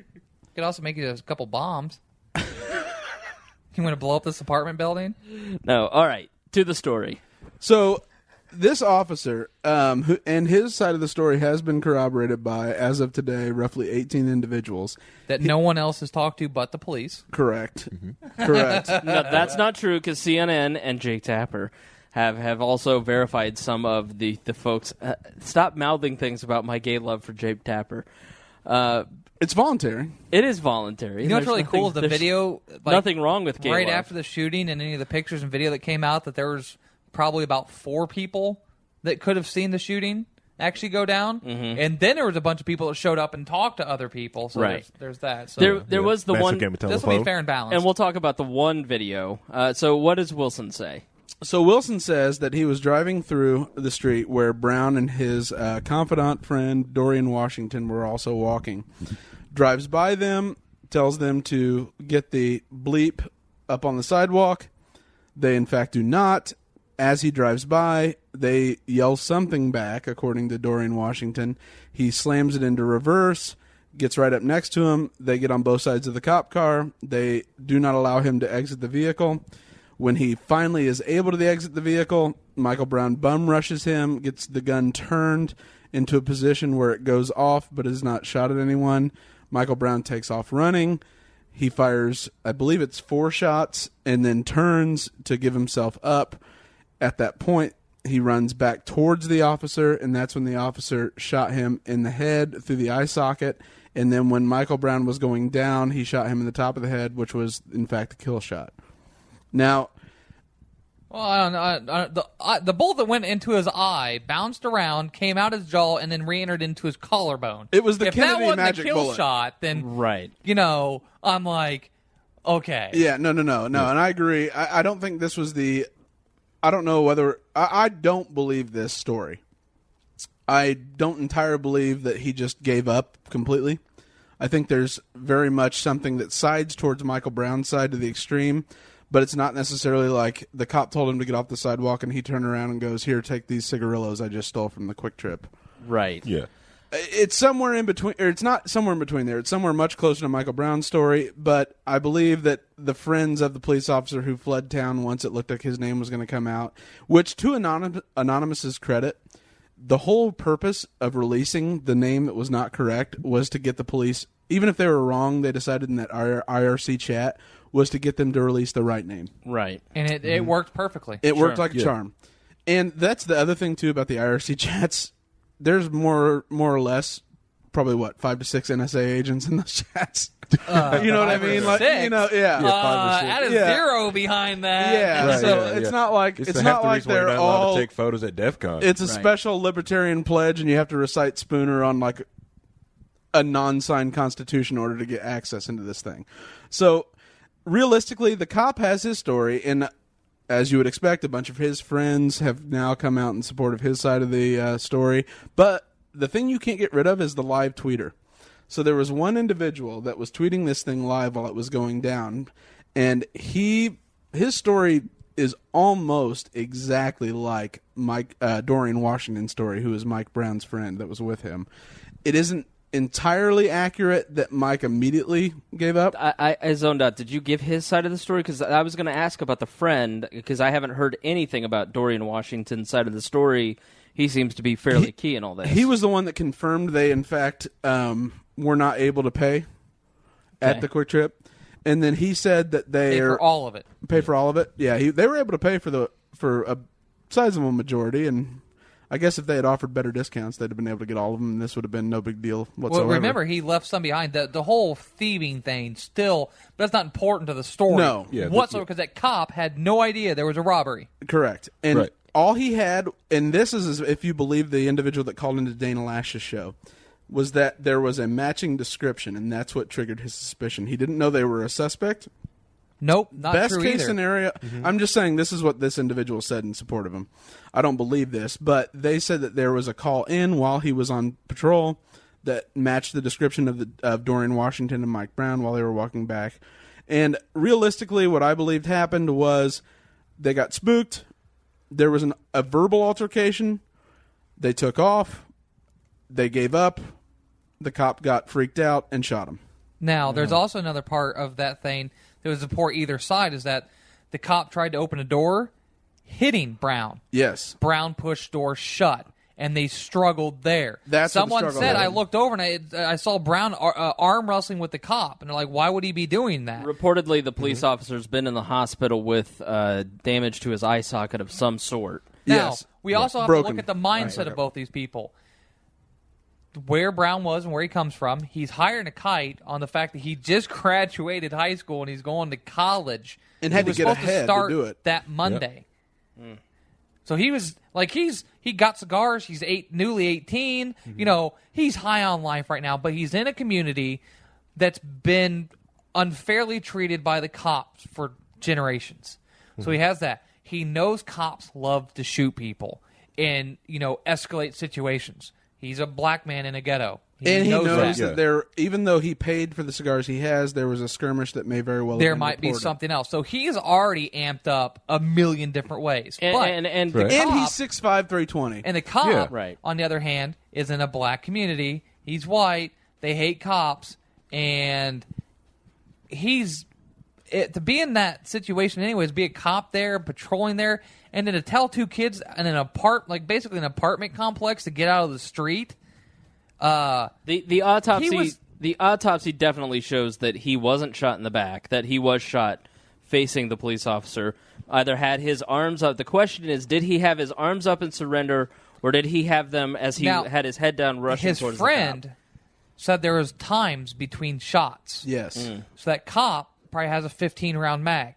Could also make you a couple bombs. You want to blow up this apartment building? No. All right. To the story. So this officer, and his side of the story has been corroborated by, as of today, roughly 18 individuals. That no one else has talked to but the police. Correct. Correct. No, that's not true because CNN and Jake Tapper have also verified some of the folks. Stop mouthing things about my gay love for Jake Tapper. It's voluntary. It is voluntary. You know what's really cool is the video. Nothing wrong with gay right love. after the shooting and any of the pictures and video that came out, that there was probably about 4 people that could have seen the shooting actually go down, and then there was a bunch of people that showed up and talked to other people. So there's that. So there was the one. This will be fair and balanced, and we'll talk about the one video. So what does Wilson say? So Wilson says that he was driving through the street where Brown and his confidant friend Dorian Washington were also walking. Drives by them, tells them to get the bleep up on the sidewalk. They, in fact, do not. As he drives by, they yell something back, according to Dorian Washington. He slams it into reverse, gets right up next to him. They get on both sides of the cop car. They do not allow him to exit the vehicle. When he finally is able to exit the vehicle, Michael Brown bum rushes him, gets the gun turned into a position where it goes off but is not shot at anyone. Michael Brown takes off running. He fires, I believe it's 4 shots, and then turns to give himself up. At that point, he runs back towards the officer, and that's when the officer shot him in the head through the eye socket. And then when Michael Brown was going down, he shot him in the top of the head, which was, in fact, a kill shot. Now, well, I don't know. The bullet that went into his eye bounced around, came out his jaw, and then re-entered into his collarbone. It was the if Kennedy that wasn't magic a kill bullet. shot, then Right. I'm like, okay. Yeah, no, and I agree. I don't think this was the. I don't know whether I don't believe this story. I don't entirely believe that he just gave up completely. I think there's very much something that sides towards Michael Brown's side to the extreme. But it's not necessarily like the cop told him to get off the sidewalk and he turned around and goes, "Here, take these cigarillos I just stole from the Quick Trip." Right. Yeah. It's somewhere in between, or it's not somewhere in between there. It's somewhere much closer to Michael Brown's story, but I believe that the friends of the police officer who fled town once it looked like his name was going to come out, which to Anonymous's credit, the whole purpose of releasing the name that was not correct was to get the police, even if they were wrong, they decided in that IRC chat, was to get them to release the right name. Right. And it worked perfectly. It worked like a charm. And that's the other thing, too, about the IRC chats. There's more or less, probably, 5 to 6 NSA agents in those chats. You know what I mean? Like, Add a 0 behind that. Yeah, Right, so yeah, it's yeah. not like It's half the reason why you're they're not allowed all. to take photos at DEF CON. It's a special libertarian pledge, and you have to recite Spooner on like a non-signed constitution in order to get access into this thing. So realistically, the cop has his story, and as you would expect, a bunch of his friends have now come out in support of his side of the story. But the thing you can't get rid of is the live tweeter. So there was one individual that was tweeting this thing live while it was going down, and his story is almost exactly like Dorian Washington's story, who is Mike Brown's friend that was with him. It isn't entirely accurate that Mike immediately gave up. I zoned out. Did you give his side of the story? Because I was going to ask about the friend, because I haven't heard anything about Dorian Washington's side of the story. He seems to be fairly key in all this. He was the one that confirmed they, in fact, were not able to pay at the Quick Trip. And then he said that Pay they for all of it. Pay for all of it. Yeah, they were able to pay for a sizable majority, and I guess if they had offered better discounts, they'd have been able to get all of them, and this would have been no big deal whatsoever. Well, remember, he left some behind. The whole thieving thing still, that's not important to the story No. whatsoever, because that cop had no idea there was a robbery. Correct. And Right. all he had, and this is if you believe the individual that called into Dana Lash's show, was that there was a matching description, and that's what triggered his suspicion. He didn't know they were a suspect. Nope, not Best true case either. scenario, I'm just saying this is what this individual said in support of him. I don't believe this, but they said that there was a call in while he was on patrol that matched the description of Dorian Washington and Mike Brown while they were walking back. And realistically, what I believed happened was they got spooked. There was a verbal altercation. They took off. They gave up. The cop got freaked out and shot him. Now, there's also another part of that thing that was support either side, is that the cop tried to open a door, hitting Brown. Yes. Brown pushed door shut, and they struggled there. That's what the Someone struggle said, was. I looked over, and I saw Brown arm wrestling with the cop. And they're like, why would he be doing that? Reportedly, the police officer's been in the hospital with damage to his eye socket of some sort. Now, Yes. we also have Broken. to look at the mindset of both these people. Where Brown was and where he comes from, he's hiring a kite on the fact that he just graduated high school and he's going to college. And had He to was get supposed ahead to start do it. that Monday. So he was like, he got cigars. He's newly 18. You know, he's high on life right now, but he's in a community that's been unfairly treated by the cops for generations. So he has that. He knows cops love to shoot people and, escalate situations. He's a black man in a ghetto. And he knows that. that there, even though he paid for the cigars he has, there was a skirmish that may very well have There been might be reported. something else. So he's already amped up a million different ways. And but Right. And cop- he's 6'5", 320. And the cop, Yeah. Right. on the other hand, is in a black community. He's white. They hate cops. And to be in that situation anyways, be a cop there, patrolling there, and then to tell two kids in an basically an apartment complex to get out of the street. The autopsy He was- the autopsy definitely shows that he wasn't shot in the back, that he was shot facing the police officer. Either had his arms up. The question is, did he have his arms up in surrender, or did he have them as he Now, had his head down rushing His towards friend the cop? said there was times between shots. Yes. So that cop probably has a 15-round mag.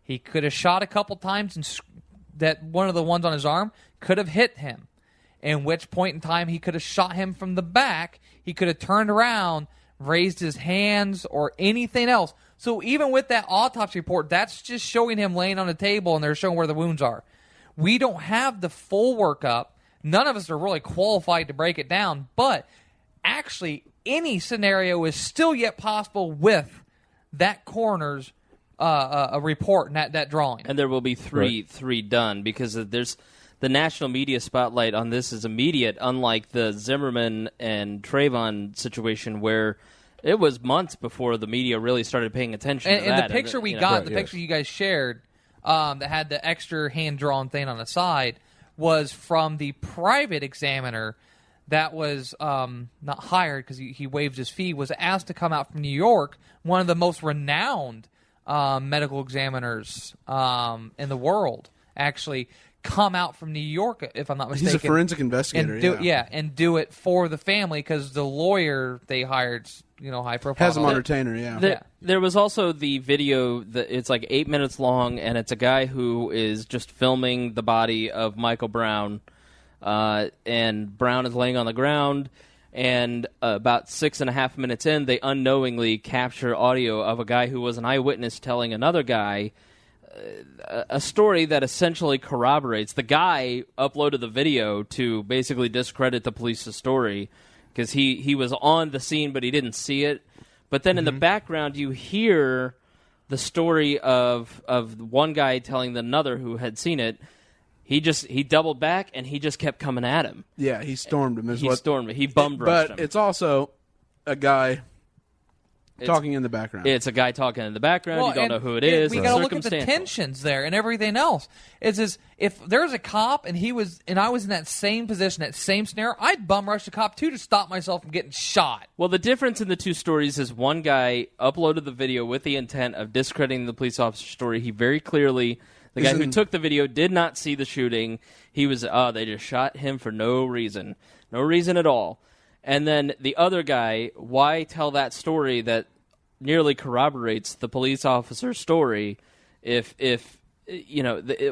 He could have shot a couple times, and that one of the ones on his arm could have hit him. In which point in time he could have shot him from the back. He could have turned around, raised his hands, or anything else. So even with that autopsy report, that's just showing him laying on the table, and they're showing where the wounds are. We don't have the full workup. None of us are really qualified to break it down, but actually any scenario is still yet possible with that coroner's a report and that drawing. And there will be three done, because there's the national media spotlight on this is immediate, unlike the Zimmerman and Trayvon situation where it was months before the media really started paying attention to And that. the picture we you know, got, Right, the yes. picture you guys shared that had the extra hand-drawn thing on the side was from the private examiner that was not hired because he waived his fee, was asked to come out from New York, one of the most renowned medical examiners in the world, actually come out from New York, if I'm not mistaken. He's a forensic investigator, and do it for the family because the lawyer they hired, high profile. Has him on retainer, yeah. There was also the video that it's like 8 minutes long, and it's a guy who is just filming the body of Michael Brown, and Brown is laying on the ground, and about 6.5 minutes in, they unknowingly capture audio of a guy who was an eyewitness telling another guy a story that essentially corroborates. The guy uploaded the video to basically discredit the police's story because he was on the scene, but he didn't see it. But then in the background, you hear the story of one guy telling another who had seen it. He doubled back and he just kept coming at him. Yeah, he stormed him. He stormed him. He bum rushed him. But it's also a guy talking in the background. It's a guy talking in the background. You don't know who it is. We got to look at the tensions there and everything else. It's as if there's a cop and I was in that same position, that same scenario, I'd bum rush the cop too to stop myself from getting shot. Well, the difference in the two stories is one guy uploaded the video with the intent of discrediting the police officer's story. He very clearly, the guy who took the video did not see the shooting. He was, they just shot him for no reason at all. And then the other guy, why tell that story that nearly corroborates the police officer's story if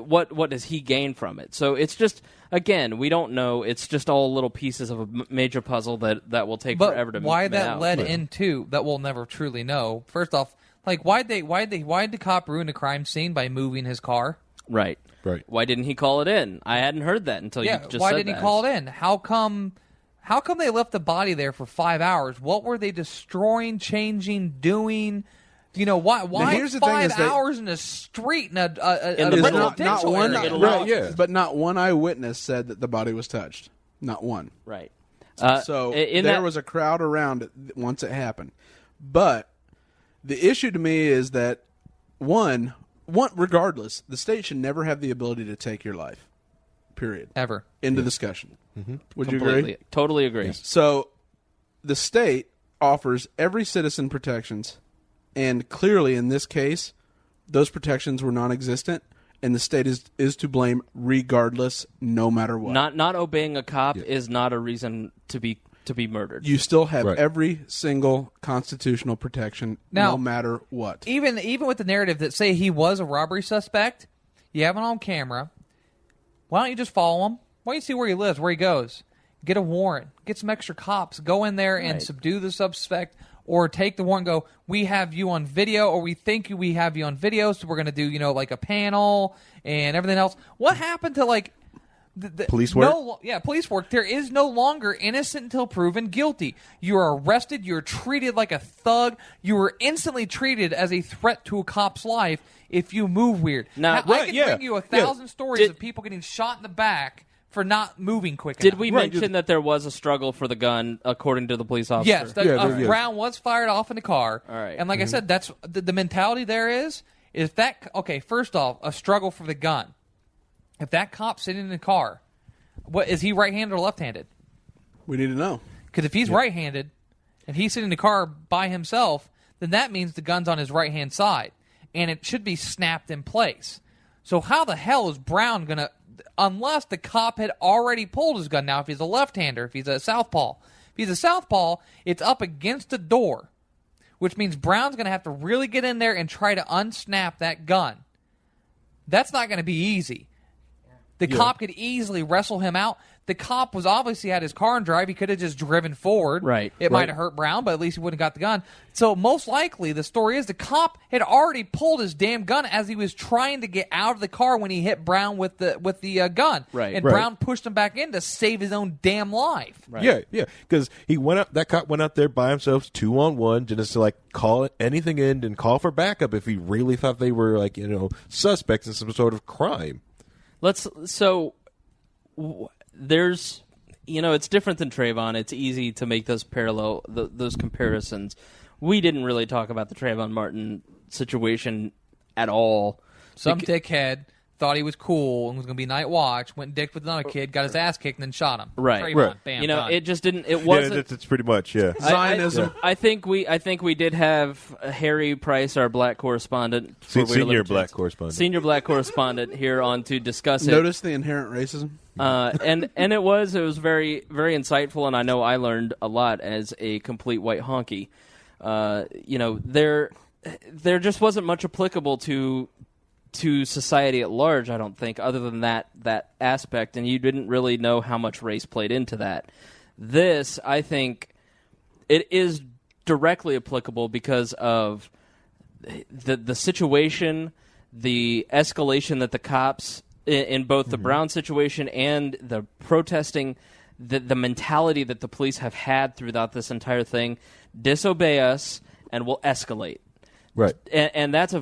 what does he gain from it? So it's just, again, we don't know. It's just all little pieces of a major puzzle that will take forever to why out. that led into that we'll never truly know. First off, like why'd the cop ruin the crime scene by moving his car? Right. Why didn't he call it in? I hadn't heard that until you just said that. Why didn't he call it in? How come they left the body there for 5 hours? What were they destroying, changing, doing? Why 5 hours in a street in a residential area? Right, yeah. But not one eyewitness said that the body was touched. Not one. Right. So there was a crowd around it once it happened. But the issue to me is that, regardless, the state should never have the ability to take your life. Period. Ever. End of discussion. Mm-hmm. Would you agree? Totally agree. Yes. So the state offers every citizen protections, and clearly in this case, those protections were non-existent, and the state is to blame regardless, no matter what. Not obeying a cop is not a reason to be murdered. You still have every single constitutional protection, no matter what. Even with the narrative that say he was a robbery suspect, you have it on camera. Why don't you just follow him? Why don't you see where he lives, where he goes? Get a warrant. Get some extra cops. Go in there and subdue the suspect, or take the warrant and go, we have you on video, or we think we have you on video, so we're going to do, like a panel and everything else. What happened to, like, the police work? Police work. There is no longer innocent until proven guilty. You are arrested. You're treated like a thug. You are instantly treated as a threat to a cop's life if you move weird. Now, I can bring you 1,000 stories of people getting shot in the back for not moving quick enough. Did we mention that there was a struggle for the gun, according to the police officer? Yes, a round was fired off in the car. All right. And like I said, that's the mentality there is that, okay, first off, a struggle for the gun. If that cop's sitting in the car, what is he right-handed or left-handed? We need to know. Because if he's right-handed and he's sitting in the car by himself, then that means the gun's on his right-hand side, and it should be snapped in place. So how the hell is Brown going to, unless the cop had already pulled his gun? Now, if he's a left-hander, if he's a southpaw, it's up against the door, which means Brown's going to have to really get in there and try to unsnap that gun. That's not going to be easy. The cop could easily wrestle him out. The cop was obviously had his car in drive. He could have just driven forward. Right. It might have hurt Brown, but at least he wouldn't have got the gun. So most likely the story is the cop had already pulled his damn gun as he was trying to get out of the car when he hit Brown with the gun. Right. And Brown pushed him back in to save his own damn life. Right. Yeah. Because that cop went out there by himself, 2-on-1, just to call anything in and call for backup if he really thought they were suspects in some sort of crime. There's, it's different than Trayvon. It's easy to make those those comparisons. We didn't really talk about the Trayvon Martin situation at all. Some dickhead thought he was cool and was going to be night watch, went and dicked with another kid, got his ass kicked, and then shot him. Right. Trayvon, bam, done. It just didn't. It wasn't. It's pretty much Zionism. I think we did have Harry Price, our black correspondent, senior black correspondent here on to discuss it. Notice the inherent racism. And it was very, very insightful, and I know I learned a lot as a complete white honky. There just wasn't much applicable to society at large, I don't think, other than that aspect, and you didn't really know how much race played into that. This, I think, it is directly applicable because of the situation, the escalation that the cops, in both the Brown situation and the protesting, the mentality that the police have had throughout this entire thing, disobey us and will escalate. Right, and that's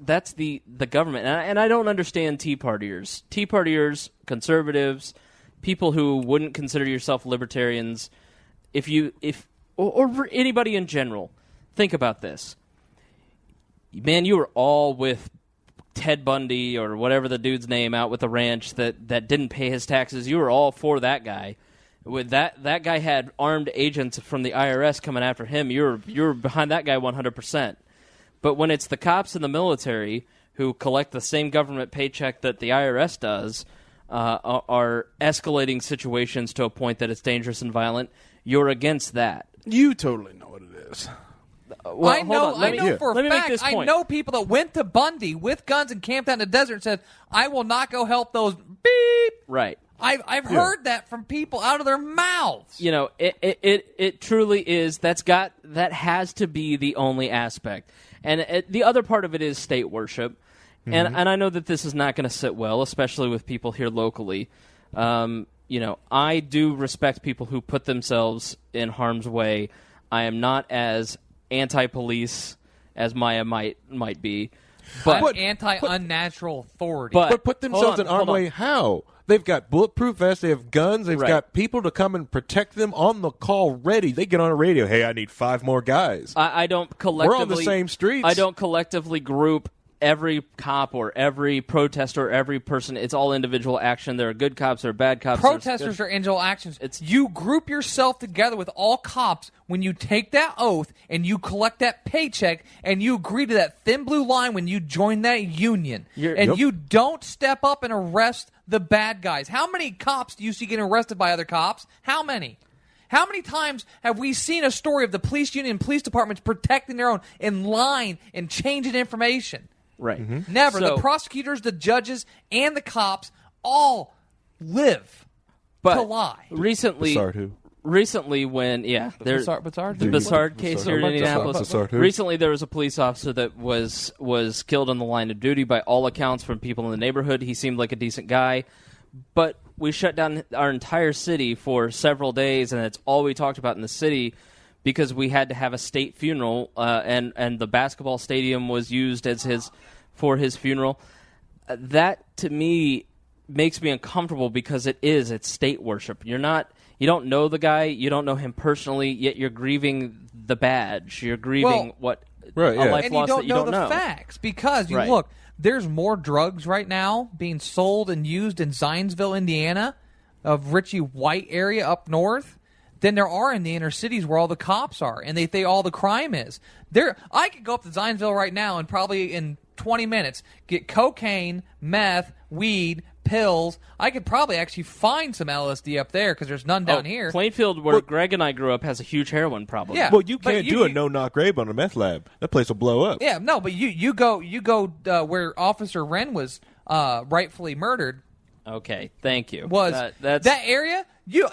that's the government, and I don't understand Tea Partiers, conservatives, people who wouldn't consider yourself libertarians, or anybody in general think about this. Man, you were all with Ted Bundy or whatever the dude's name out with the ranch that didn't pay his taxes. You were all for that guy. With that guy had armed agents from the IRS coming after him. You're behind that guy 100%. But when it's the cops and the military who collect the same government paycheck that the IRS does, are escalating situations to a point that it's dangerous and violent, you're against that. You totally know what it is. Well, I know for a fact, I point. know people that went to Bundy with guns and camped out in the desert and said, I will not go help those beep. Right. I've heard that from people out of their mouths. You know, it truly is. That has to be the only aspect. And the other part of it is state worship. And I know that this is not going to sit well, especially with people here locally. You know, I do respect people who put themselves in harm's way. I am not as anti-police as Miah might be. But anti-unnatural authority. But put themselves in harm's way how? They've got bulletproof vests. They have guns. They've got people to come and protect them on the call ready. They get on a radio. Hey, I need 5 more guys. I don't collectively. We're on the same streets. I don't collectively group every cop or every protester or every person. It's all individual action. There are good cops. There are bad cops. Protesters are individual actions. You group yourself together with all cops when you take that oath and you collect that paycheck and you agree to that thin blue line when you join that union. You don't step up and arrest the bad guys. How many cops do you see getting arrested by other cops? How many? How many times have we seen a story of the police union and police departments protecting their own in line and changing information? Right. Mm-hmm. Never. The prosecutors, the judges, and the cops all live to lie. Recently, when the Bassard case here in Indianapolis. Recently, there was a police officer that was killed on the line of duty. By all accounts, from people in the neighborhood, he seemed like a decent guy. But we shut down our entire city for several days, and it's all we talked about in the city. Because we had to have a state funeral, and the basketball stadium was used as for his funeral. That to me makes me uncomfortable because it's state worship. You don't know the guy, you don't know him personally, yet you're grieving the badge. You're grieving a life and lost that you don't know. And you don't know the facts because look, there's more drugs right now being sold and used in Zionsville, Indiana, of Richie White area up north, than there are in the inner cities where all the cops are and they think all the crime is. I could go up to Zionsville right now and probably in 20 minutes get cocaine, meth, weed, pills. I could probably actually find some LSD up there because there's none down here. Plainfield, where Greg and I grew up, has a huge heroin problem. Yeah, well, you can't do a no-knock raid on a meth lab. That place will blow up. Yeah, no, but you go where Officer Wren was rightfully murdered. Okay, thank you. That area?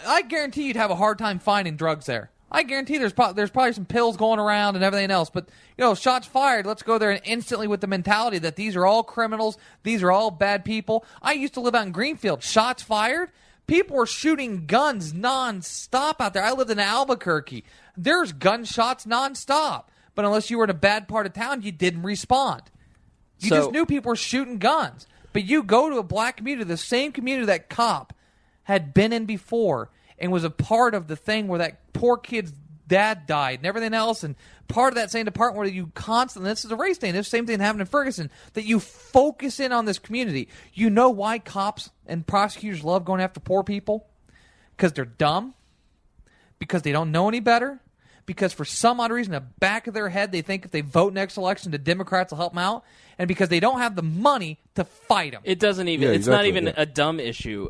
I guarantee you'd have a hard time finding drugs there. I guarantee there's probably some pills going around and everything else. But, shots fired, let's go there and instantly with the mentality that these are all criminals, these are all bad people. I used to live out in Greenfield. Shots fired, people were shooting guns nonstop out there. I lived in Albuquerque. There's gunshots nonstop. But unless you were in a bad part of town, you didn't respond. You just knew people were shooting guns. But you go to a black community, the same community that cop had been in before and was a part of the thing where that poor kid's dad died and everything else, and part of that same department where you constantly, this is a race thing, this same thing happened in Ferguson, that you focus in on this community. You know why cops and prosecutors love going after poor people? Because they're dumb, because they don't know any better, because for some odd reason, in the back of their head, they think if they vote next election, the Democrats will help them out, and because they don't have the money to fight them. It doesn't even. It's not even a dumb issue.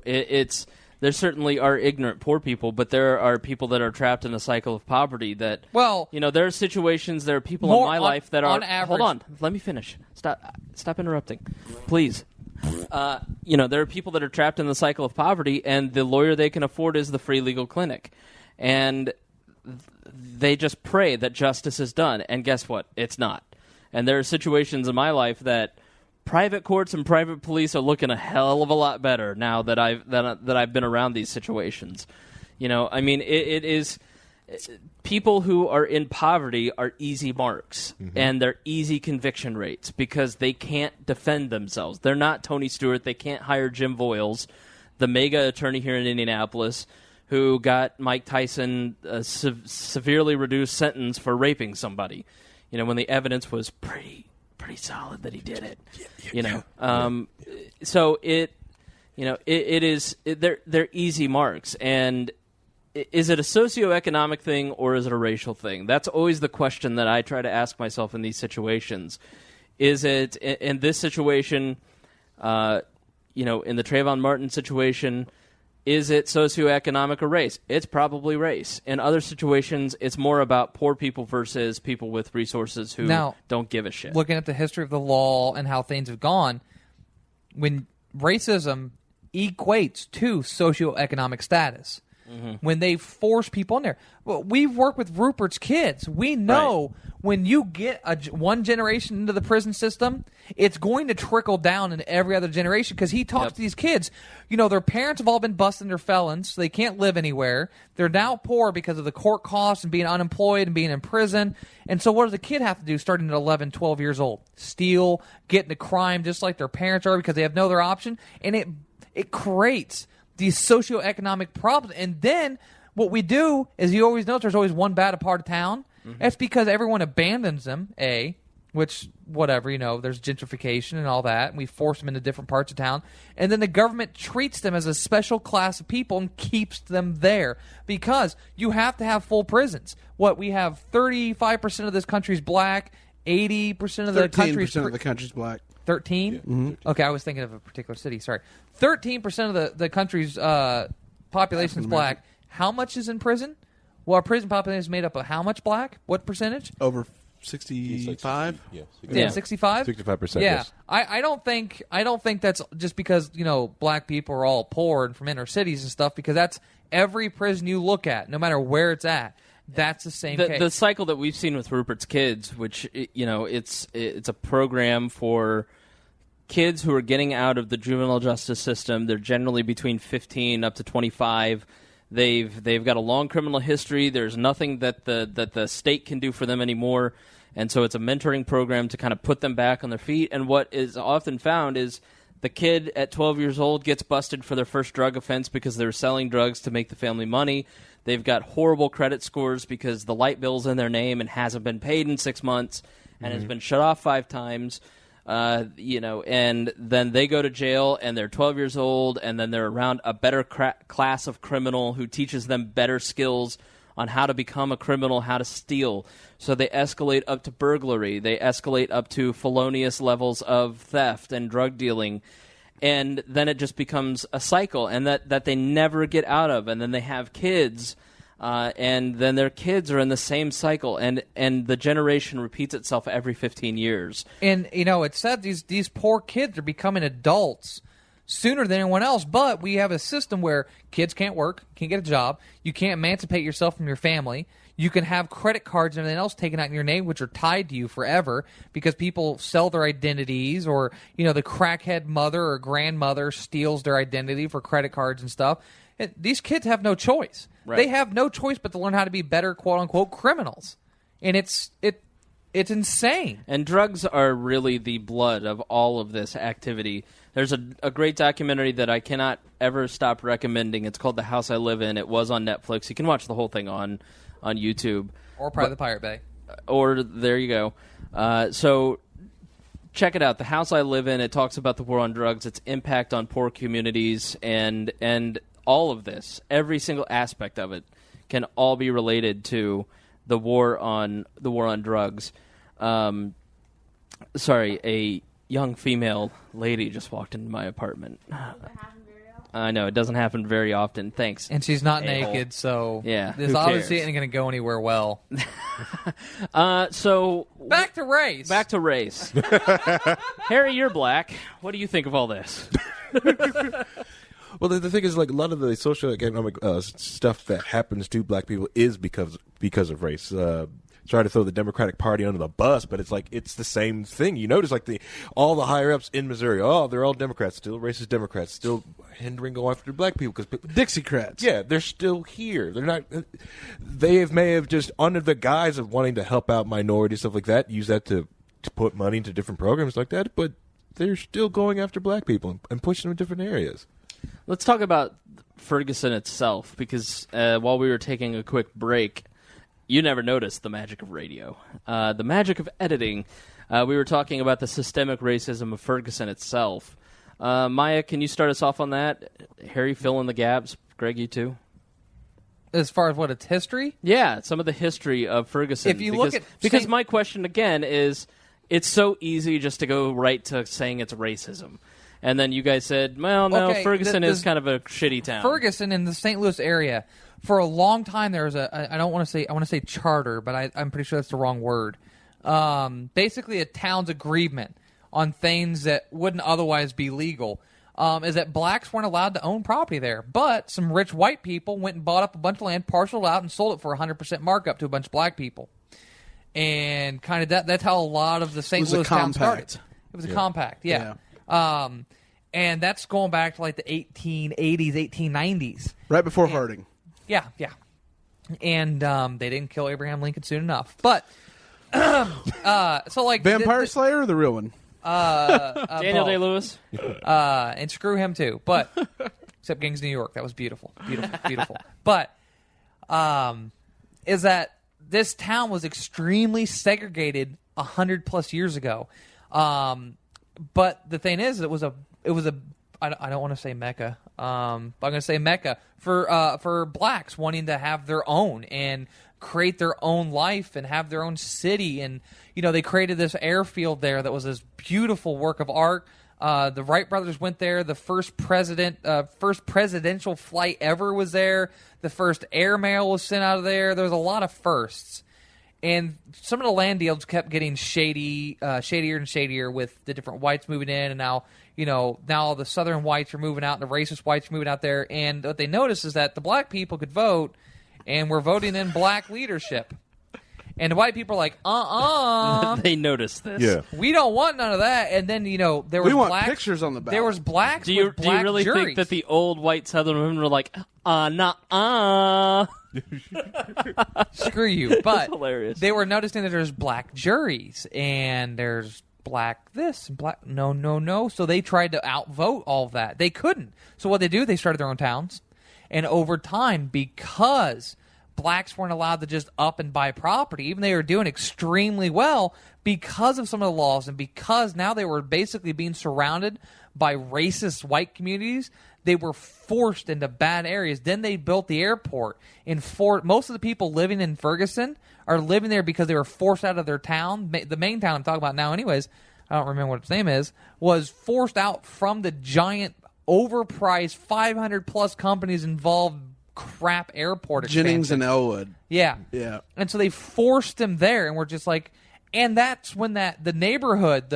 There certainly are ignorant poor people, but there are people that are trapped in a cycle of poverty. There are situations. There are people in my life that are. On average, hold on, let me finish. Stop interrupting, please. There are people that are trapped in the cycle of poverty, and the lawyer they can afford is the free legal clinic, and they just pray that justice is done, and guess what? It's not. And there are situations in my life that private courts and private police are looking a hell of a lot better now that I've been around these situations. It is people who are in poverty are easy marks, and they're easy conviction rates because they can't defend themselves. They're not Tony Stewart. They can't hire Jim Voiles, the mega attorney here in Indianapolis, who got Mike Tyson a severely reduced sentence for raping somebody. When the evidence was pretty solid that he did it. So they're easy marks. And is it a socioeconomic thing or is it a racial thing? That's always the question that I try to ask myself in these situations. Is it in this situation, in the Trayvon Martin situation, is it socioeconomic or race? It's probably race. In other situations, it's more about poor people versus people with resources who don't give a shit. Looking at the history of the law and how things have gone, when racism equates to socioeconomic status, when they force people in there. Well, we've worked with Rupert's kids. We know when you get one generation into the prison system, it's going to trickle down into every other generation because he talks to these kids. Their parents have all been busted. They're felons. So they can't live anywhere. They're now poor because of the court costs and being unemployed and being in prison. And so what does the kid have to do starting at 11, 12 years old? Steal, get into crime just like their parents are because they have no other option. And it creates these socioeconomic problems. And then what we do is you always notice there's always one bad part of town. That's because everyone abandons them, which, whatever, there's gentrification and all that, and we force them into different parts of town. And then the government treats them as a special class of people and keeps them there because you have to have full prisons. We have 35% of this country's black, 80% of the country's... 13% of the country's black. 13? Yeah, 13. Okay, I was thinking of a particular city. Sorry. 13% of the country's population is black. How much is in prison? Well, our prison population is made up of how much black? What percentage? Over 65? Yeah, 65? 65%, yeah. yes. I don't think that's just because, black people are all poor and from inner cities and stuff, because that's every prison you look at, no matter where it's at. That's the same case. The cycle that we've seen with Rupert's Kids, which it's a program for kids who are getting out of the juvenile justice system. They're generally between 15 up to 25. They've got a long criminal history. There's nothing that the state can do for them anymore, and so it's a mentoring program to kind of put them back on their feet. And what is often found is the kid at 12 years old gets busted for their first drug offense because they're selling drugs to make the family money. They've got horrible credit scores because the light bill's in their name and hasn't been paid in 6 months and has been shut off 5 times. And then they go to jail and they're 12 years old, and then they're around a better class of criminal who teaches them better skills on how to become a criminal, how to steal. So they escalate up to burglary. They escalate up to felonious levels of theft and drug dealing. And then it just becomes a cycle, and that they never get out of. And then they have kids, and then their kids are in the same cycle, and the generation repeats itself every 15 years. And, it's said these poor kids are becoming adults sooner than anyone else, but we have a system where kids can't work, can't get a job, you can't emancipate yourself from your family, you can have credit cards and everything else taken out in your name, which are tied to you forever because people sell their identities, or, the crackhead mother or grandmother steals their identity for credit cards and stuff. And these kids have no choice. Right. They have no choice but to learn how to be better, quote-unquote, criminals. And it's insane. And drugs are really the blood of all of this activity. There's a great documentary that I cannot ever stop recommending. It's called The House I Live In. It was on Netflix. You can watch the whole thing on YouTube. Or probably the Pirate Bay. Or there you go. So check it out. The House I Live In, it talks about the war on drugs, its impact on poor communities, and all of this, every single aspect of it, can all be related to the war on drugs. Sorry, a young female lady just walked into my apartment. I know, it doesn't happen very often. Thanks. And she's not A-hole. naked, so yeah, this who obviously cares? ain't going to go anywhere well. So Back to race. Back to race. Harry, you're black. What do you think of all this? Well, the thing is, like, a lot of the socioeconomic stuff that happens to black people is because of race. Try to throw the Democratic Party under the bus, but it's the same thing. You notice, like, all the higher ups in Missouri, they're all Democrats, still racist Democrats, still hindering going after black people because Dixiecrats. Yeah, they're still here. They're not. They may have just, under the guise of wanting to help out minorities, stuff like that, use that to put money into different programs like that, but they're still going after black people and pushing them in different areas. Let's talk about Ferguson itself, because while we were taking a quick break, you never noticed the magic of radio. The magic of editing. We were talking about the systemic racism of Ferguson itself. Miah, can you start us off on that? Harry, fill in the gaps. Greg, you too? As far as what, its history? Yeah, some of the history of Ferguson. If you look at because my question again is, it's so easy just to go right to saying it's racism. And then you guys said, well, no, okay, Ferguson is kind of a shitty town. Ferguson in the St. Louis area, for a long time there was I want to say charter, but I'm pretty sure that's the wrong word. Basically a town's agreement on things that wouldn't otherwise be legal. Is that blacks weren't allowed to own property there. But some rich white people went and bought up a bunch of land, parceled out, and sold it for 100% markup to a bunch of black people. And kind of that's how a lot of the St. Louis town started. It was a compact, yeah. And that's going back to like the 1880s, 1890s. Right before Harding. Yeah. And they didn't kill Abraham Lincoln soon enough. But, so like... Vampire Slayer or the real one? Daniel Day-Lewis. And screw him too. But except Gangs of New York, that was beautiful. But is that this town was extremely segregated 100+ years ago. But the thing is, it was a I don't want to say Mecca. But I'm going to say Mecca for blacks wanting to have their own and create their own life and have their own city. And they created this airfield there that was this beautiful work of art. The Wright brothers went there. The first presidential flight ever was there. The first airmail was sent out of there. There was a lot of firsts. And some of the land deals kept getting shadier and shadier with the different whites moving in, and now the southern whites are moving out, and the racist whites are moving out there. And what they noticed is that the black people could vote, and we're voting in black leadership. And the white people are like, They noticed this. Yeah. we don't want none of that. And then there was We want blacks, pictures on the ballot. There was blacks. Do you with black really juries. think that the old white Southern women were like, nah? Screw you. But hilarious. they were noticing that there's black juries and there's black this and black no. So they tried to outvote all of that. They couldn't. So what they started their own towns. And over time, because blacks weren't allowed to just up and buy property, even though they were doing extremely well, because of some of the laws and because now they were basically being surrounded by racist white communities, they were forced into bad areas. Then they built the airport. And most of the people living in Ferguson are living there because they were forced out of their town. The main town I'm talking about now anyways, I don't remember what its name is, was forced out from the giant, overpriced, 500+ companies involved crap airport expansion. Jennings and Elwood. Yeah. And so they forced them there, and we're just like... And that's when the neighborhood,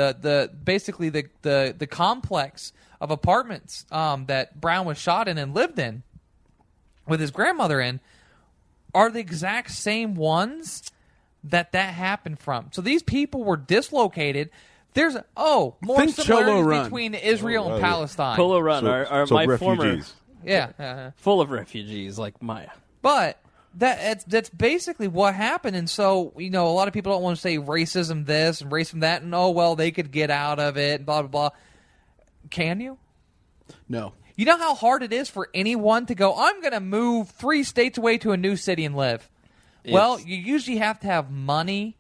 basically the complex of apartments that Brown was shot in and lived in with his grandmother in are the exact same ones that happened from. So these people were dislocated. There's more Think Cholo similarities Run. between Israel and Palestine. Polo Run are my refugees. former... Yeah. Full of refugees like Miah. But... That's basically what happened, and so a lot of people don't want to say racism this and racism that, and they could get out of it, and blah blah blah. Can you? No. You know how hard it is for anyone to go, I'm going to move 3 states away to a new city and live. Well, you usually have to have money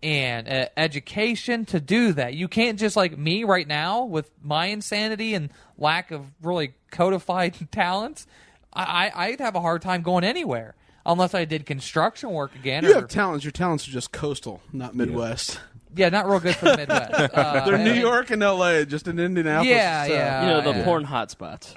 and education to do that. You can't just like me right now with my insanity and lack of really codified talents. I'd have a hard time going anywhere. Unless I did construction work again. You have talents. Your talents are just coastal, not Midwest. Yeah, not real good for the Midwest. They're New York and L.A., just in Indianapolis. Yeah. The porn hotspots.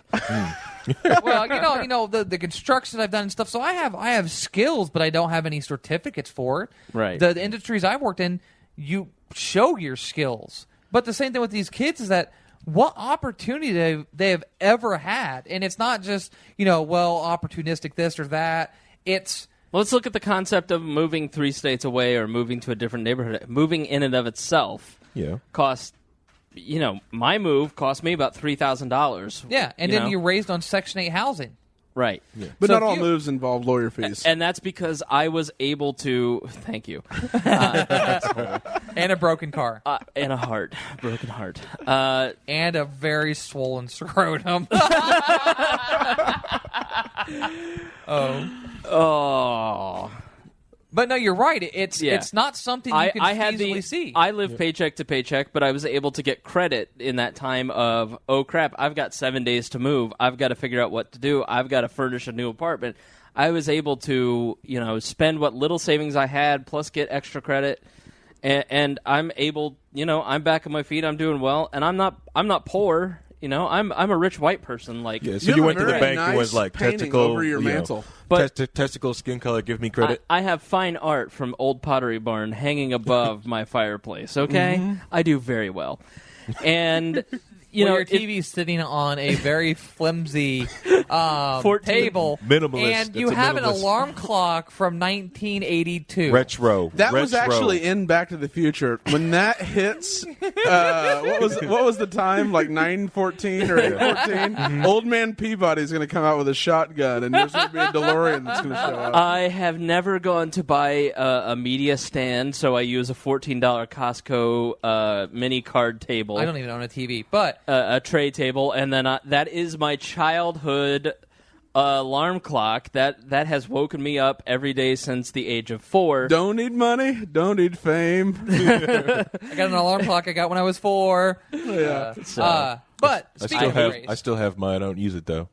Well, the construction I've done and stuff. So I have skills, but I don't have any certificates for it. Right. The industries I've worked in, you show your skills. But the same thing with these kids is that what opportunity they have ever had, and it's not just opportunistic this or that. Let's look at the concept of moving 3 states away or moving to a different neighborhood. Moving in and of itself costs, my move cost me about $3,000. Yeah, and then you're raised on Section 8 housing. Right. Yeah. But So not if all you- moves involve lawyer fees. And that's because I was able to. Thank you. And a broken car. And a heart, broken heart. And a very swollen scrotum. Oh. But no, you're right. It's not something you can easily see. I live paycheck to paycheck, but I was able to get credit in that time of, oh crap, I've got 7 days to move. I've got to figure out what to do. I've got to furnish a new apartment. I was able to, spend what little savings I had plus get extra credit, and I'm able, I'm back on my feet. I'm doing well, and I'm not poor. I'm a rich white person. Like, Yeah, so you went to the bank and was like, painting testicle over your mantle. But- testicle, skin color, give me credit. I have fine art from old Pottery Barn hanging above my fireplace. Okay, I do very well, and your TV's sitting on a very flimsy 14 table, Minimalist. and you That's a have an minimalist. alarm clock from 1982. Retro. That was Retro. actually in Back to the Future. When that hits, what was the time? Like 9:14 or 8:14? Old man Peabody's going to come out with a shotgun, and there's going to be a DeLorean that's going to show up. I have never gone to buy a media stand, so I use a $14 Costco mini card table. I don't even own a TV, but A tray table, and then that is my childhood alarm clock that has woken me up every day since the age of 4. Don't need money, don't need fame. I got an alarm clock I got when I was 4. Yeah. But I speaking still of have mine. I don't use it though.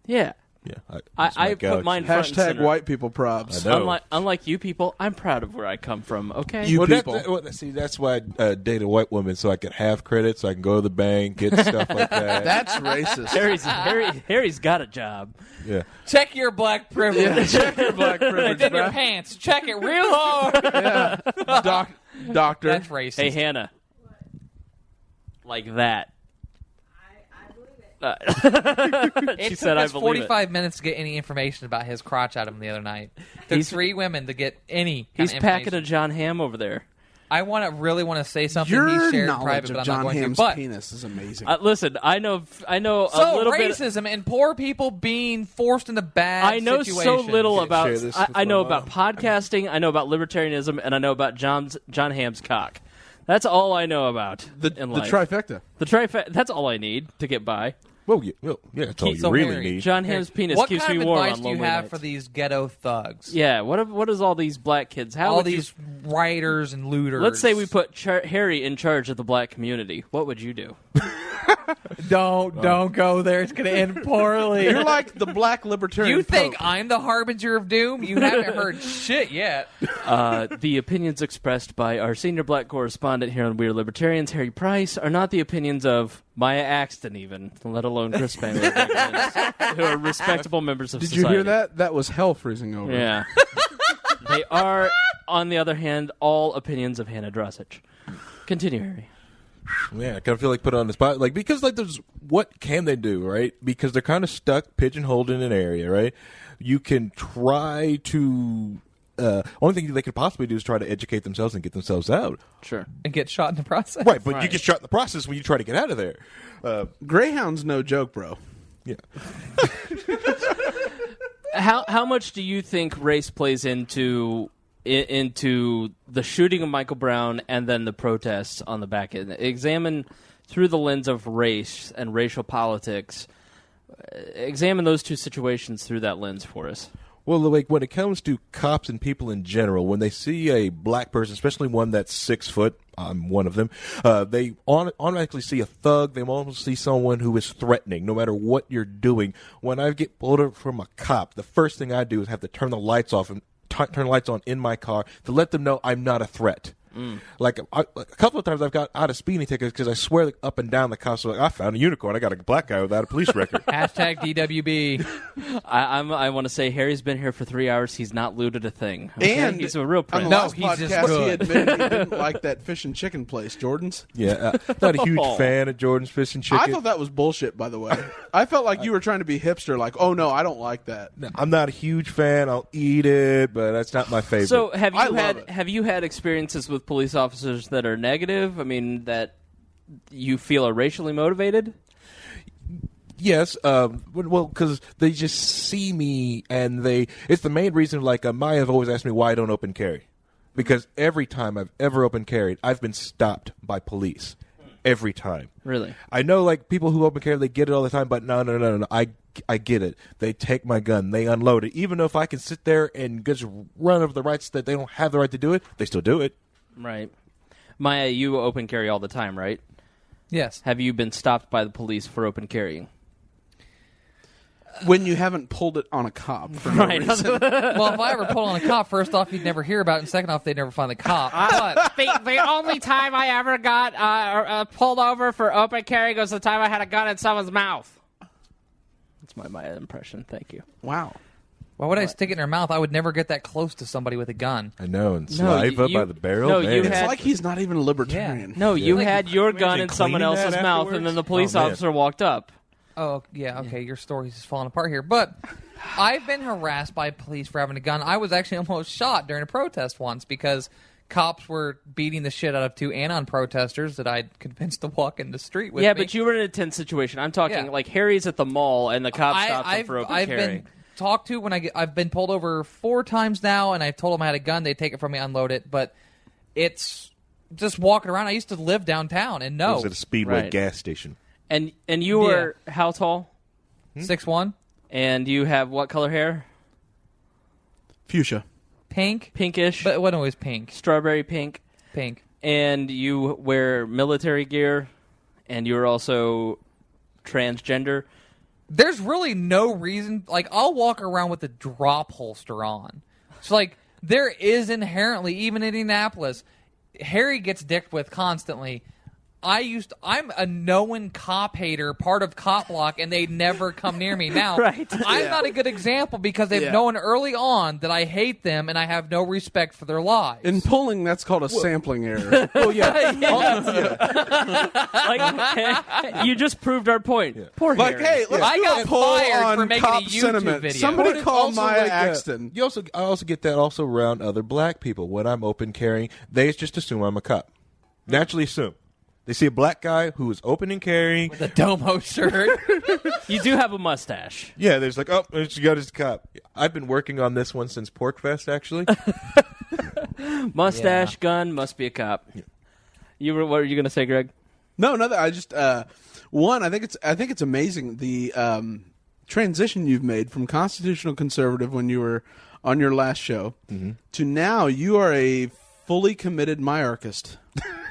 Yeah. Yeah, I put mine front and Hashtag center. white people probs. I know. Unlike you people, I'm proud of where I come from. Okay. You Well, people. that's why I date a white woman, so I can have credit, so I can go to the bank, get stuff like that. That's racist. Harry's got a job. Yeah. check your black privilege. Check your black privilege, It's in your bruh. pants. Check it real hard. Yeah. Doctor. That's racist. Hey, Hannah. Like that. It She took said, "I us believe 45 minutes to get any information about his crotch out of him the other night. Took He's- 3 women to get any. He's kind of packing a information. John Ham over there. I really want to say something Your he shared in knowledge private, of but I'm John not going Hamm's to. But penis is amazing. Listen, I know a so little bit. racism and poor people being forced into bad I know so situations. little Can't about. share this I with know my about podcasting. I know about libertarianism, and I know about John Ham's cock. That's all I know about the in life. trifecta. The trifecta. That's all I need to get by. Well, yeah, that's all you So, really Harry, need. John Ham's penis What keeps kind me of warm advice on do you lonely have nights. for these ghetto thugs? Yeah, what is all these black kids? How All would these rioters and looters. you? Let's say we put Harry in charge of the black community. What would you do? Don't go there. It's going to end poorly. You're like the black libertarian. You think Pope. I'm the harbinger of doom? You haven't heard shit yet. The opinions expressed by our senior black correspondent here on Weird Libertarians, Harry Price, are not the opinions of Maya Axton, even, let alone Chris Spangler, who are respectable members of Did society. you hear that? That was hell freezing over. Yeah. They are, on the other hand, all opinions of Hannah Drossich. Continue, Harry. Yeah, I kind of feel like put on the spot, like because there's what can they do, right? Because they're kind of stuck, pigeonholed in an area, right? You can try to. Only thing they could possibly do is try to educate themselves and get themselves out, Sure. And get shot in the process. right? But you Right. get shot in the process when you try to get out of there. Greyhound's no joke, bro. Yeah, How much do you think race plays into the shooting of Michael Brown and then the protests on the back end? Examine through the lens of race and racial politics. Examine those two situations through that lens for us. well, like when it comes to cops and people in general, when they see a black person, especially one that's 6 foot, I'm one of them, they automatically see a thug. They almost see someone who is threatening, no matter what you're doing. When I get pulled over from a cop, the first thing I do is have to turn the lights off and turn the lights on in my car to let them know I'm not a threat. Like a couple of times I've got out of speeding tickets because I swear that up and down the cops are like, I found a unicorn. I got a black guy without a police record. Hashtag DWB. I want to say Harry's been here for 3 hours. He's not looted a thing. Okay? And he's a real on prince. the No, last he's just podcast, he good. admitted he didn't like that fish and chicken place, Jordan's. Yeah, not a huge fan of Jordan's Fish and I Chicken. thought that was bullshit, by the way. I felt like you were trying to be hipster, like, oh no, I don't like that. I'm not a huge fan. I'll eat it, but that's not my favorite. So have I you love it. have you had experiences with police officers that are negative? I mean, that you feel are racially motivated? Yes, well, because they just see me, and it's the main reason, like, Miah have always asked me why I don't open carry. Because every time I've ever open carried, I've been stopped by police. Every time. Really? I know, like, people who open carry, they get it all the time, but no. I get it. They take my gun. They unload it. Even though if I can sit there and just run over the rights that they don't have the right to do it, they still do it. Right. Miah, you open carry all the time, right? Yes. Have you been stopped by the police for open carrying? When you haven't pulled it on a cop. For no reason. Well, if I ever pull on a cop, first off, you'd never hear about it, and second off, they'd never find the cop. But The only time I ever got pulled over for open carry was the time I had a gun in someone's mouth. That's my Miah impression. Thank you. Wow. why would I stick it in their mouth? I would never get that close to somebody with a gun. I know, and saliva by the barrel. No, man. you It's had- like he's not even a libertarian. Yeah. No, you Like, had your gun imagine in someone cleaning else's that mouth, and afterwards? then the police Oh, man. officer walked up. Oh, yeah, okay, your story's just falling apart here. But I've been harassed by police for having a gun. I was actually almost shot during a protest once because cops were beating the shit out of two Anon protesters that I'd convinced to walk in the street with Yeah, me. but you were in a tense situation. I'm talking Yeah. like Harry's at the mall, and the cop stops him for open I've carry. been talked to when I've been pulled over 4 times now, and I've told them I had a gun. They take it from me, unload it. But it's just walking around. I used to live downtown, and It no, was at a Speedway Right. gas station. And you were how tall? 6'1", And you have what color hair? Fuchsia. pink, Pinkish, but it wasn't always pink. strawberry pink. Pink. And you wear military gear, and you're also transgender. There's really no reason. Like, I'll walk around with a drop holster on. It's like, there is inherently, even in Indianapolis, Harry gets dicked with constantly. I'm a known cop hater, part of Cop Block, and they never come near me. Now, Right. I'm not a good example because they've Yeah. known early on that I hate them and I have no respect for their lives. In polling, that's called a sampling error. Oh yeah, Like, you just proved our point. Poor Like, Harry. hey, let's I do got a poll fired on for making cop a YouTube sentiment. video. Somebody But it's call also Miah like, Axton. I also get that also around other black people. When I'm open carrying, they just assume I'm a cop. Naturally assume. They see a black guy who is open and carrying. the Domo shirt. You do have a mustache. Yeah, there's like, oh, you got his cop. I've been working on this one since Porkfest, actually. Mustache, gun, must be a cop. What were you going to say, Greg? No, nothing. I just one. I think it's amazing the transition you've made from constitutional conservative when you were on your last show to now you are a fully committed myarchist.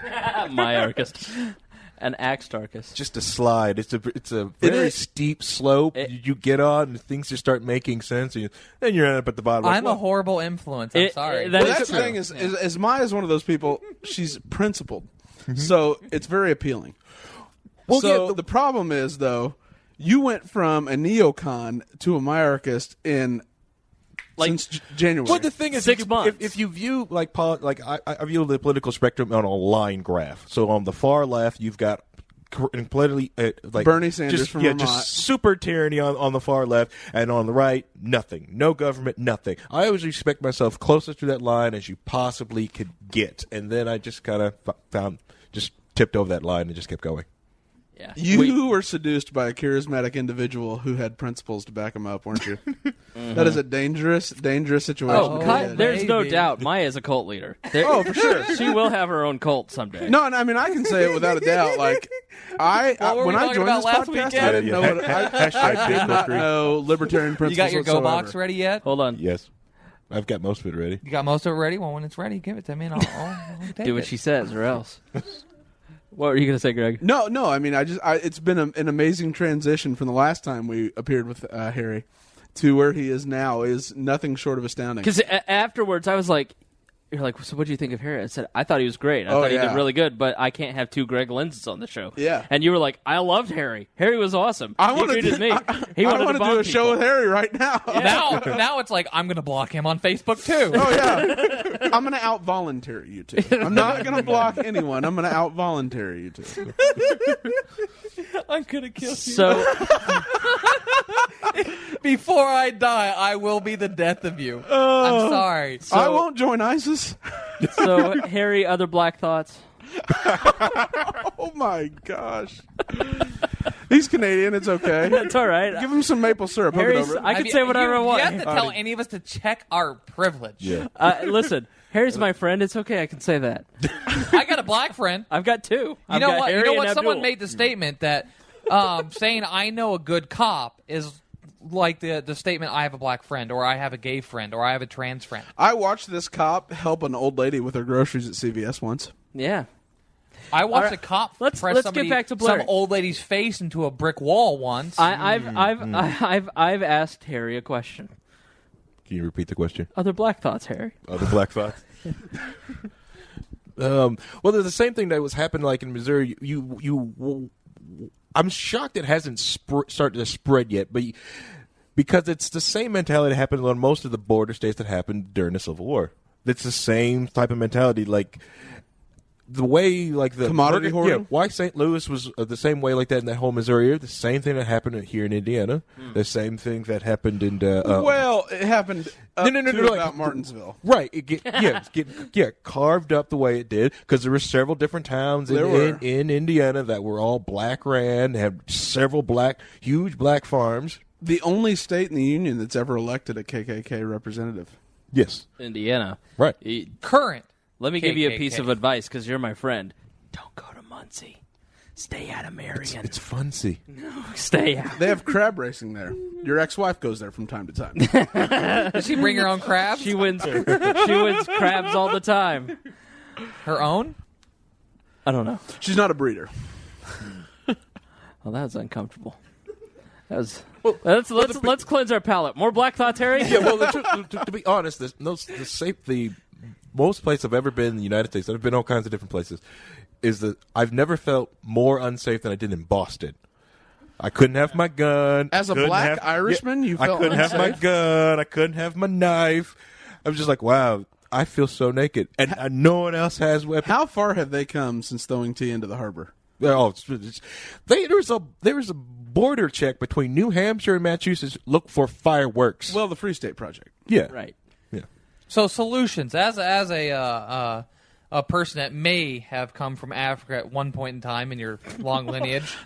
Myarchist. An axtarchist. Just a slide. It's a very is. steep slope. You get on, and things just start making sense, and then you end up at the bottom. I'm a horrible influence. I'm sorry. that Well, is that's the true. thing is Maya's one of those people. She's principled, so it's very appealing. Well, so yeah, the problem is though, you went from a neocon to a myarchist in since January. Well, the thing is, 6 months. if you view I view the political spectrum on a line graph. So on the far left, you've got completely like Bernie Sanders from Vermont. just super tyranny on the far left, and on the right, nothing, no government, nothing. I always respect myself closest to that line as you possibly could get, and then I just kind of tipped over that line and just kept going. Yeah. You were seduced by a charismatic individual who had principles to back him up, weren't you? That is a dangerous situation. Oh, to be cut in. There's no Maybe. doubt Maya is a cult leader. Oh, for sure. She will have her own cult someday. No, and I mean I can say it without a doubt. Like What were when we I talking joined about this last podcast, weekend? I didn't know what I did not Hashtag know libertarian You principles. got your Go whatsoever. box ready yet? Hold on. Yes, I've got most of it ready. You got most of it ready? Well, when it's ready, give it to me and I'll take Do what it. she says, or else. What were you going to say, Greg? No. I mean, it's been an amazing transition from the last time we appeared with Harry to where he is now is nothing short of astounding. Because afterwards, I was like, "You're like, so what do you think of Harry?" I said, "I thought he was great. I Oh, thought he yeah. did really good, but I can't have 2 Greg Lenses on the show." Yeah. And you were like, "I loved Harry. Harry was awesome." I He want agreed to with me. He I wanted want to to do bomb a show people. with Harry right now. Now it's like, I'm going to block him on Facebook, too. Oh yeah, I'm going to out voluntary you two. I'm not going to block anyone. I'm going to out voluntary you two. I'm going to kill you. So Before I die, I will be the death of you. I'm sorry. I won't join ISIS. Harry, other black thoughts? Oh my gosh. He's Canadian. It's okay. That's all right. Give him some maple syrup. Hook it Harry's, over. I can say whatever I You want. have to tell any of us to check our privilege. Yeah. Listen, Harry's my friend. It's okay. I can say that. I got a black friend. I've got two. You I've know got what? Harry You know and what? Someone Abdul. made the statement that saying I know a good cop is like the statement I have a black friend, or I have a gay friend, or I have a trans friend. I watched this cop help an old lady with her groceries at CVS once. Yeah. I watched right. a cop Let's press get back to Blair. some old lady's face into a brick wall once. I've asked Harry a question. Can you repeat the question? Other black thoughts, Harry? Other black thoughts? Well, there's the same thing that was happening like in Missouri. I'm shocked it hasn't started to spread yet, but because it's the same mentality that happened on most of the border states that happened during the Civil War. It's the same type of mentality, like the way, like the commodity hoarding. Yeah, why St. Louis was the same way like that in that whole Missouri area. The same thing that happened here in Indiana. The same thing that happened in well, it happened up to like, about Martinsville. Right. It's getting carved up the way it did because there were several different towns in Indiana that were all black ran, had several huge black farms. The only state in the union that's ever elected a KKK representative. Yes. Indiana. Right. Current. Let me give you a KKK. piece of advice because you're my friend. Don't go to Muncie. Stay out of Marion. It's funcy. Stay out. They have crab racing there. Your ex-wife goes there from time to time. Does she bring her own crabs? She wins. She wins crabs all the time. Her own? I don't know. She's not a breeder. Well, that was uncomfortable. That was. Let's cleanse our palate. More black thoughts, Harry. Yeah. Well, to be honest, the most place I've ever been in the United States, I've been all kinds of different places, is that I've never felt more unsafe than I did in Boston. I couldn't have my gun. As a black Irishman, you felt I couldn't have my unsafe? gun. I couldn't have my knife. I was just like, wow, I feel so naked. And no one else has weapons. How far have they come since throwing tea into the harbor? There was a border check between New Hampshire and Massachusetts. Look for fireworks. Well, the Free State Project. Yeah. Right. Yeah. So solutions, as a person that may have come from Africa at one point in time in your long lineage.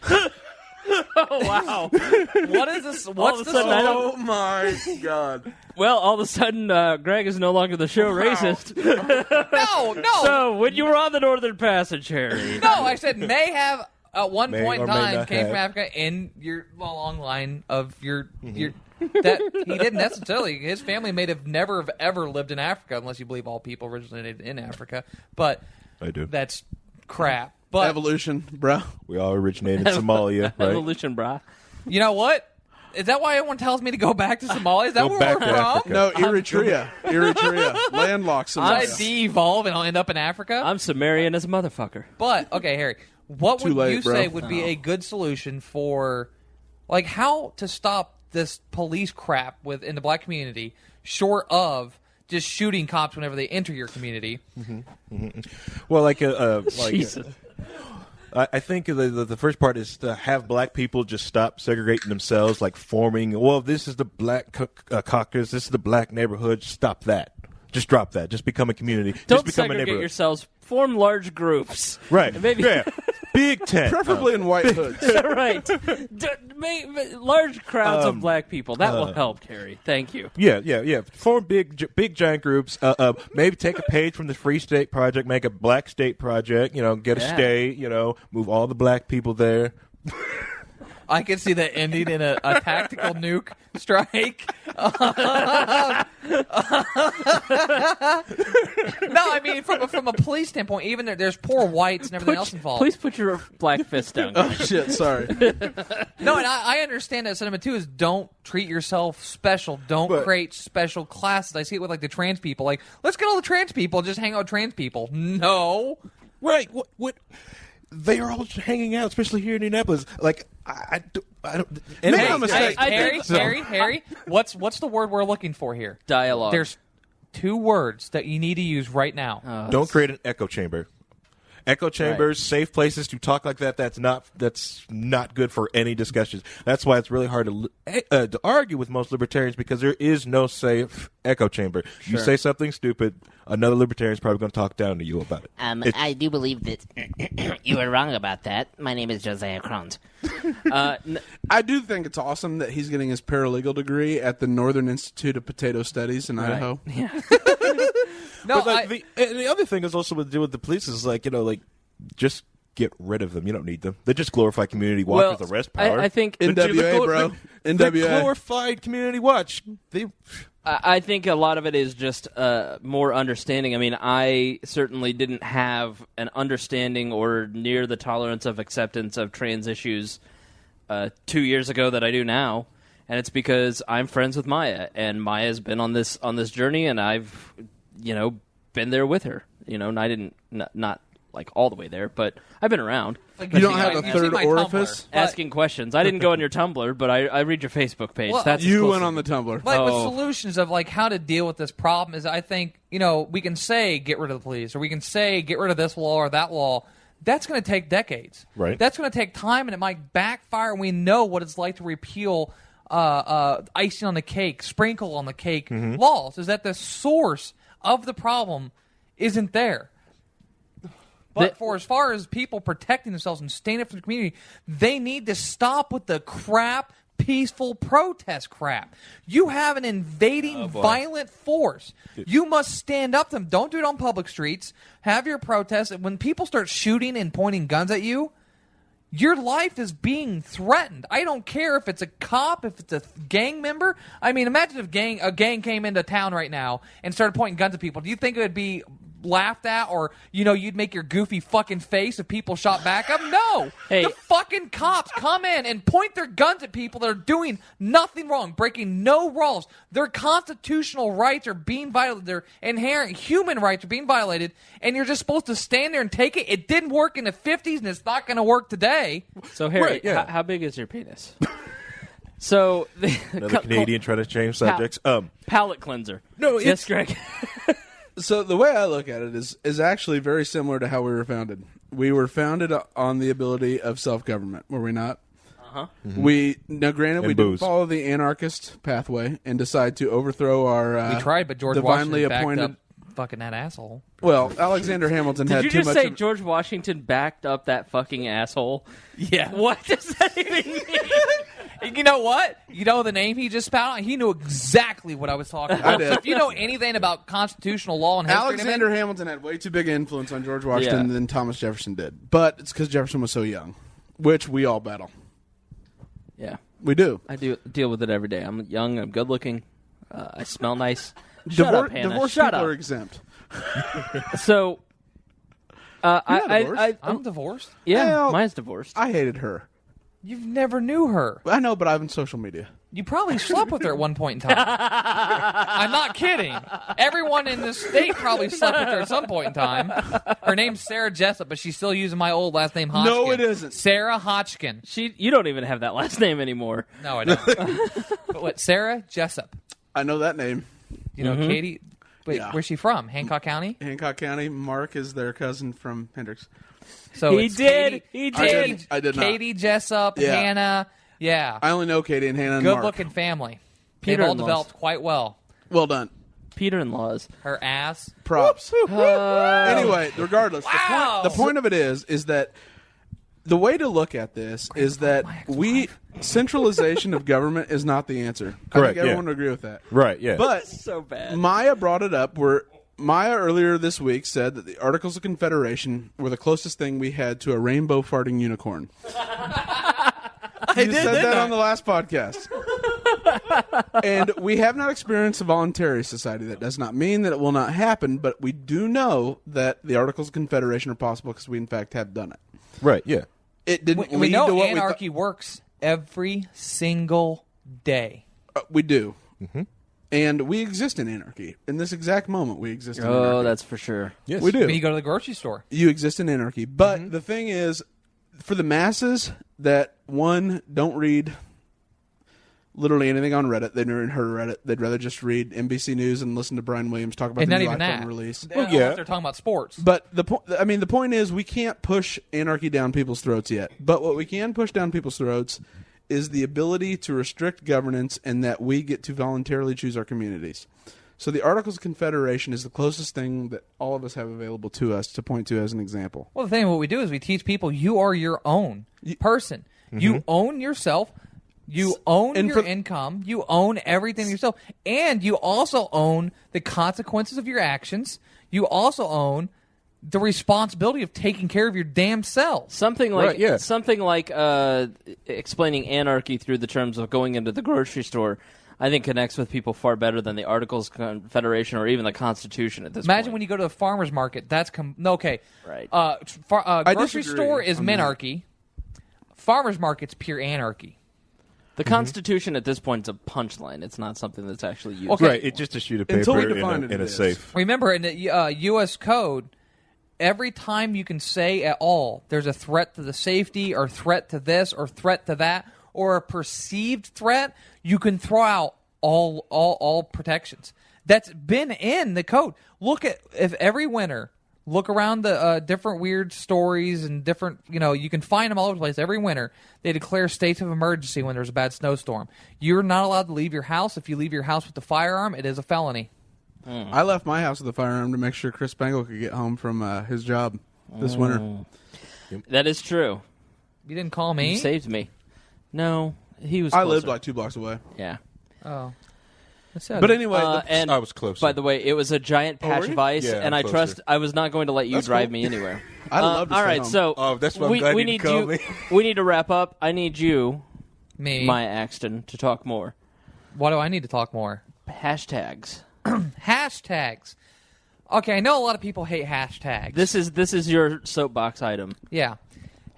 Oh wow! What is this? What's of a the sudden I Oh my God! Well, all of a sudden, Greg is no longer the show racist. No. So when you were on the Northern Passage, Harry. No, I said may have at one May point in or may time not came have. from Africa in your long line of your that he didn't necessarily. His family may have never have ever lived in Africa unless you believe all people originated in Africa. But I do. that's crap. But Evolution, bro. We all originated in Somalia, right? Evolution, brah. you know what? Is that why everyone tells me to go back to Somalia? Is that Go where back we're to from? Africa. No, Eritrea. Landlocked Should I Somalia. de-evolve and I'll end up in Africa? I'm Sumerian as a motherfucker. But, okay, Harry, what Too would late, you bro. say would be a good solution for, like, how to stop this police crap in the black community, short of just shooting cops whenever they enter your community? Well, like Jesus. I think the first part is to have black people just stop segregating themselves, like forming. Well, this is the black caucus. This is the black neighborhood. Stop that. Just drop that. Just become a community. Don't just become a segregate neighborhood. yourselves. Form large groups. Right. Maybe. Yeah. Big tent. Preferably in white hoods. Right. Large crowds of black people. That will help, Harry. Thank you. Yeah. Form big giant groups. Maybe take a page from the Free State Project, make a black state project. Get a state. Move all the black people there. I can see that ending in a tactical nuke strike. No, I mean from a police standpoint, even there's poor whites and everything else involved. Please put your black fist down. Oh shit! Sorry. No, and I understand that sentiment too. Is don't treat yourself special. Don't create special classes. I see it with like the trans people. Like, let's get all the trans people and just hang out with trans people. No, Right. What? They are all just hanging out, especially here in Indianapolis. Like I don't. And Make no mistake. Harry. What's the word we're looking for here? Dialogue. There's two words that you need to use right now. Don't create an echo chamber. Echo chambers, safe places to talk like that. That's not good for any discussions. That's why it's really hard to argue with most libertarians, because there is no safe echo chamber. Sure. You say something stupid, another libertarian is probably going to talk down to you about it. I do believe that you were wrong about that. My name is Josiah Krohns. I do think it's awesome that he's getting his paralegal degree at the Northern Institute of Potato Studies in Idaho. Yeah. No, But the other thing is also with the police is just get rid of them. You don't need them. They just glorify community watch with arrest power. I think NWA, bro. They NWA. glorified community watch. I think a lot of it is just more understanding. I mean, I certainly didn't have an understanding or near the tolerance of acceptance of trans issues 2 years ago that I do now, and it's because I'm friends with Miah, and Maya's been on this journey, and I've been there with her. And I didn't not like all the way there, but I've been around. You don't have a third orifice? Asking questions. I didn't go on your Tumblr, but I read your Facebook page. Well, That's You close went to- on the Tumblr. with solutions of how to deal with this problem is, I think, we can say get rid of the police, or we can say get rid of this law or that law. That's going to take decades. Right. That's going to take time, and it might backfire, and we know what it's like to repeal icing on the cake, sprinkle on the cake laws, is that the source of the problem isn't there. But for as far as people protecting themselves and standing up for the community, they need to stop with the crap, peaceful protest crap. You have an invading violent force. You must stand up to them. Don't do it on public streets. Have your protests. And when people start shooting and pointing guns at you, your life is being threatened. I don't care if it's a cop, if it's a gang member. I mean, imagine if a gang came into town right now and started pointing guns at people. Do you think it would be laughed at, or you'd make your goofy fucking face if people shot back at them? No. Hey. The fucking cops come in and point their guns at people that are doing nothing wrong, breaking no laws. Their constitutional rights are being violated. Their inherent human rights are being violated, and you're just supposed to stand there and take it. It didn't work in the 50s, and it's not going to work today. So, Harry, Right, yeah. how big is your penis? So, Another Canadian trying to change subjects. Palate cleanser. No, yes, Greg. So the way I look at it is actually very similar to how we were founded. We were founded on the ability of self-government, were we not? Uh-huh. Now granted, And we booze. didn't follow the anarchist pathway and decide to overthrow our We tried, but George divinely Washington backed appointed. up fucking that asshole. Well, Alexander Hamilton Did had you too just much. say George Washington backed up that fucking asshole? Yeah. What does that even mean? You know what? You know the name he just spouted out? He knew exactly what I was talking about. I did. So if you know anything about constitutional law and history, Alexander Hamilton had way too big an influence on George Washington than Thomas Jefferson did. But it's because Jefferson was so young, which we all battle. Yeah, We do. I do deal with it every day. I'm young. I'm good looking. I smell nice. Shut up, Hannah. Divorced Shut people up. are exempt. So, not divorced. I'm divorced. yeah, Well, mine's divorced. I hated her. You've never knew her. I know, but I'm on social media. You probably slept with her at one point in time. I'm not kidding. Everyone in this state probably slept with her at some point in time. Her name's Sarah Jessup, but she's still using my old last name, Hodgkin. No, it isn't. Sarah Hodgkin. You don't even have that last name anymore. No, I don't. But what? Sarah Jessup. I know that name. You know, Katie. Wait, Yeah. where's she from? Hancock County? Hancock County. Mark is their cousin from Hendricks. So He it's did. Katie, He Katie, I did not. Katie Jessup, Yeah. Hannah. Yeah. I only know Katie and Hannah and Good Mark. looking family. They've Peter all in-laws. developed quite well. Well done. Peter-in-laws. Her ass. Props. Anyway, regardless, Wow. the point of it is that the way to look at this is that centralization of government is not the answer. I Correct, think everyone yeah. would agree with that. Right, yeah. But So bad. Maya brought it up where Maya earlier this week said that the Articles of Confederation were the closest thing we had to a rainbow farting unicorn. You said that on the last podcast. And we have not experienced a voluntary society. That does not mean that it will not happen, but we do know that the Articles of Confederation are possible because we, in fact, have done it. right, yeah. It didn't We lead know to what anarchy works every single day. we do. And we exist in anarchy. In this exact moment, we exist in Oh, anarchy. that's for sure. Yes. We do. When you go to the grocery store. You exist in anarchy. But the thing is, for the masses that, one, don't read literally anything on Reddit. They've never heard of Reddit. They'd rather just read NBC News and listen to Brian Williams talk about And the not new even iPhone that. release. Well, yeah, they're talking about sports. But the point is, we can't push anarchy down people's throats yet. But what we can push down people's throats is the ability to restrict governance, and that we get to voluntarily choose our communities. So the Articles of Confederation is the closest thing that all of us have available to us to point to as an example. Well, the thing, what we do is we teach people you are your own person. Mm-hmm. You own yourself. You own your income. You own everything yourself. And you also own the consequences of your actions. You also own the responsibility of taking care of your damn self. Something like explaining anarchy through the terms of going into the grocery store, I think connects with people far better than the Articles of Confederation or even the Constitution at this point. Imagine when you go to the farmer's market. That's okay. Right. Grocery store is minarchy. Farmer's market's pure anarchy. The Constitution at this point is a punchline. It's not something that's actually used. Okay. Right, it's just a sheet of Until we paper define in it a as. safe. Remember, in the U.S. Code, every time you can say at all there's a threat to the safety or threat to this or threat to that or a perceived threat, you can throw out all protections. That's been in the code. Look at if every winter. Look around the different weird stories and different, you can find them all over the place. Every winter, they declare states of emergency when there's a bad snowstorm. You're not allowed to leave your house. If you leave your house with a firearm, it is a felony. I left my house with a firearm to make sure Chris Spangle could get home from his job this winter. That is true. You didn't call me? You saved me. No, he was I closer. lived like 2 blocks away. Yeah. Oh. But anyway, and I was close. By the way, it was a giant patch were you? of ice, Yeah, and I'm I closer. trust I was not going to let you That's drive cool. me anywhere. I'd love to all stay right, home. so Oh, that's why I'm glad we you need didn't call you. me. We need to wrap up. I need you, Me? Miah Axton, to talk more. Why do I need to talk more? Hashtags. Hashtags. Okay, I know a lot of people hate hashtags. This is your soapbox item. Yeah.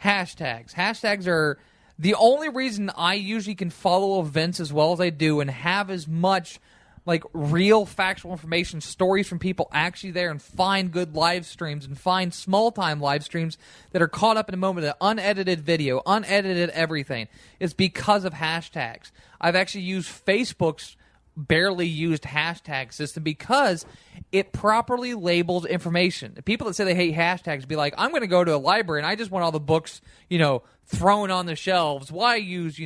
Hashtags. Hashtags are the only reason I usually can follow events as well as I do and have as much like real factual information, stories from people actually there, and find good live streams and find small-time live streams that are caught up in a moment of unedited video, unedited everything. It's because of hashtags. I've actually used Facebook's barely used hashtag system because it properly labels information. The people that say they hate hashtags be like, I'm going to go to a library and I just want all the books, thrown on the shelves. Why use,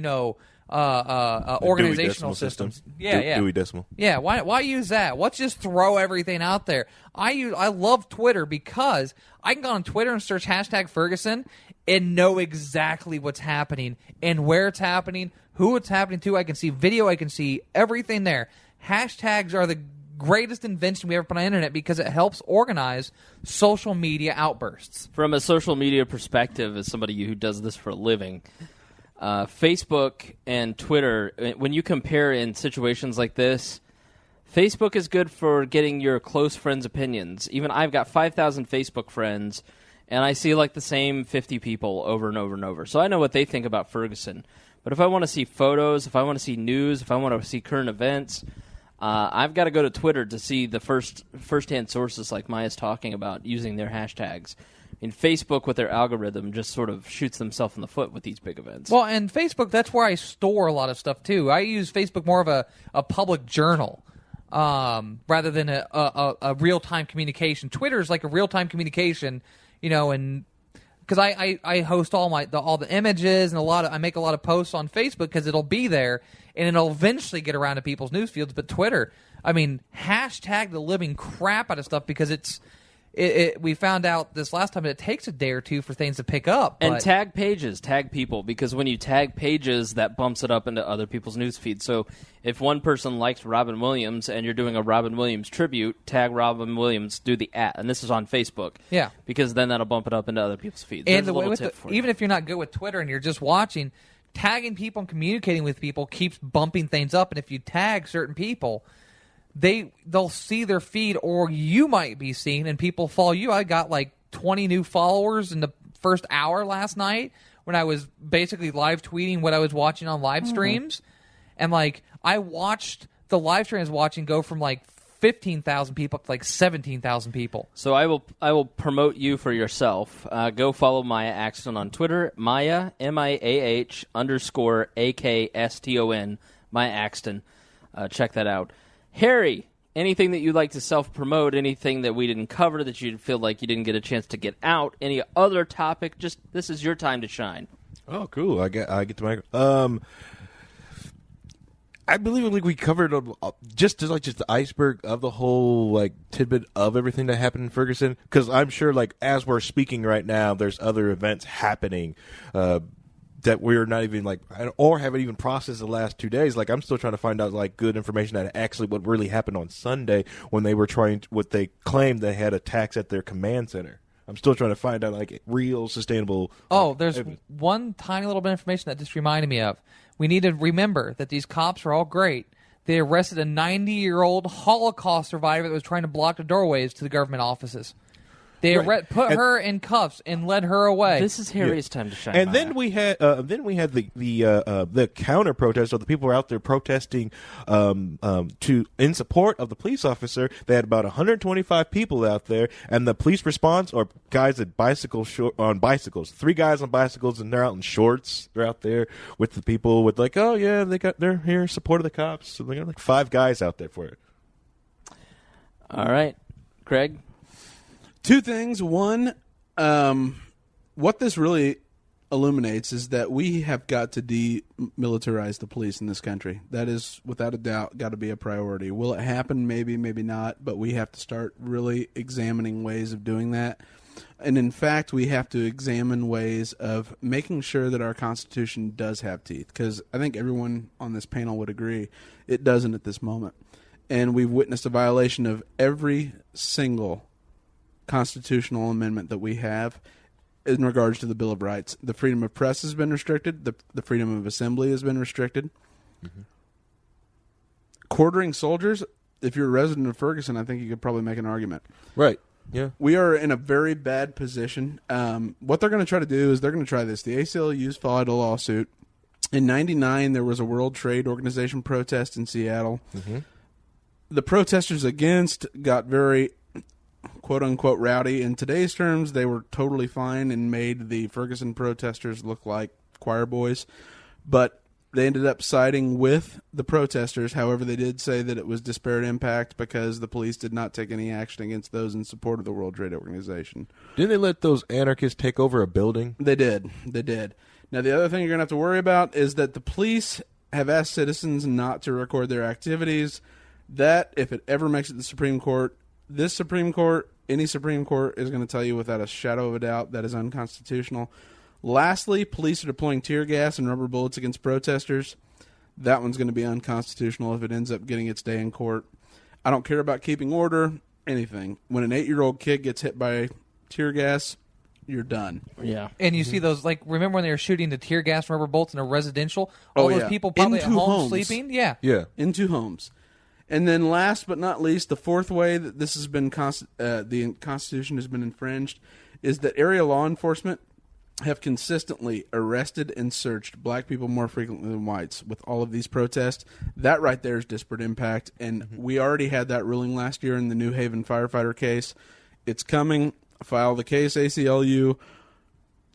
organizational systems? Yeah. Dewey Decimal. Yeah, why use that? Let's just throw everything out there. I love Twitter because I can go on Twitter and search hashtag Ferguson and know exactly what's happening and where it's happening, who it's happening to. I can see video. I can see everything there. Hashtags are the greatest invention we ever put on the internet because it helps organize social media outbursts. From a social media perspective, as somebody who does this for a living, Facebook and Twitter, when you compare in situations like this, Facebook is good for getting your close friends' opinions. Even I've got 5,000 Facebook friends, and I see like the same 50 people over and over and over. So I know what they think about Ferguson. But if I want to see photos, if I want to see news, if I want to see current events, I've got to go to Twitter to see the first-hand sources like Mia's talking about using their hashtags. And Facebook, with their algorithm, just sort of shoots themselves in the foot with these big events. Well, and Facebook, that's where I store a lot of stuff, too. I use Facebook more of a public journal rather than a real-time communication. Twitter is like a real-time communication, and because I host all the images and I make a lot of posts on Facebook because it'll be there and it'll eventually get around to people's news fields. But Twitter, hashtag the living crap out of stuff because we found out this last time that it takes a day or two for things to pick up. And tag pages, tag people, because when you tag pages, that bumps it up into other people's news feeds. So if one person likes Robin Williams and you're doing a Robin Williams tribute, tag Robin Williams, do the @ and this is on Facebook. Yeah. Because then that'll bump it up into other people's feeds. And There's a little tip for you. even if you're not good with Twitter and you're just watching, tagging people and communicating with people keeps bumping things up. And if you tag certain people, they'll see their feed, or you might be seen, and people follow you. I got like 20 new followers in the first hour last night when I was basically live tweeting what I was watching on live streams. And I watched the live stream I was watching go from 15,000 people up to 17,000 people. So I will promote you for yourself. Go follow Miah Axton on Twitter, Miah, MIAH _AKSTON. Maya Axton. Check that out. Harry, anything that you'd like to self-promote, anything that we didn't cover that you feel like you didn't get a chance to get out, any other topic, just this is your time to shine. Oh, cool. I get to my... I believe we covered just the iceberg of the whole tidbit of everything that happened in Ferguson. Because I'm sure as we're speaking right now, there's other events happening that we're not even or haven't even processed the last 2 days. I'm still trying to find out good information that actually what really happened on Sunday when they were what they claimed they had attacks at their command center. I'm still trying to find out real sustainable. Oh, there's one tiny little bit of information that just reminded me of. We need to remember that these cops are all great. They arrested a 90-year-old Holocaust survivor that was trying to block the doorways to the government offices. They put her in cuffs and led her away. This is Harry's time to shine. And then we had the counter protest. So the people were out there protesting in support of the police officer. They had about 125 people out there, and the police response or guys at on bicycles. 3 guys on bicycles, and they're out in shorts. They're out there with the people with oh yeah, they're here in support of the cops. So they got 5 guys out there for it. All right, Greg. 2 things. One, what this really illuminates is that we have got to demilitarize the police in this country. That is, without a doubt, got to be a priority. Will it happen? Maybe, maybe not. But we have to start really examining ways of doing that. And in fact, we have to examine ways of making sure that our Constitution does have teeth. Because I think everyone on this panel would agree it doesn't at this moment. And we've witnessed a violation of every single constitutional amendment that we have in regards to the Bill of Rights. The freedom of press has been restricted. The freedom of assembly has been restricted. Mm-hmm. Quartering soldiers, if you're a resident of Ferguson, I think you could probably make an argument. Right. Yeah. We are in a very bad position. What they're going to try to do is they're going to try this. The ACLU's filed a lawsuit. In 1999, there was a World Trade Organization protest in Seattle. Mm-hmm. The protesters against got very quote-unquote rowdy. In today's terms, they were totally fine and made the Ferguson protesters look like choir boys. But they ended up siding with the protesters. However, they did say that it was disparate impact because the police did not take any action against those in support of the World Trade Organization. Didn't they let those anarchists take over a building? They did. They did. Now, the other thing you're going to have to worry about is that the police have asked citizens not to record their activities. That, if it ever makes it to the Supreme Court, this Supreme Court, any Supreme Court, is going to tell you without a shadow of a doubt that is unconstitutional. Lastly, police are deploying tear gas and rubber bullets against protesters. That one's going to be unconstitutional if it ends up getting its day in court. I don't care about keeping order, anything. When an 8-year-old kid gets hit by tear gas, you're done. Yeah. And you see those, remember when they were shooting the tear gas and rubber bolts in a residential? All those people probably into at home homes. sleeping? Yeah. Yeah. Into homes. And then last but not least, the fourth way that this has been the Constitution has been infringed is that area law enforcement have consistently arrested and searched black people more frequently than whites with all of these protests. That right there is disparate impact, and we already had that ruling last year in the New Haven firefighter case. It's coming. File the case, ACLU.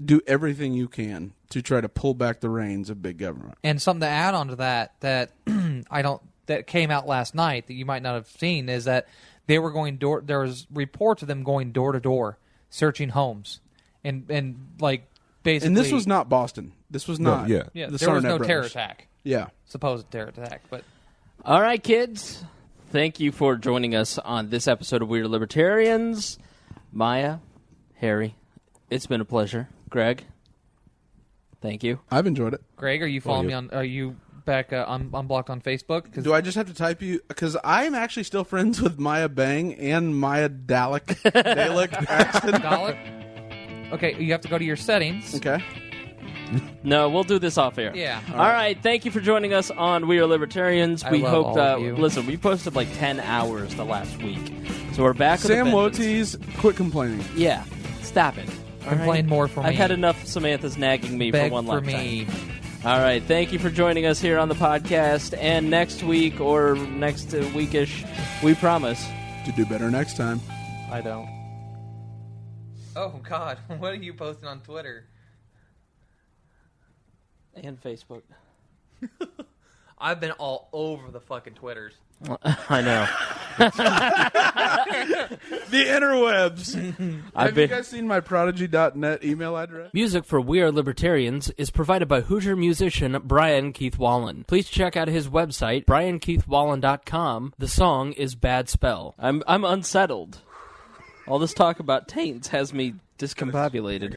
Do everything you can to try to pull back the reins of big government. And something to add on to that that came out last night that you might not have seen is that they were going there was reports of them going door to door searching homes and basically. And this was not Boston. This was not. Yeah. The There was no Sarnet terror brothers. attack. Yeah. Supposed terror attack, but All right, kids. Thank you for joining us on this episode of Weird Libertarians. Maya, Harry, it's been a pleasure. Greg, thank you. I've enjoyed it. Greg, are you following me on? Are you back unblocked on Facebook? Do I just have to type you? Because I'm actually still friends with Maya Bang and Maya Dalek. Okay, you have to go to your settings. Okay. No, we'll do this off air. Yeah. All right. Thank you for joining us on We Are Libertarians. I We love hope all that. of you. Listen, we posted 10 hours the last week, so we're back. with a Sam vengeance. Woties, quit complaining. Yeah, stop it. All Complain more for me. I've had enough Samantha's nagging me Beg for one for lifetime. me. All right. Thank you for joining us here on the podcast. And next week or next weekish, we promise To do better next time. I don't. Oh God, what are you posting on Twitter? And Facebook. I've been all over the fucking Twitters. I know. The interwebs. Have you guys seen my prodigy.net email address? Music for We Are Libertarians is provided by Hoosier musician Brian Keith Wallen. Please check out his website, briankeithwallen.com. The song is Bad Spell. I'm unsettled. All this talk about taints has me discombobulated.